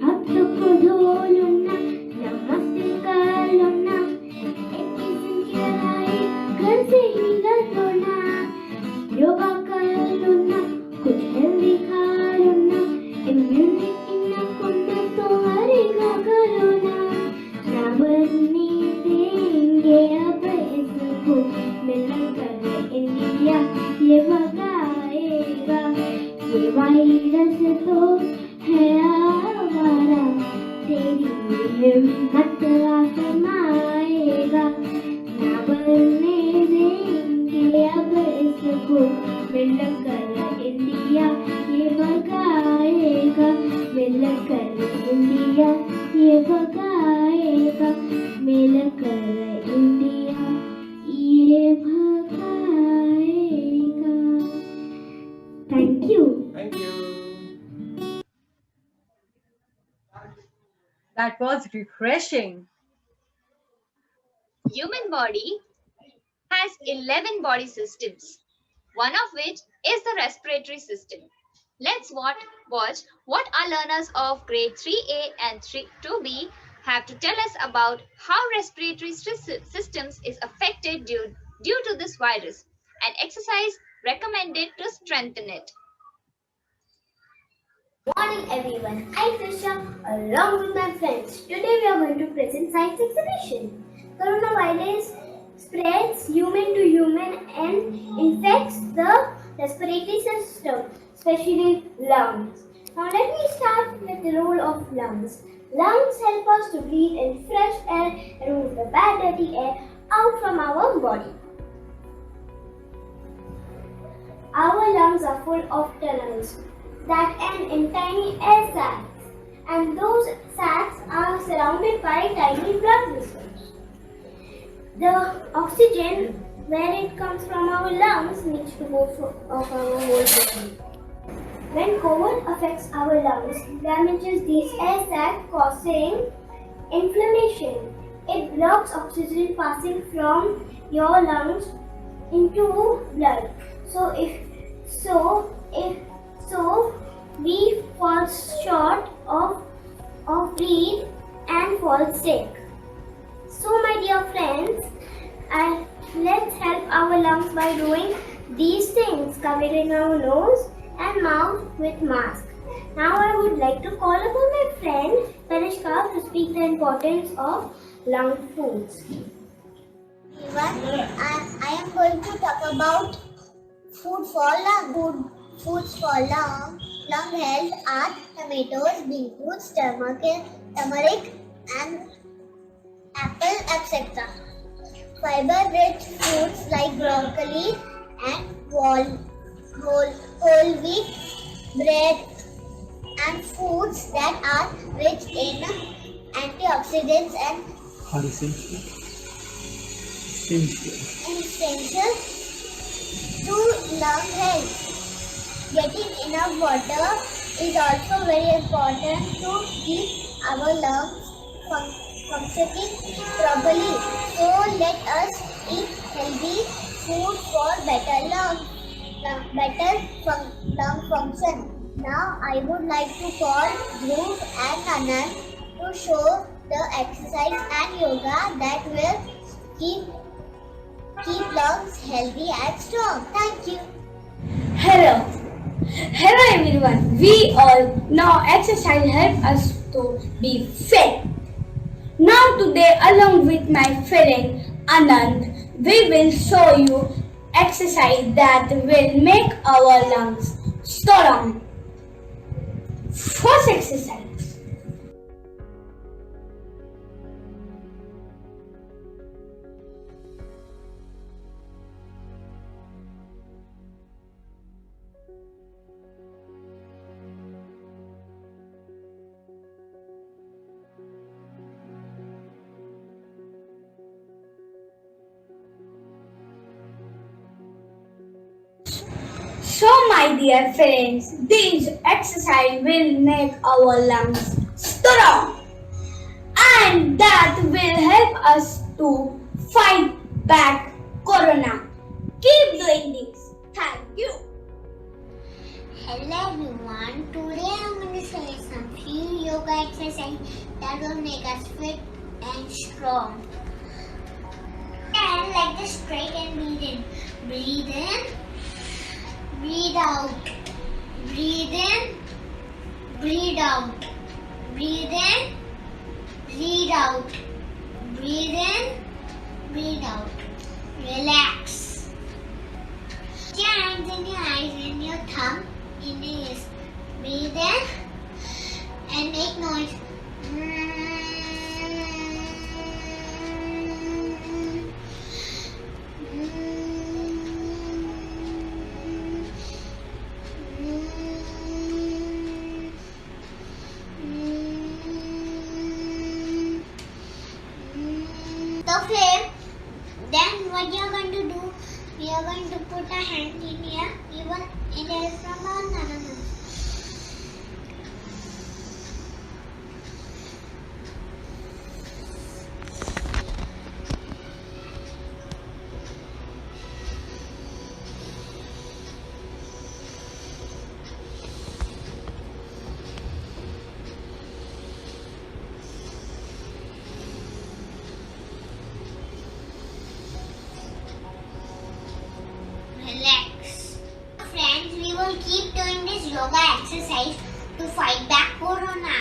హత్తుకు ధోలున్న నమస్కాలున్న ఎక్కిసించాయి घर से ही गलना योगा करना कुछ हेल्दी खाना इम्यूनिटी न कुंड तो हरेगा करोना ना बनने देंगे अब इसको मिलकर इंडिया ये भगाएगा ये वायरस तो है आवारा तेरी हिम्मत आजमाएगा ना बनने देंगे अब इसको मिलकर इंडिया ये भगाएगा मिलकर इंडिया ये भगाएगा मिलकर इंडिया ये भगाएगा thank you Thank you. That was refreshing. Human body has 11 body systems, one of which is the respiratory system. Let's watch what our learners of grade 3A and 2B have to tell us about how respiratory systems is affected due to this virus and exercise recommended to strengthen it. Morning everyone, I'm Krisha along with my friends. Today we are going to present science exhibition. Coronavirus spreads human to human and infects the respiratory system, especially lungs. Now let me start with the role of lungs. Lungs help us to breathe in fresh air and remove the bad dirty air out from our body. Our lungs are full of tunnels that end in tiny air sacs, and those sacs are surrounded by tiny blood vessels. The oxygen, where it comes from our lungs, needs to go of our whole body. When COVID affects our lungs, damages these air sacs, causing inflammation. It blocks oxygen passing from your lungs into blood. So we fall short of breathe and fall sick. So my dear friends, air in our nose and mouth with mask. Now I would like to call upon my friend Parishka to speak the importance of lung foods. Everyone, I am going to talk about food for lung. Good foods for lung health are tomatoes, beetroots, turmeric and apple, etc. Fiber-rich foods like broccoli and whole wheat bread and foods that are rich in antioxidants and essential to lung health. Getting enough water is also very important to keep our lungs functioning properly. So let us eat healthy food for better lung function. Now I would like to call Dhruv and Anand to show the exercise and yoga that will keep lungs healthy and strong. Thank you. Hello. Hello everyone. We all know exercise helps us to be fit. Now today along with my friend Anand, we will show you exercise that will make our lungs strong. First exercise. So my dear friends, this exercise will make our lungs strong and that will help us to fight back corona. Keep doing this. Thank you. Hello everyone. Today I'm going to show you some few yoga exercise that will make us fit and strong. And like this, straight and breathe in. Breathe in. Breathe out. Breathe in. Breathe out. Breathe in. Breathe out. Breathe in. Breathe out. Relax. Put your hands in your eyes and your thumb in your ears. Breathe in and make noise. Okay, then what you are going to do, we are going to put a hand in here, even inhale from another nose. Relax. Friends, we will keep doing this yoga exercise to fight back corona.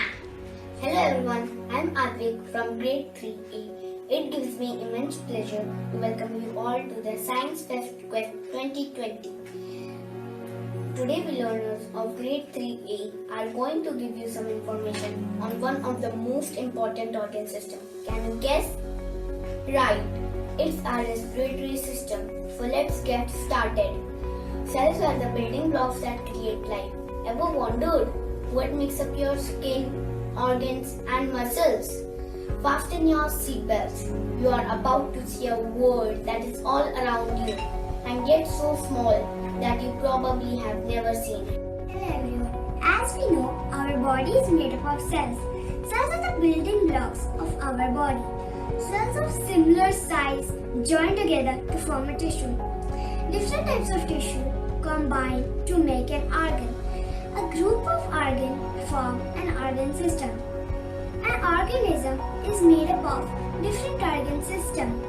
Hello everyone, I'm Advik from grade 3A. It gives me immense pleasure to welcome you all to the Science Fest Quest 2020. Today we learners of grade 3A are going to give you some information on one of the most important organ systems. Can you guess? Right, it's our respiratory system. So let's get started. Cells are the building blocks that create life. Ever wondered what makes up your skin, organs and muscles? Fasten your seatbelts. You are about to see a world that is all around you and yet so small that you probably have never seen it. Hello everyone. As we know, our body is made up of cells. Cells are the building blocks of our body. Cells of similar size join together to form a tissue. Different types of tissue combine to make an organ. A group of organs form an organ system. An organism is made up of different organ systems.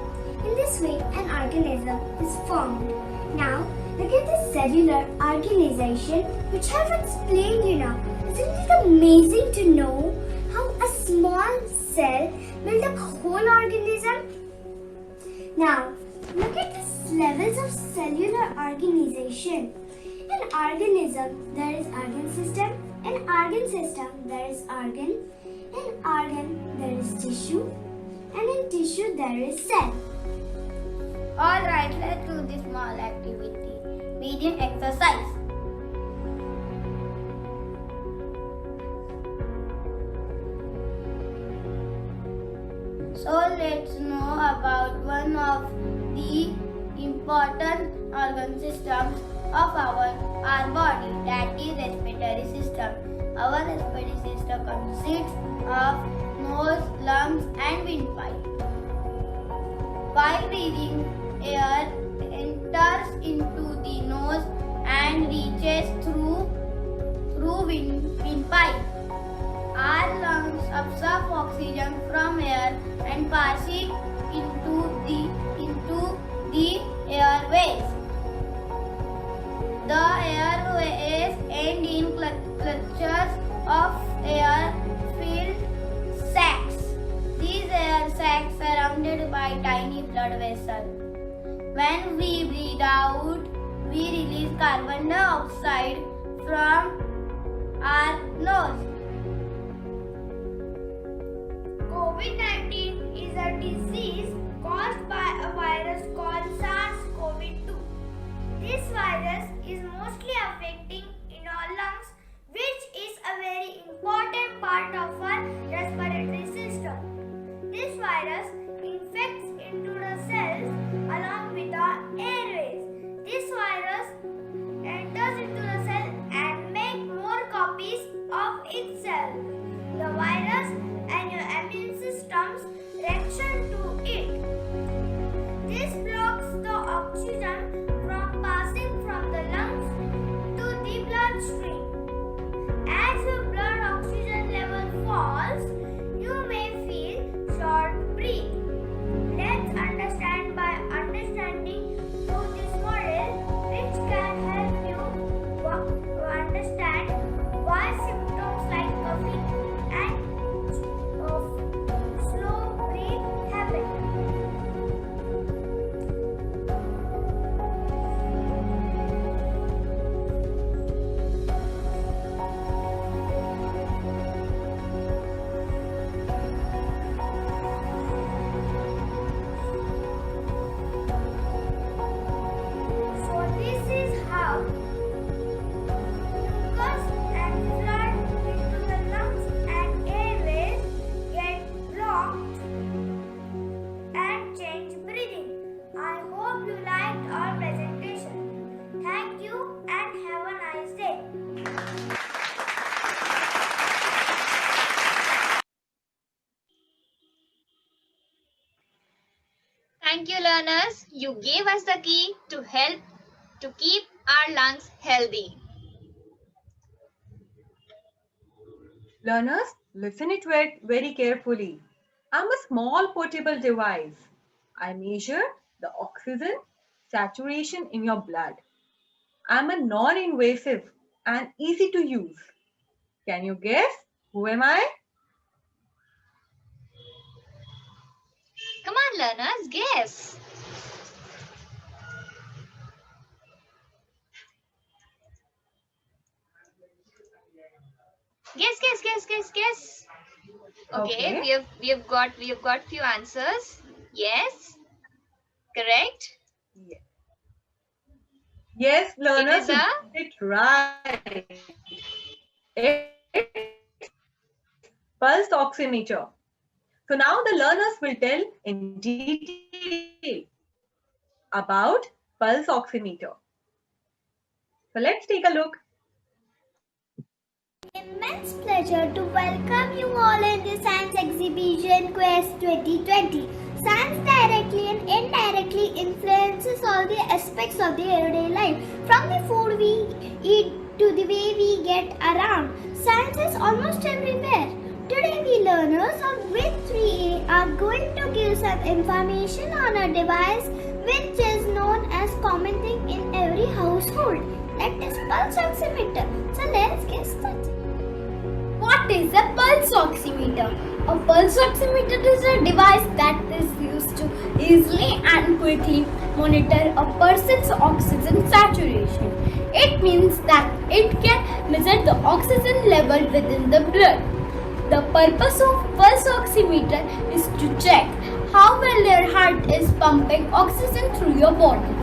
In this way, an organism is formed. Now, Look at the cellular organization which I have explained you now. Isn't it amazing to know how a small cell builds up a whole organism? Now, look at the levels of cellular organization. In organism, there is organ system. In organ system, there is organ. In organ, there is tissue. And in tissue, there is cell. Alright, let's do this small activity. Medium exercise. So let's know about one of the important organ systems of our body, that is respiratory system. Our respiratory system consists of nose, lungs and windpipe. While breathing, air enters into the nose and reaches through windpipe. Our lungs absorb oxygen from air and pass it into the airways. The airways end in clutches of air-filled sacs. These air sacs are surrounded by tiny blood vessels. When we breathe out, we release carbon dioxide from our nose. COVID-19 is a disease caused by a virus called SARS-CoV-2. This virus is mostly affecting in our lungs, which is a very important part of our respiratory system. This virus infects into the cells along with the airways. This virus enters into the cell and makes more copies of itself. The virus and your immune system's reaction to it. This blocks the oxygen from passing from the lungs to the bloodstream. As your blood oxygen level falls, you may feel short breath. Let's understand by understanding through this model, which can help you understand why symptoms like coughing and slow breath happen. So this is how mucus and flood into the lungs and airways get blocked and change breathing. I hope you liked our presentation. Thank you and have a nice day. Thank you, learners. You gave us the key to help to keep our lungs healthy. Learners, listen it very carefully. I'm a small portable device. I measure the oxygen saturation in your blood. I'm a non-invasive and easy to use. Can you guess who am I? Come on, learners, guess. Guess. Okay, we have got few answers. Yes, correct. Yes, learners, It is you did it right. It's pulse oximeter. So now the learners will tell in detail about pulse oximeter. So let's take a look. Immense pleasure to welcome you all in the Science Exhibition Quest 2020. Science directly and indirectly influences all the aspects of the everyday life, from the food we eat to the way we get around. Science is almost everywhere. Today we learners of grade 3A are going to give some information on a device which is known as common thing in every household. That is pulse oximeter. So let's get started. What is a pulse oximeter? A pulse oximeter is a device that is used to easily and quickly monitor a person's oxygen saturation. It means that it can measure the oxygen level within the blood. The purpose of pulse oximeter is to check how well your heart is pumping oxygen through your body.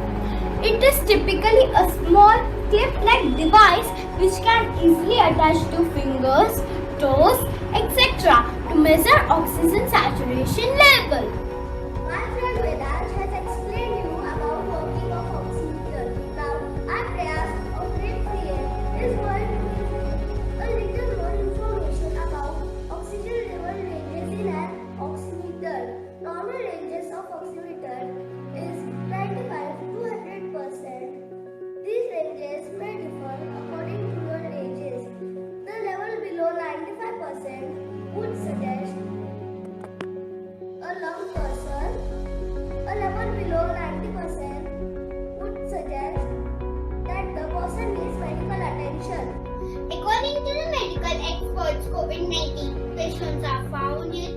It is typically a small clip-like device which can easily attach to fingers, toes, etc. to measure oxygen saturation level. My friend Vedant has explained you about working of oximeter. Now, Andreas of grade 3A is going to give you a little more information about oxygen level ranges in an oximeter. Normal ranges of oximeter is 95 to 100%. These ranges may differ according to your ages. The level below 95% would suggest a lung person. A level below 90% would suggest that the person needs medical attention. According to the medical experts, COVID-19 patients are found with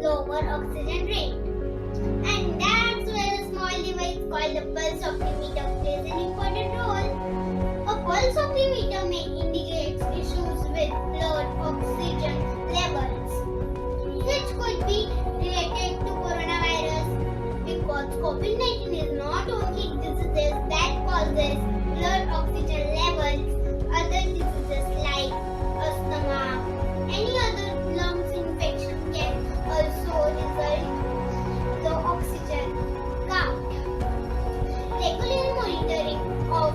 lower oxygen rate. And that's where a small device called the pulse oximeter plays an important role. A pulse oximeter may indicate issues with blood oxygen levels, which could be related to coronavirus, because COVID-19 is not only diseases that causes blood oxygen levels. Other diseases like asthma, any other lungs infection can also result the oxygen count. Regular monitoring of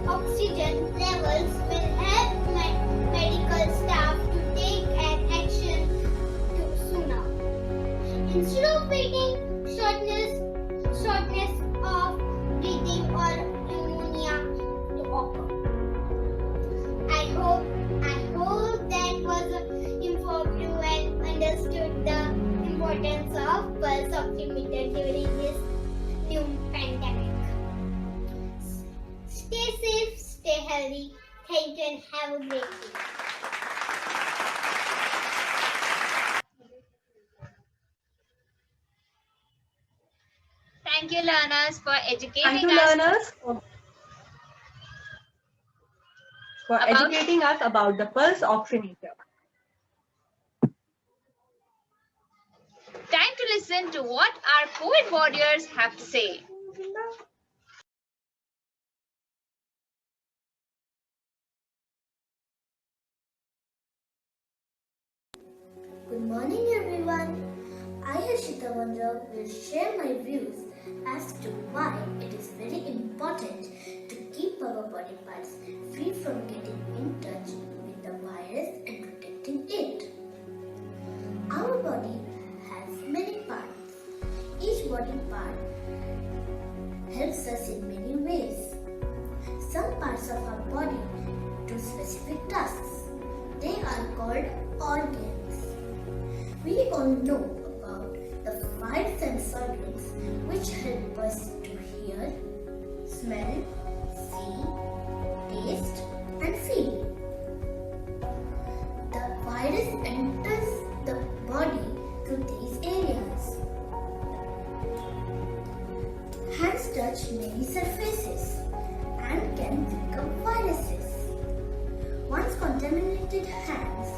oxygen levels will help medical staff to take an action sooner. Instead of waiting, shortness of breathing or pneumonia to occur. I hope that was informative and understood the importance of pulse oximeter during this new pandemic. Stay safe, stay healthy. Thank you and have a great day. Thank you, learners, for educating Thank you, us learners, for educating us about the pulse oximeter. Time to listen to what our COVID warriors have to say. Good morning everyone. I, Harshita Vandra, will share my views as to why it is very important to keep our body parts free from getting in touch with the virus and protecting it. Our body has many parts. Each body part helps us in many ways. Some parts of our body do specific tasks. They are called organs. We all know about the 5 sense organs which help us to hear, smell, see, taste and feel. The virus enters the body through these areas. Hands touch many surfaces and can pick up viruses. Once contaminated hands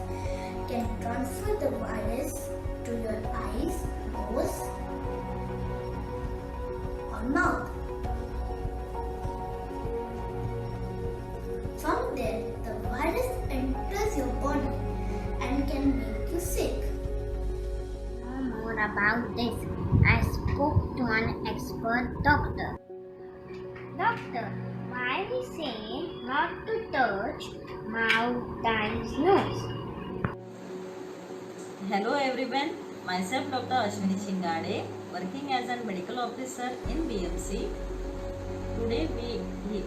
can transfer the virus to your eyes, nose or mouth. From there, the virus enters your body and can make you sick. To know more about this, I spoke to an expert doctor. Doctor, why we say not to touch mouth, eyes, nose? Hello everyone, myself Dr. Ashwini Shingade, working as a medical officer in BMC. Today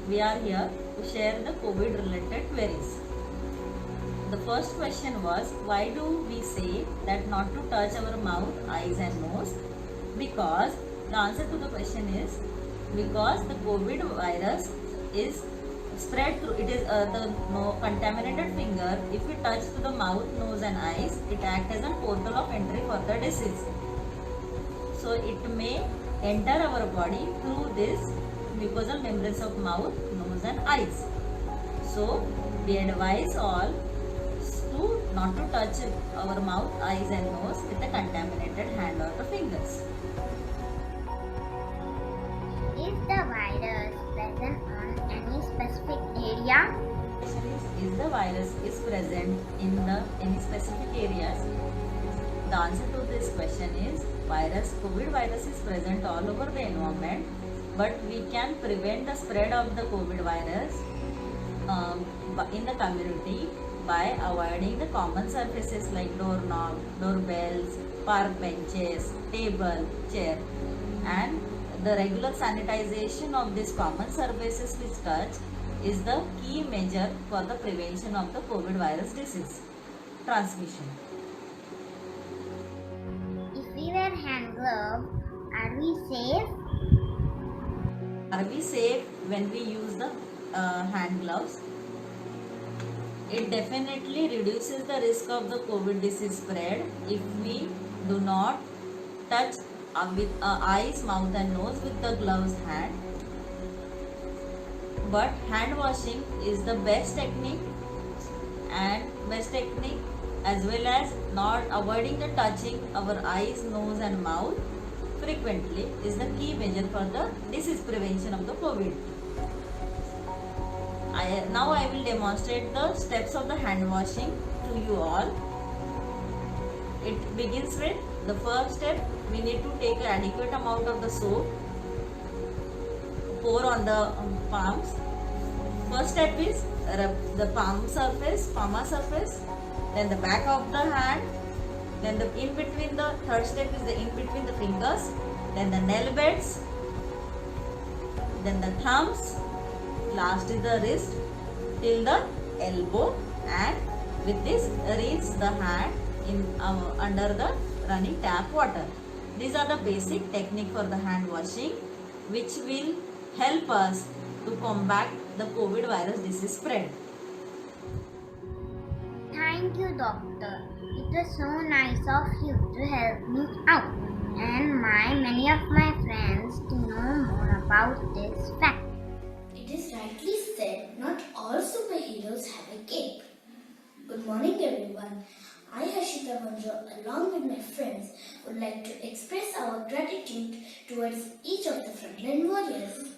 we are here to share the COVID related queries. The first question was, why do we say that not to touch our mouth, eyes and nose? Because The answer to the question is because the COVID virus is spread through, it is the contaminated finger. If we touch to the mouth, nose and eyes, it acts as a portal of entry for the disease. So it may enter our body through this mucosal membranes of mouth, nose and eyes. So we advise all to not to touch our mouth, eyes and nose with the contaminated hand or the fingers. Is the virus present on any specific area? Is the virus is present in any specific areas? The answer to this question is COVID virus is present all over the environment, but we can prevent the spread of the COVID virus in the community by avoiding the common surfaces like doorknob, doorbells, park benches, table, chair, and the regular sanitization of these common surfaces which touch is the key measure for the prevention of the COVID virus disease transmission. If we wear hand gloves, are we safe? Are we safe when we use the hand gloves? It definitely reduces the risk of the COVID disease spread if we do not touch with eyes, mouth and nose with the gloves hand. But hand washing is the best technique as well as not avoiding the touching our eyes, nose and mouth frequently is the key measure for the disease prevention of the COVID. Now I will demonstrate the steps of the hand washing to you all. It begins with the first step. We need to take an adequate amount of the soap, pour on the palms. First step is rub the palm surface, then the back of the hand, then the in between the third step is the in between the fingers, then the nail beds, then the thumbs, last is the wrist till the elbow, and with this rinse the hand in under the running tap water. These are the basic technique for the hand washing which will help us to combat the COVID virus disease spread. Thank you, doctor. It was so nice of you to help me out and many of my friends to know more about this fact. It is rightly said, not all superheroes have a cape. Good morning everyone. I, Harshita Manjo, along with my friends, would like to express our gratitude towards each of the frontline warriors.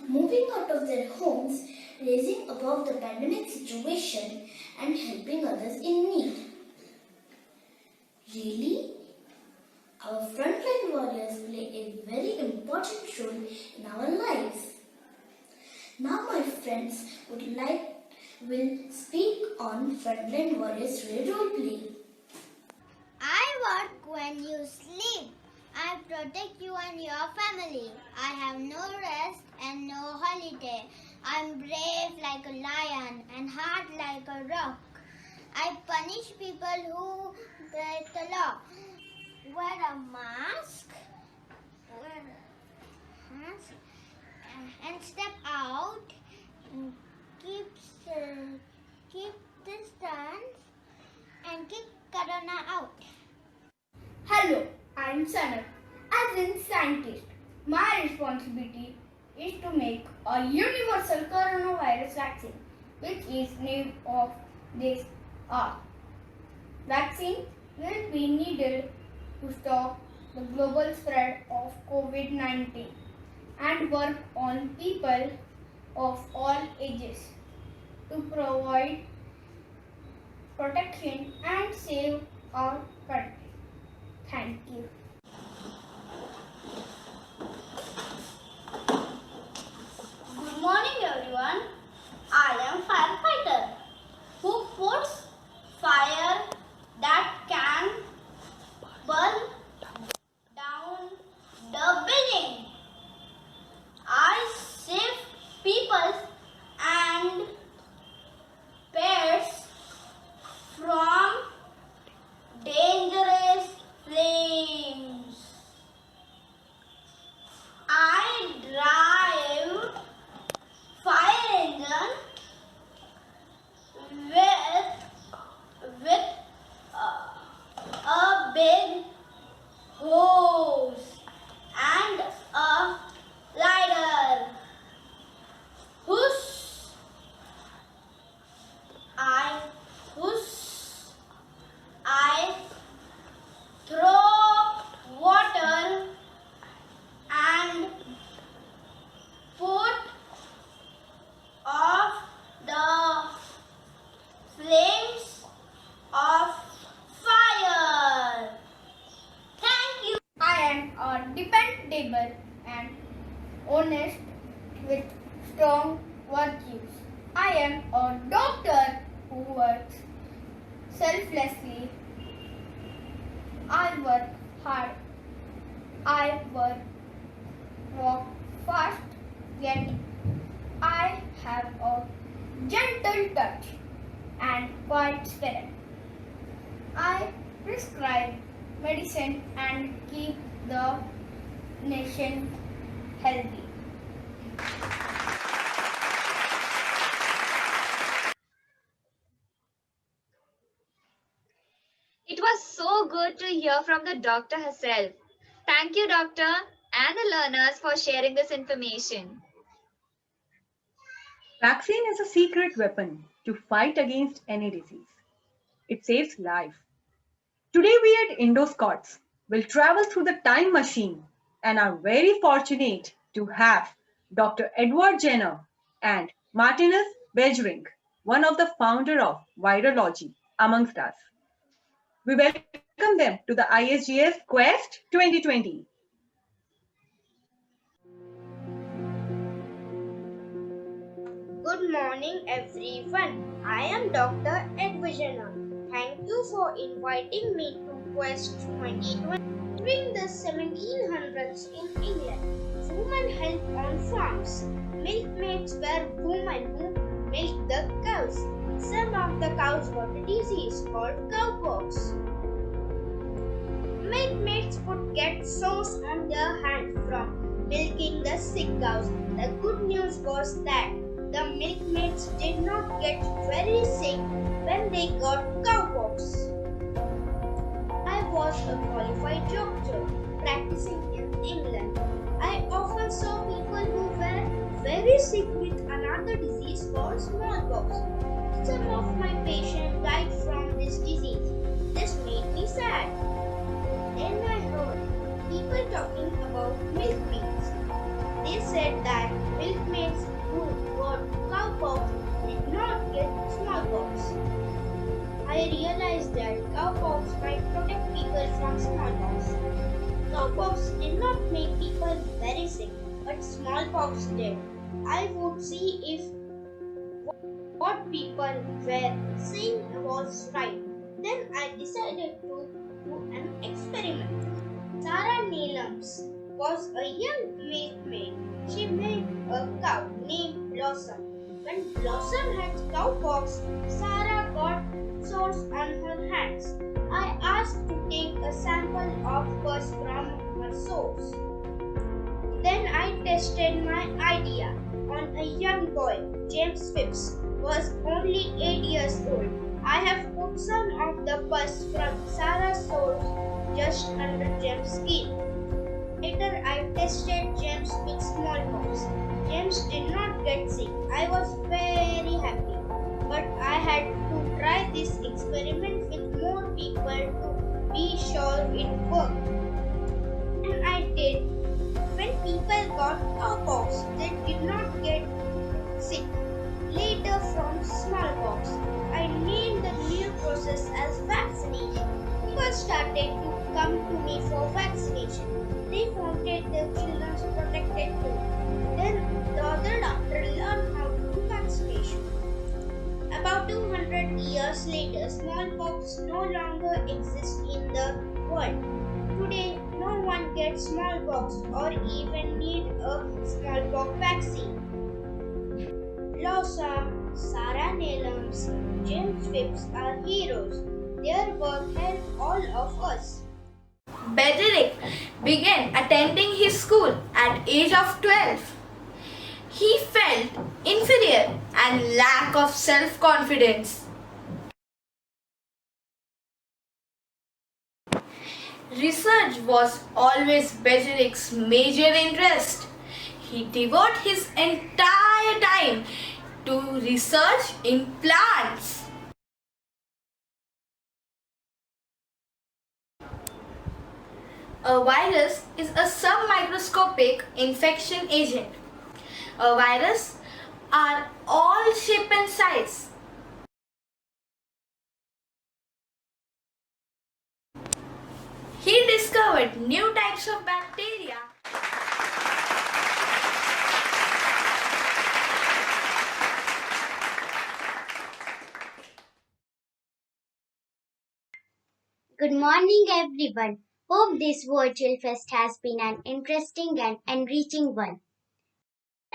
Moving out of their homes, raising above the pandemic situation and helping others in need. Really? Our frontline warriors play a very important role in our lives. Now my friends will speak on frontline warriors role play. I work when you sleep. I protect you and your family. I have no rest and no holiday. I'm brave like a lion and hard like a rock. I punish people who break the law. Wear a mask. And step out. Keep distance and keep corona out. Hello, I am Sanat. As a scientist, my responsibility is to make a universal coronavirus vaccine, which is name of this R. Vaccine will be needed to stop the global spread of COVID-19 and work on people of all ages to provide protection and save our country. Thank you. Good morning everyone. I am firefighter who puts fire that can burn down the building. I save people and pets from dangerous flames. able and honest with strong virtues. I am a doctor who works selflessly. I work hard. I walk fast, yet I have a gentle touch and quiet spirit. I prescribe medicine and keep the nation healthy. It was so good to hear from the doctor herself. Thank you, doctor, and the learners for sharing this information. Vaccine is a secret weapon to fight against any disease. It saves life. Today we at Indo Scots will travel through the time machine and are very fortunate to have Dr. Edward Jenner and Martinus Beijering, one of the founder of virology, amongst us. We welcome them to the ISGS Quest 2020. Good morning, everyone. I am Dr. Edvijana. Thank you for inviting me to Quest 2020. During the 1700s in England, women helped on farms. Milkmaids were women who milked the cows. Some of the cows got a disease called cowpox. Milkmaids would get sores on their hands from milking the sick cows. The good news was that the milkmaids did not get very sick when they got cowpox. I was a qualified doctor practicing in England. I often saw people who were very sick with another disease called smallpox. Some of my patients died from this disease. This made me sad. Then I heard people talking about milkmaids. They said that milkmaids who got cowpox did not get smallpox. I realized that cowpox might protect people from smallpox. Cowpox did not make people very sick, but smallpox did. I would see if what people were saying was right. Then I decided to do an experiment. Sarah Neelams was a young milkmaid. She milked a cow named Blossom. When Blossom had cowpox, Sarah got sores on her hands. I asked to take a sample of pus from her sores. Then I tested my idea on a young boy, James Phipps, who was only 8 years old. I have put some of the pus from Sarah's sores just under James' skin. Later, I tested James with smallpox. James did not get sick. I was very happy. But I had to try this experiment with more people to be sure it worked. And I did. When people got cowpox, they did not get sick. Later, from smallpox, I named the new process as vaccination. People started to come to me for vaccination. They wanted their children protected too. Then the other doctor learned how to do vaccination. About 200 years later, smallpox no longer exists in the world. Today, no one gets smallpox or even need a smallpox vaccine. Blossom, Sarah Neelams, James Phipps are heroes. Their work helped all of us. Bederick began attending his school at age of 12. He felt inferior and lack of self-confidence. Research was always Bederick's major interest. He devoted his entire time to research in plants. A virus is a submicroscopic infection agent. A virus are all shape and size. He discovered new types of bacteria Good morning, everyone. Hope this virtual fest has been an interesting and enriching one.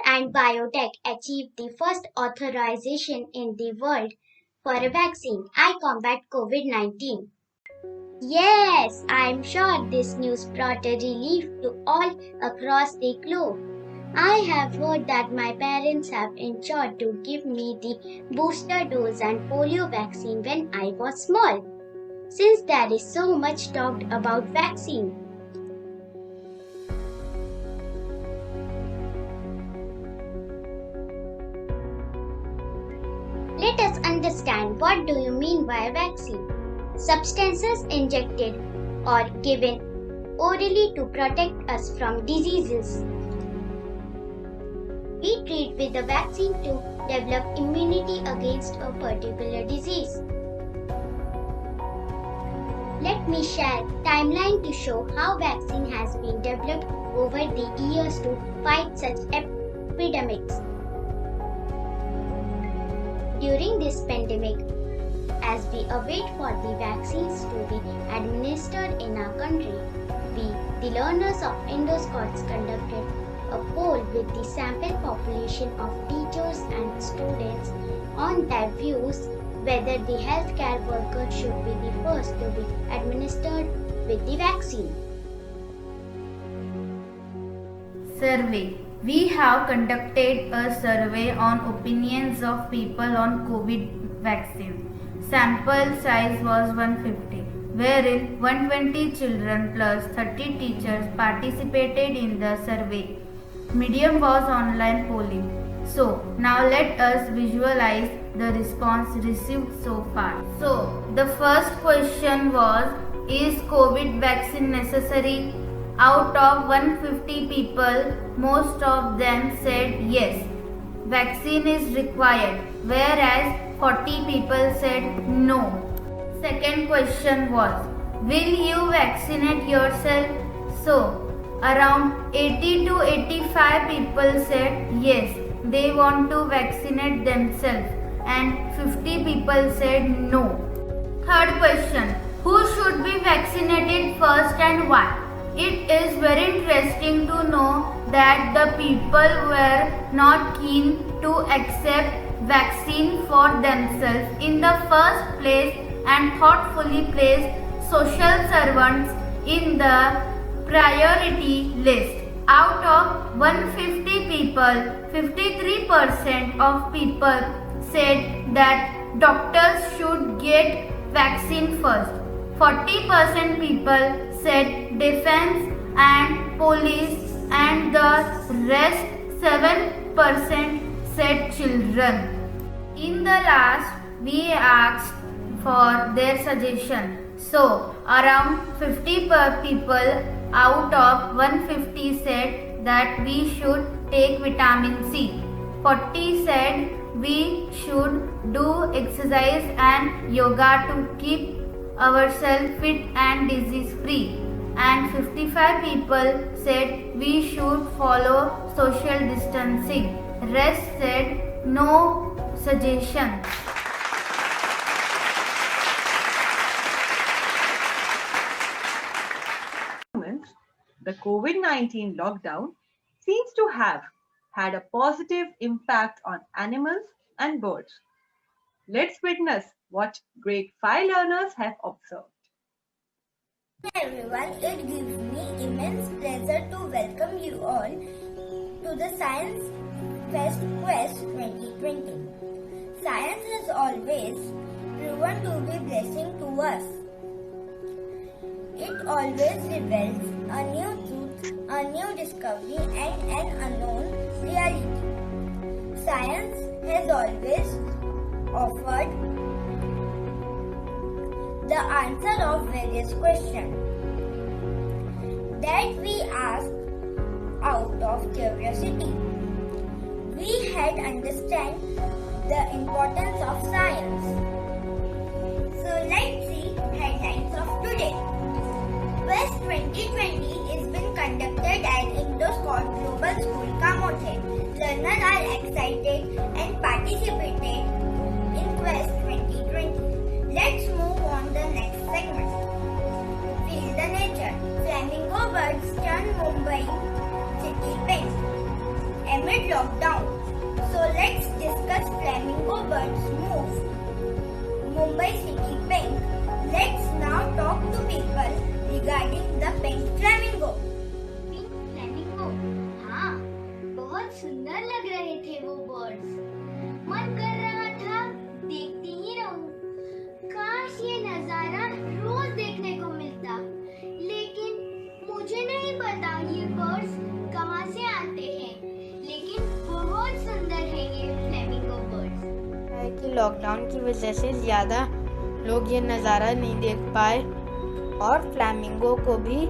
And biotech achieved the first authorization in the world for a vaccine. I combat COVID-19. Yes, I'm sure this news brought a relief to all across the globe. I have heard that my parents have ensured to give me the booster dose and polio vaccine when I was small. Since there is so much talked about vaccine, let us understand what do you mean by a vaccine. Substances injected or given orally to protect us from diseases. We treat with the vaccine to develop immunity against a particular disease. Let me share timeline to show how vaccine has been developed over the years to fight such epidemics. During this pandemic, as we await for the vaccines to be administered in our country, we, the learners of Indo Scots, conducted a poll with the sample population of teachers and students on their views whether the healthcare worker should be the first to be administered with the vaccine. Survey. We have conducted a survey on opinions of people on COVID vaccine. Sample size was 150, wherein 120 children plus 30 teachers participated in the survey. Medium was online polling. So, now let us visualize the response received so far. So, the first question was, is COVID vaccine necessary? Out of 150 people, most of them said yes, vaccine is required, whereas 40 people said no. Second question was, will you vaccinate yourself? So, around 80 to 85 people said yes, they want to vaccinate themselves, and 50 people said no. Third question, who should be vaccinated first and why? It is very interesting to know that the people were not keen to accept vaccine for themselves in the first place and thoughtfully placed social servants in the priority list. Out of 150 people, 53% of people said that doctors should get vaccine first. 40% people said defense and police, and the rest 7% said children. In the last, we asked for their suggestion. So, around 50 people out of 150 said that we should take vitamin C. 40 said we should do exercise and yoga to keep ourselves fit and disease free, and 55 people said we should follow social distancing. Rest said no suggestion. The COVID-19 lockdown seems to have had a positive impact on animals and birds. Let's witness what grade 5 learners have observed. Hi everyone, it gives me immense pleasure to welcome you all to the Science Fest Quest 2020. Science has always proven to be a blessing to us. It always reveals a new truth, a new discovery, and an unknown reality. Science has always offered the answer of various questions that we asked out of curiosity. We had understand the importance of science. So let's see headlines of today. Quest 2020 is being conducted at Indo Scots Global School, Kamothe. Learners are excited and participated in Quest 2020. Let's move on the next segment. Mumbai city pink, let's now talk to people regarding the pink flamingo. Pink flamingo, हाँ, बहुत सुंदर लग रहे थे वो birds. मन कर रहा था देखती ही रहूं। काश ये नजारा रोज देखने को मिलता, लेकिन मुझे नहीं पता ये बर्ड्स कहाँ से आते हैं, लेकिन बहुत सुंदर है ये फ्लेमिंगो बर्ड्स। कि लॉकडाउन की वजह से ज़्यादा लोग ये नज़ारा नहीं देख पाए और फ्लैमिंगो को भी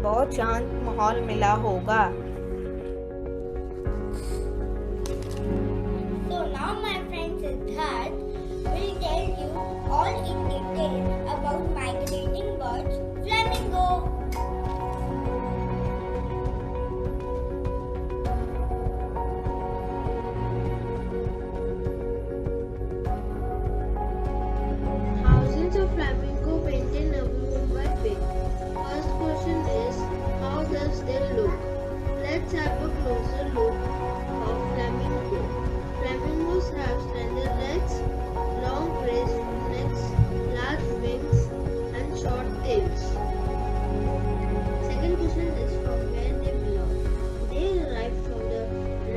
बहुत शांत माहौल मिला होगा। So now my friend Siddharth will tell you all in detail about migrating birds, flamingo. Thousands of flamingo painted Navi Mumbai pink. First question is, how does they look? Let's have a closer look of flamingo. Flamingos have slender legs, long graceful necks, large wings, and short tails. Second question is from where they belong. They arrived from the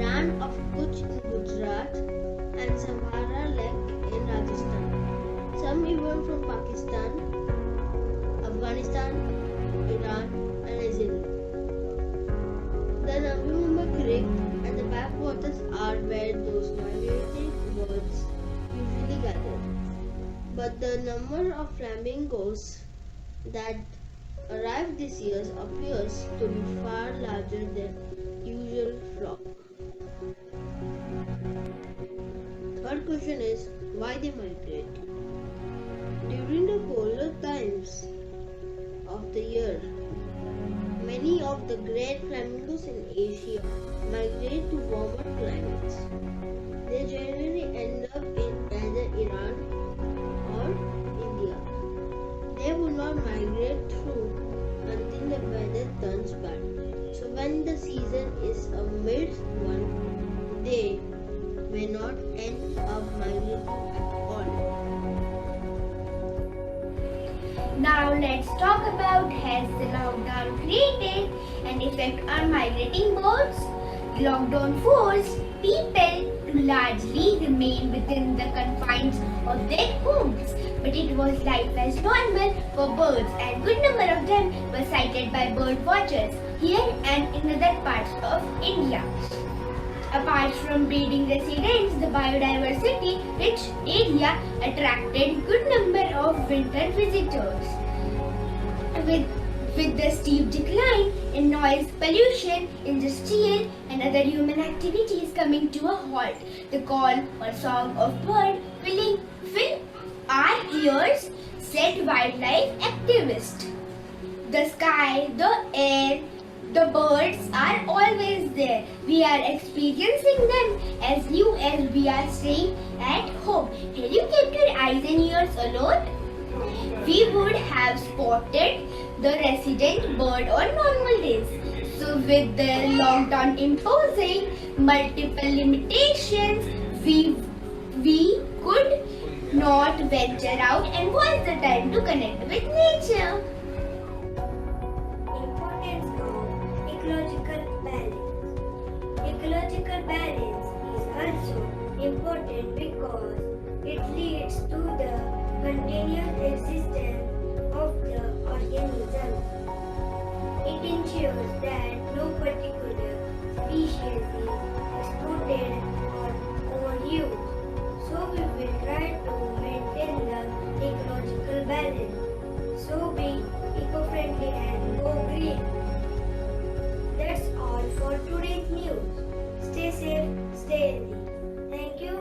Ran of Kutch in Gujarat and Samara Lake in Rajasthan. Some even from Pakistan, Afghanistan, Iran, and New Zealand. The Navi Mumbai Creek and the backwaters are where those migrating birds usually gather. But the number of flamingos that arrived this year appears to be far larger than usual flock. Third question is why they migrate. During the colder times of the year, many of the great flamingos in Asia migrate to warmer climates. They generally end up in either Iran or India. They would not migrate through until the weather turns bad. So when the season is a mild one, they may not end up migrating at all. Now let's talk about has the lockdown created an effect on migrating birds? Lockdown forced people to largely remain within the confines of their homes, but it was life as normal for birds, and good number of them were sighted by bird watchers here and in other parts of India. Apart from breeding residents, the biodiversity-rich area attracted good number of winter visitors. With the steep decline in noise pollution, industrial and other human activities coming to a halt, the call or song of bird fill our ears, said wildlife activists. The sky, the air, the birds are always there. We are experiencing them as new as we are staying at home. Have you kept your eyes and ears alert? We would have spotted the resident bird on normal days. So with the lockdown imposing multiple limitations, we could not venture out and was the time to connect with nature. Importance of ecological balance. Ecological balance is also important because it leads to the continuous existence of the organism. It ensures that no particular species is excluded or overused. So we will try to maintain the ecological balance. So be eco-friendly and go green. That's all for today's news. Stay safe, stay healthy.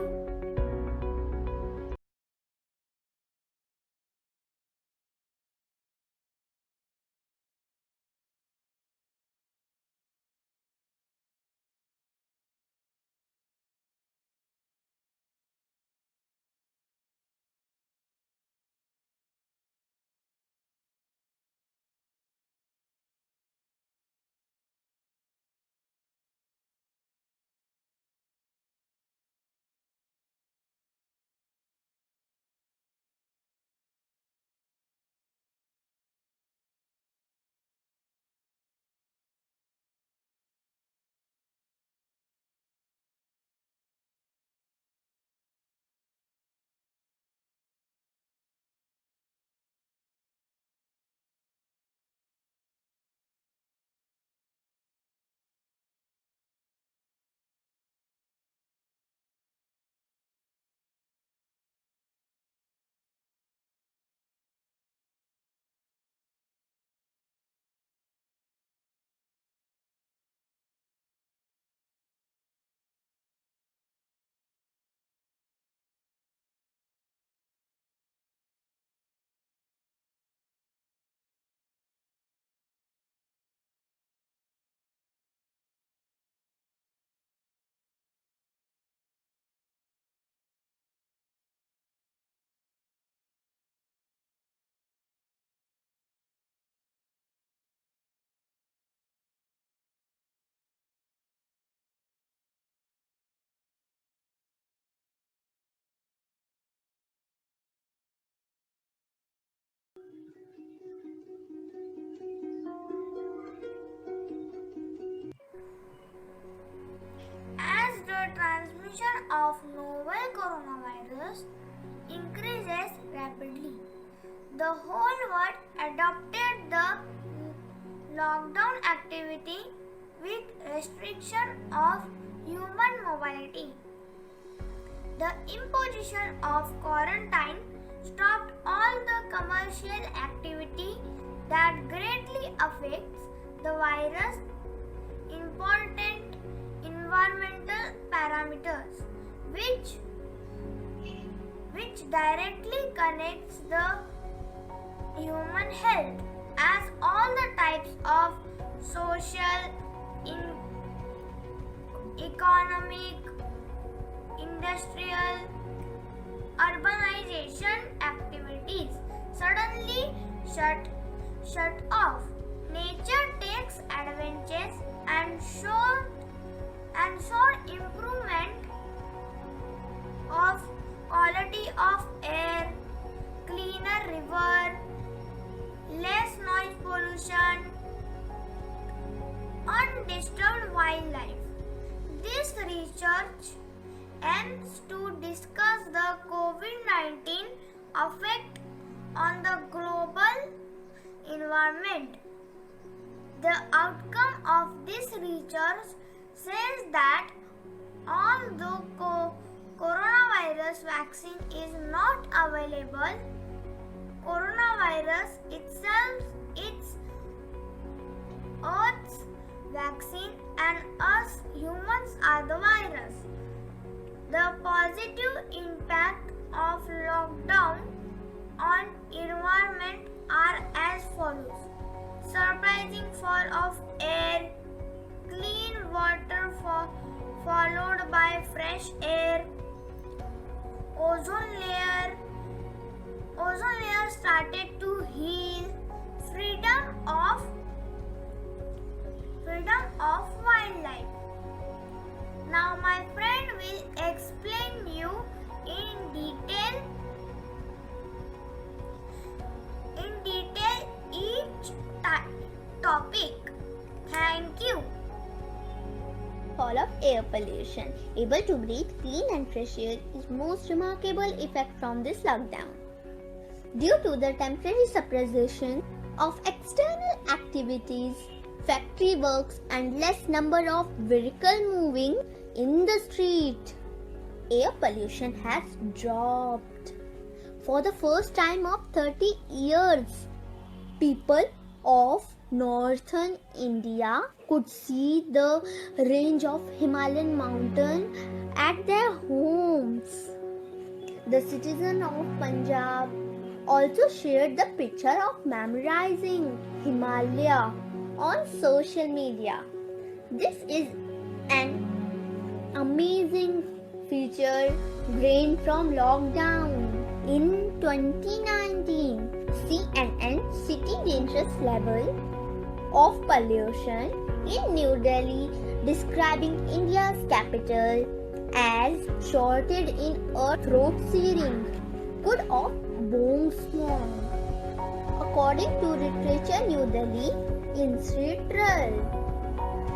of novel coronavirus increases rapidly. The whole world adopted the lockdown activity with restriction of human mobility. The imposition of quarantine stopped all the commercial activity that greatly affects the virus important environmental parameters which directly connects the human health, as all the types of social, economic, industrial, urbanization activities suddenly shut off. Nature takes advantage and showed improvement of quality of air, cleaner river, less noise pollution, undisturbed wildlife. This research aims to discuss the COVID-19 effect on the global environment. The outcome of this research says that although coronavirus vaccine is not available, coronavirus itself is Earth's vaccine and us humans are the virus. The positive impact of lockdown on environment are as follows: surprising fall of air, clean water followed by fresh air, ozone layer started to heal, freedom of wildlife. Now my friend will explain you in detail each topic. Thank you. Fall of air pollution. Able to breathe clean and fresh air is most remarkable effect from this lockdown. Due to the temporary suppression of external activities, factory works and less number of vehicles moving in the street, air pollution has dropped. For the first time of 30 years, people of northern India could see the range of Himalayan mountain at their homes. The citizen of Punjab also shared the picture of memorizing Himalaya on social media. This is an amazing feature gained from lockdown. In 2019, CNN city dangerous level of pollution in New Delhi, describing India's capital as shorted in a throat searing good of bone smoke. According to Literature New Delhi Institute,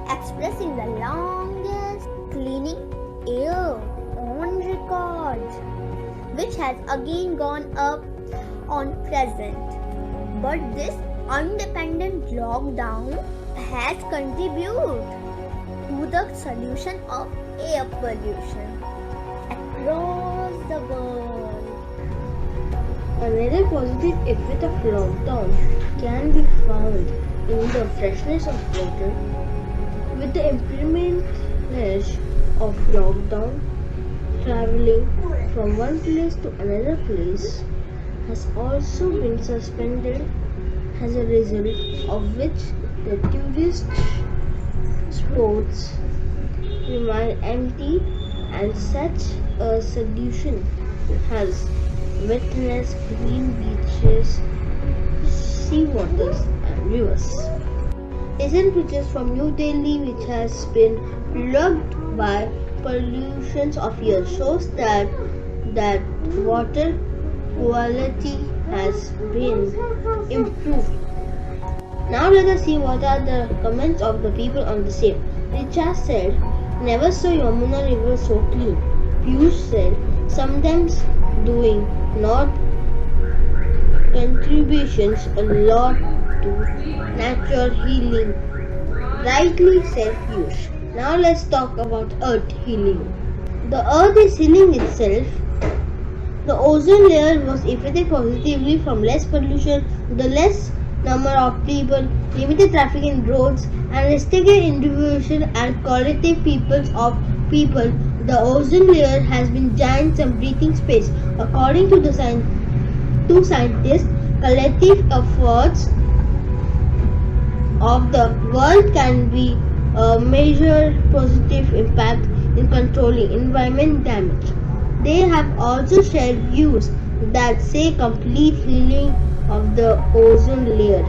expressing the longest cleaning air on record, which has again gone up on present. But this independent lockdown has contributed to the solution of air pollution across the world. Another positive effect of lockdown can be found in the freshness of water. With the implementation of lockdown, traveling from one place to another place has also been suspended, as a result of which the tourist spots remain empty, and such a solution has witnessed green beaches, sea waters and rivers. Recent pictures from New Delhi, which has been plugged by pollutions of years, shows that water quality has been improved. Now let us see what are the comments of the people on the same. Richa said, "Never saw Yamuna river so clean." Piyush said, sometimes doing not contributions a lot to natural healing. Rightly said Piyush. Now let's talk about earth healing. The earth is healing itself. The ozone layer was affected positively from less pollution, the less number of people, limited traffic in roads, and restricted individual and collective peoples of people. The ozone layer has been giant some breathing space. According to the two scientists, collective efforts of the world can be a major positive impact in controlling environment damage. They have also shared views that say complete healing of the ozone layer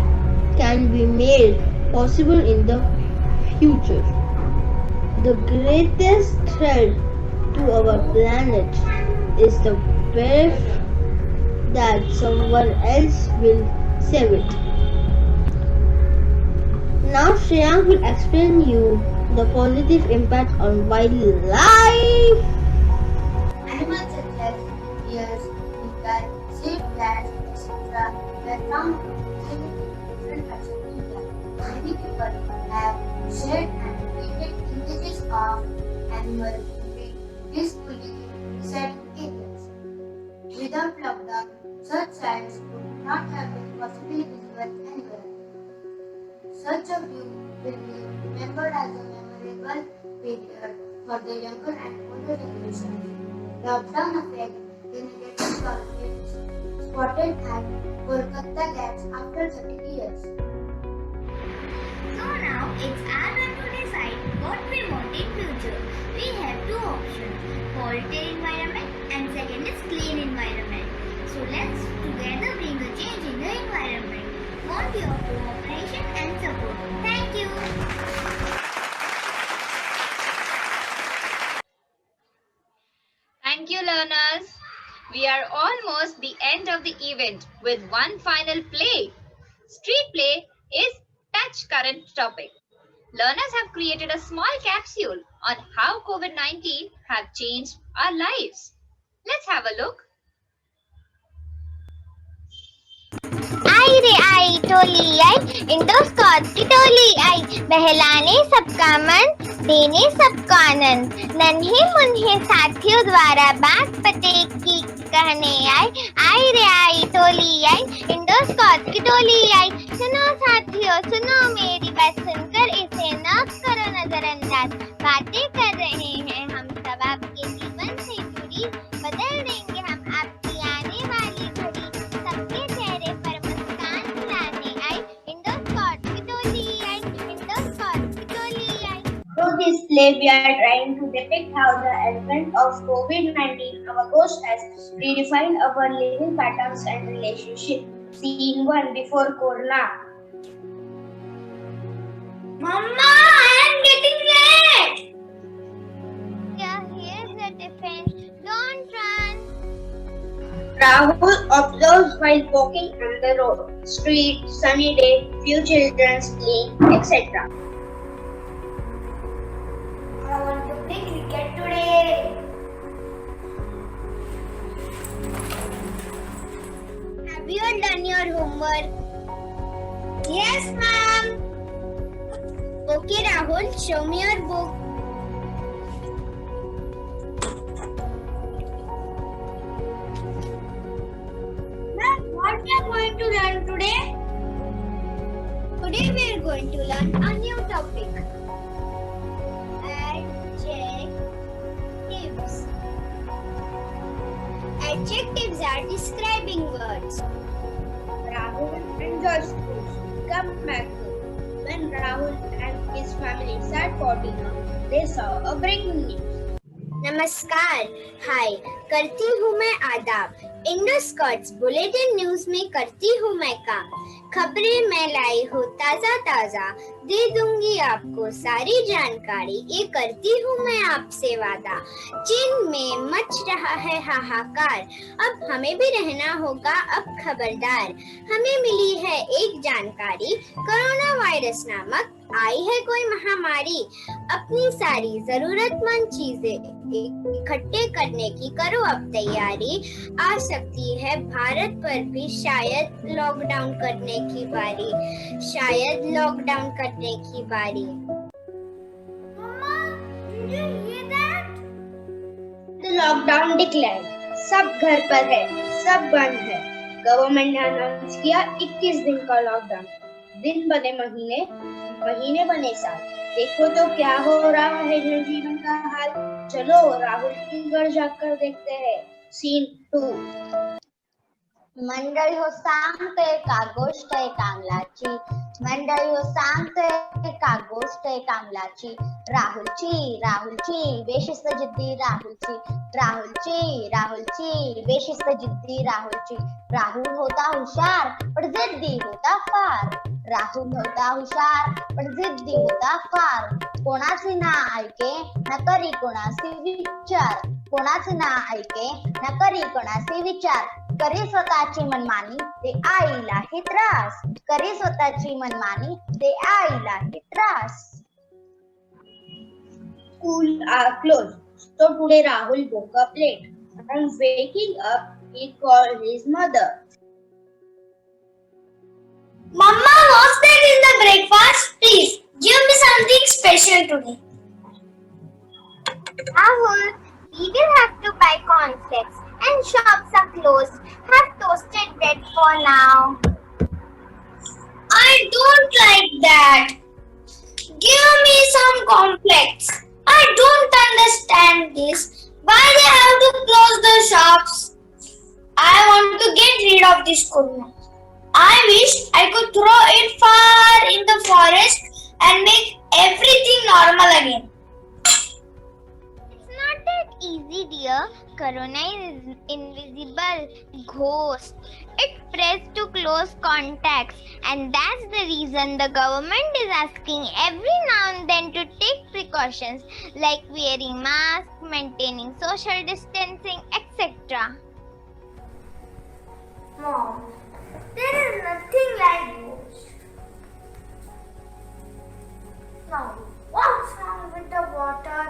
can be made possible in the future. The greatest threat to our planet is the belief that someone else will save it. Now Shreyank will explain you the positive impact on wildlife. Animals such as deers, eagles, zebras, etc. were found living in different parts of India. Many people have shared and created images of animals living peacefully in certain areas. Without lockdown, such sites would not have been possibly visible anywhere. Such a view will be remembered as a memorable period for the younger and older generations. Lockdown effect the negative dolphins spotted at Kolkata Gaps after 30 years. So now it's our turn to decide what we want in future. We have two options, polluted environment and second is clean environment. So let's together bring a change in the environment. Want your cooperation and support. Thank you. Thank you, learners. We are almost the end of the event with one final play. Street play is touch current topic. Learners have created a small capsule on how COVID-19 have changed our lives. Let's have a look. आई रे आई टोली आई Indo Scots की टोली आई बहलाने सबका मन देने सबको आनंद नन्हे मुन्हे साथियों द्वारा बात पते की कहने आई रे आई टोली आई इंडो स्कॉट्स की टोली आई सुनो साथियों सुनो मेरी बात सुनकर इसे न करो नजरअंदाज बातें कर रहे हैं हम सब आपके जीवन से जुड़ी बदल देंगे हम आपकी आने वाली घड़ी सबके चेहरे पर Through this play, we are trying to depict how the advent of COVID-19, our ghost, has redefined our living patterns and relationships. Scene 1 before Corona. Mama, I am getting red. Yeah, here's the defense. Don't run. Rahul observes while walking on the road. Street, sunny day, few children playing, etc. I want to play cricket today. Have you all done your homework? Yes, ma'am. Okay, Rahul, show me your book. Ma'am, what we are going to learn today? Today we are going to learn a new topic. Adjectives. Adjectives are describing words. Rahul enjoys schools. Come back home. When Rahul and his family sat for dinner, they saw a breaking news. नमस्कार, हाय, करती हूँ मैं आदाब। Indo Scots bulletin news में करती हूँ मैं काम। खबरें मैं लाई हूँ ताजा ताजा, दे दूंगी आपको सारी जानकारी। ये करती हूँ मैं आपसे वादा। चीन में मच रहा है हाहाकार, अब हमें भी रहना होगा अब खबरदार। हमें मिली है एक जानकारी, कोरोना वायरस नामक आई है कोई महामारी, अपनी सारी जरूरतमंद चीजें इकट्ठे करने की करो अब तैयारी। आ सकती है भारत पर भी शायद लॉकडाउन करने की बारी, शायद लॉकडाउन करने की बारी। लॉकडाउन डिक्लेयर, सब घर पर है, सब बंद है। गवर्नमेंट ने अनाउंस किया 21 दिन का लॉकडाउन। दिन बने महीने, महीने बने साल। देखो तो क्या हो रहा है जनजीवन का हाल। चलो राहुल की घर जाकर देखते हैं। सीन 2। मंडळी हो सांगते का गोष्ट आहे कामलाची, मंडळी हो सांगते का गोष्ट आहे कामलाची। राहुलची राहुलची बेशिस्त जिद्दी राहुलची, राहुलची राहुलची बेशिस्त जिद्दी राहुलची। राहुल होता हुशार पण जिद्दी होता फार, राहुल होता हुशार पण जिद्दी होता फार। कोणाचे ना ऐके ना करी कोणाचे विचार, कोणाचे ना ऐके ना करी कोणाचे विचार। करी स्वतःची मनमानी ते आईलाही त्रास, करी स्वतःची मनमानी ते आईलाही त्रास। School are closed, so today Rahul woke up late. On waking up, he called his mother. Mama, what's that in the breakfast? Please, give me something special today. Rahul, we will have to buy cornflakes and shops are closed. Have toasted bread for now. I don't like that. Give me some cornflakes. I don't understand this. Why they have to close the shops? I want to get rid of this corona. I wish I could throw it far in the forest and make everything normal again. It's not that easy, dear. Corona is invisible ghost. It pressed to close contacts, and that's the reason the government is asking every now and then to take precautions like wearing masks, maintaining social distancing, etc. Mom, there is nothing like ghost. Now, what's wrong with the water?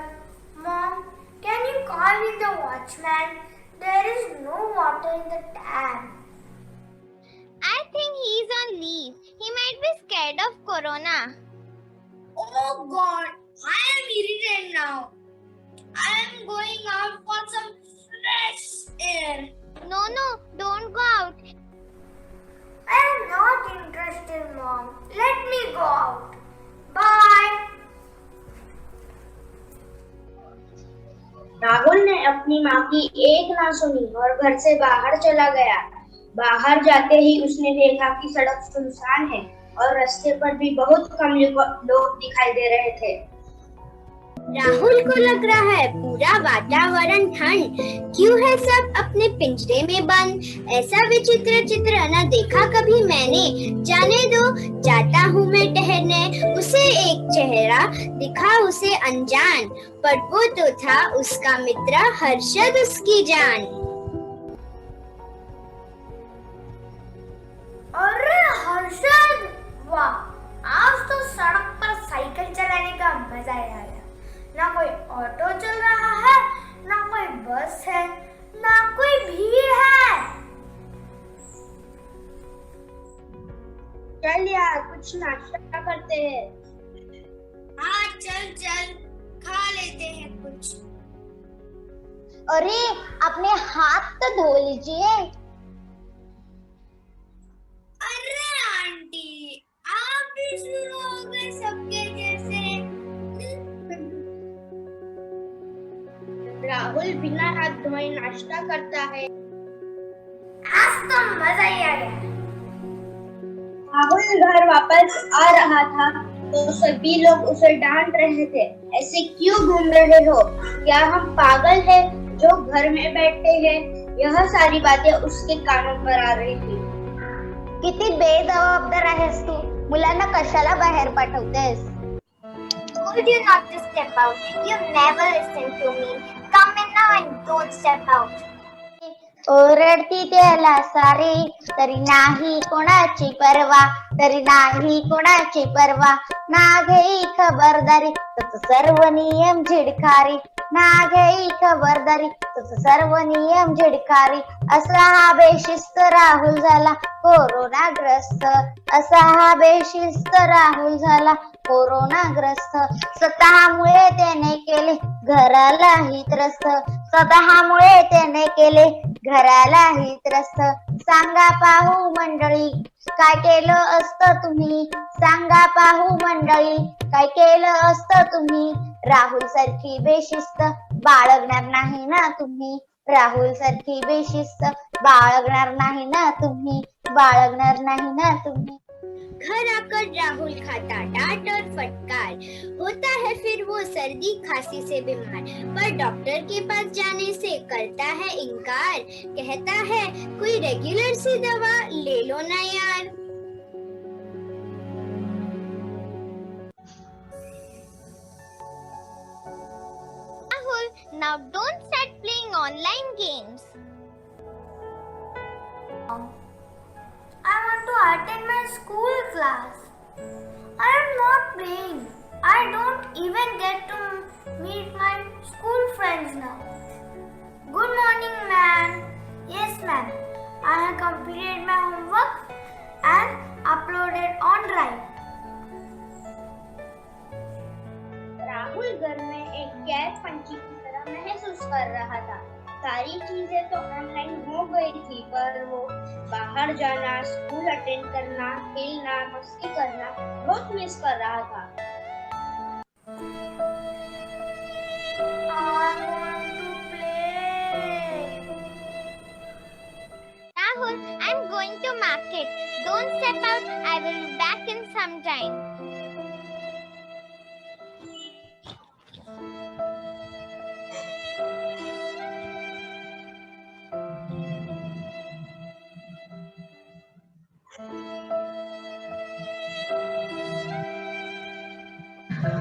Mom, can you call in the watchman? There is no water in the tap. I think he's on leave. He might be scared of corona. Oh God, I am irritated now. I am going out for some fresh air. No, don't go out. I am not interested, Mom. Let me go out. Bye. Rahul ने अपनी माँ की एक ना सुनी और घर से बाहर चला गया। बाहर जाते ही उसने देखा कि सड़क सुनसान है और रास्ते पर भी बहुत कम लोग दिखाई दे रहे थे। राहुल को लग रहा है पूरा वातावरण ठंड, क्यों है सब अपने पिंजरे में बंद। ऐसा विचित्र चित्र न देखा कभी मैंने। जाने दो, जाता हूँ मैं ठहरने। उसे एक चेहरा दिखा उसे अनजान, पर वो तो था उसका मित्र हर्षद उसकी जान। अरे हर्षद, वाह, आज तो सड़क पर साइकिल चलाने का मजा ही आ गया। ना कोई ऑटो चल रहा है, ना कोई बस है, ना कोई भीड़ है। चल यार, कुछ नाश्ता करते हैं। हाँ चल खा लेते हैं कुछ। अरे अपने हाथ तो धो लीजिए। अरे आंटी, आप भी शुरू हो गए सबके जैसे। राहुल बिना हाथ धोए नाश्ता करता है। आज तो मजा ही आ गया। राहुल घर वापस आ रहा था तो सभी लोग उसे डांट रहे थे। ऐसे क्यों घूम रहे हो? क्या हम पागल हैं जो घर में बैठे हैं? यह सारी बातें उसके कानों पर आ रही थी। किती बेजबाबदार आहेस तू, मुलांना कशाला बाहेर पाठवतेस? Told you not to step out. You never listen to me. Come in now and don't step out. ओरडती त्याला सारी तरी नाही कोणाची परवा, तरी नाही कोणाची परवा, ना घेई खबरदारी तस सर्व नियम झिडखारी, ना घेई खबरदारी तस सर्व नियम झिडखारी. असा हा बेशिस्त राहुल झाला कोरोनाग्रस्त, असा हा बेशिस्त राहुल झाला कोरोनाग्रस्त. स्वतःमुळे त्याने केले घरालाही त्रस्त, स्वतःमुळे त्याने केले घरालाही त्रस्त. सांगा पाहू मंडळी काय केलं असतं तुम्ही, सांगा पाहू मंडळी काय केलं असतं तुम्ही. राहुल सारखी बेशिस्त बाळगणार नाही ना तुम्ही, राहुल सारखी बेशिस्त बाळगणार नाही ना तुम्ही, बाळगणार नाही ना तुम्ही. घर आकर राहुल खाता डांट और फटकार, होता है फिर वो सर्दी खांसी से बीमार, पर डॉक्टर के पास जाने से करता है इनकार, कहता है कोई रेगुलर सी दवा ले लो ना यार. Rahul, now don't start playing online games. I want to attend my school class. I am not playing. I don't even get to meet my school friends now. Good morning, ma'am. Yes, ma'am. I have completed my homework and uploaded on Drive. Rahul घर में एक गैर पंछी की तरह महसूस कर रहा था. सारी चीजें तो ऑनलाइन हो गई थी, पर वो बाहर जाना, स्कूल अटेंड करना, खेलना, मस्ती करना बहुत मिस कर रहा था. Rahul, I'm going to market. Don't step out. I will be back in some time.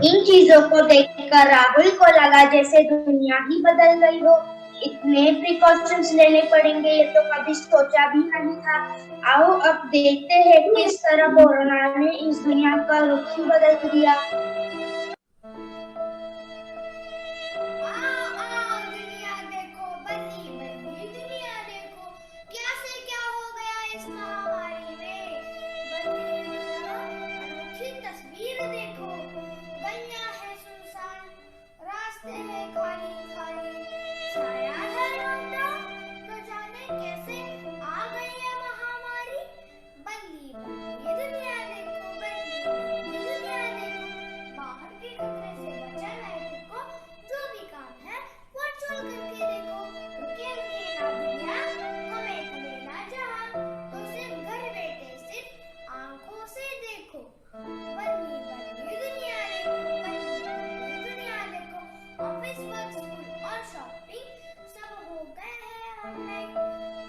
इन चीजों को देखकर राहुल को लगा जैसे दुनिया ही बदल गई हो. इतने प्रिकॉशंस लेने पड़ेंगे ये तो कभी सोचा भी नहीं था. आओ अब देखते हैं किस तरह कोरोना ने इस दुनिया का रुख ही बदल दिया. दुनिया देखो, बदली बदली दुनिया देखो, क्या से क्या हो गया इस महामारी में. अनोखी तस्वीर देखो, गलियां है सुनसान, रास्ते हैं खाली खाली, छाया है लॉकडाउन, न जाने कैसे आ गई है महामारी. बदली बदली दुनिया देखो, बदली बदली दुनिया देखो, बाहर के खतरे से बचना है खुद को, जो भी काम है वर्चुअल करके देखो. रुके रुके ना दुनिया, हमें खड़े ना जहां, तो सिर्फ घर बैठे सिर्फ आंखों से देखो. बदली बदली दुनिया देखो, बदली बदली दुनिया देखो, ऑफिस वर्क स्कूल और शॉपिंग सब हो गए हैं ऑनलाइन.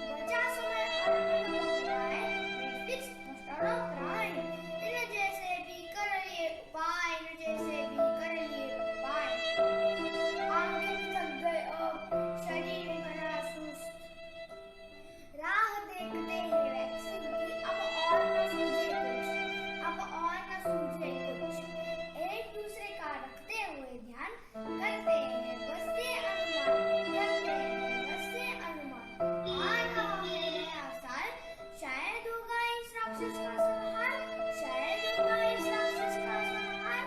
बचा समय और मन हो रहा है नेटफ्लिक्स हॉटस्टार और प्राइम. इन जैसे भी कर लिए उपाय, इन जैसे भी कर लिए उपाय. आंखें थक गए और शरीर बना सुस्त, राह देखते हैं वैक्सीन की, अब और न सूझे कुछ, अब और न सूझे कुछ. एक दूसरे का रखते हुए ध्यान, करते हैं बस ये अनुमान, करते हैं बस ये अनुमान. आ रहा है नया साल, शायद होगा इस राक्षस का संहार, शायद होगा इस राक्षस का संहार.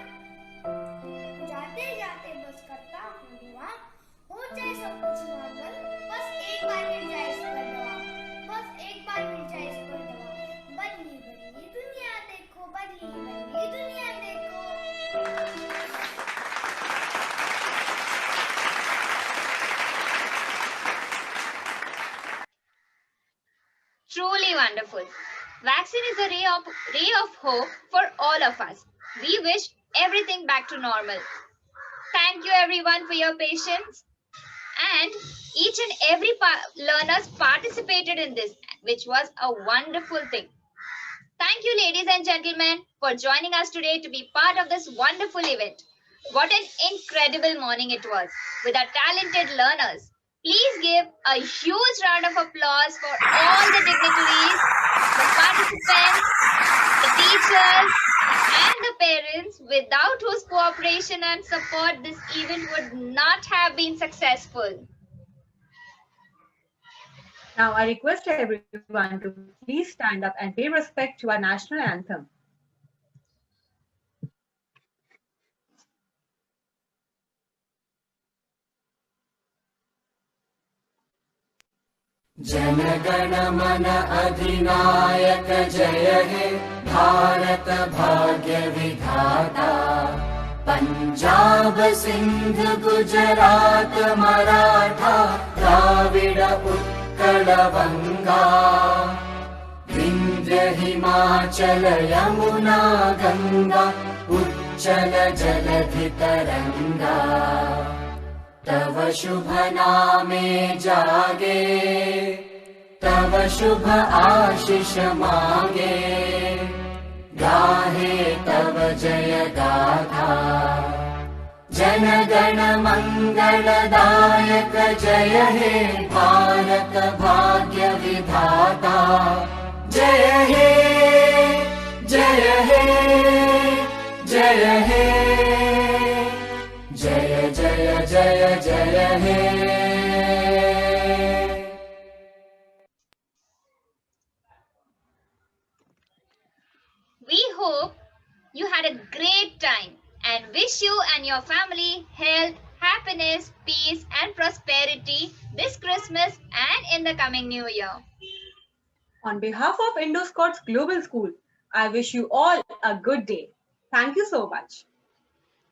जाते जाते बस करता हूँ दुआ, हो जाए सब कुछ नॉर्मल, बस एक बार मिल जाए इस पर दवा, बस एक बार मिल जाए इस पर दवा. बदली बदली दुनिया देखो, बदली बदली दुनिया देखो. Truly wonderful. Vaccine is a ray of hope for all of us. We wish everything back to normal. Thank you everyone for your patience. And each and every learners participated in this, which was a wonderful thing. Thank you, ladies and gentlemen, for joining us today to be part of this wonderful event. What an incredible morning it was with our talented learners. Please give a huge round of applause for all the dignitaries, the participants, the teachers, and the parents without whose cooperation and support this event would not have been successful. Now I request everyone to please stand up and pay respect to our national anthem. जनगण मन अधिनायक जय हे भारत भाग्य विधाता पंजाब सिंध गुजरात मराठा द्राविड उत्कल बंगा विंध्य हिमाचल यमुना गंगा उच्चल जलधि तरंगा तव शुभ नामे जागे तव शुभ आशीष मांगे गाहे तव जय गाथा जन गण मंगलदायक जय हे भारत भाग्य विधाता जय हे जय हे जय हे जय जय जय जय हे We hope you had a great time and wish you and your family health, happiness, peace, and prosperity this Christmas and in the coming new year. On behalf of Indo Scots Global School, I wish you all a good day. Thank you so much.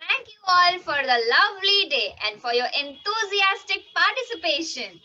Thank you all for the lovely day and for your enthusiastic participation.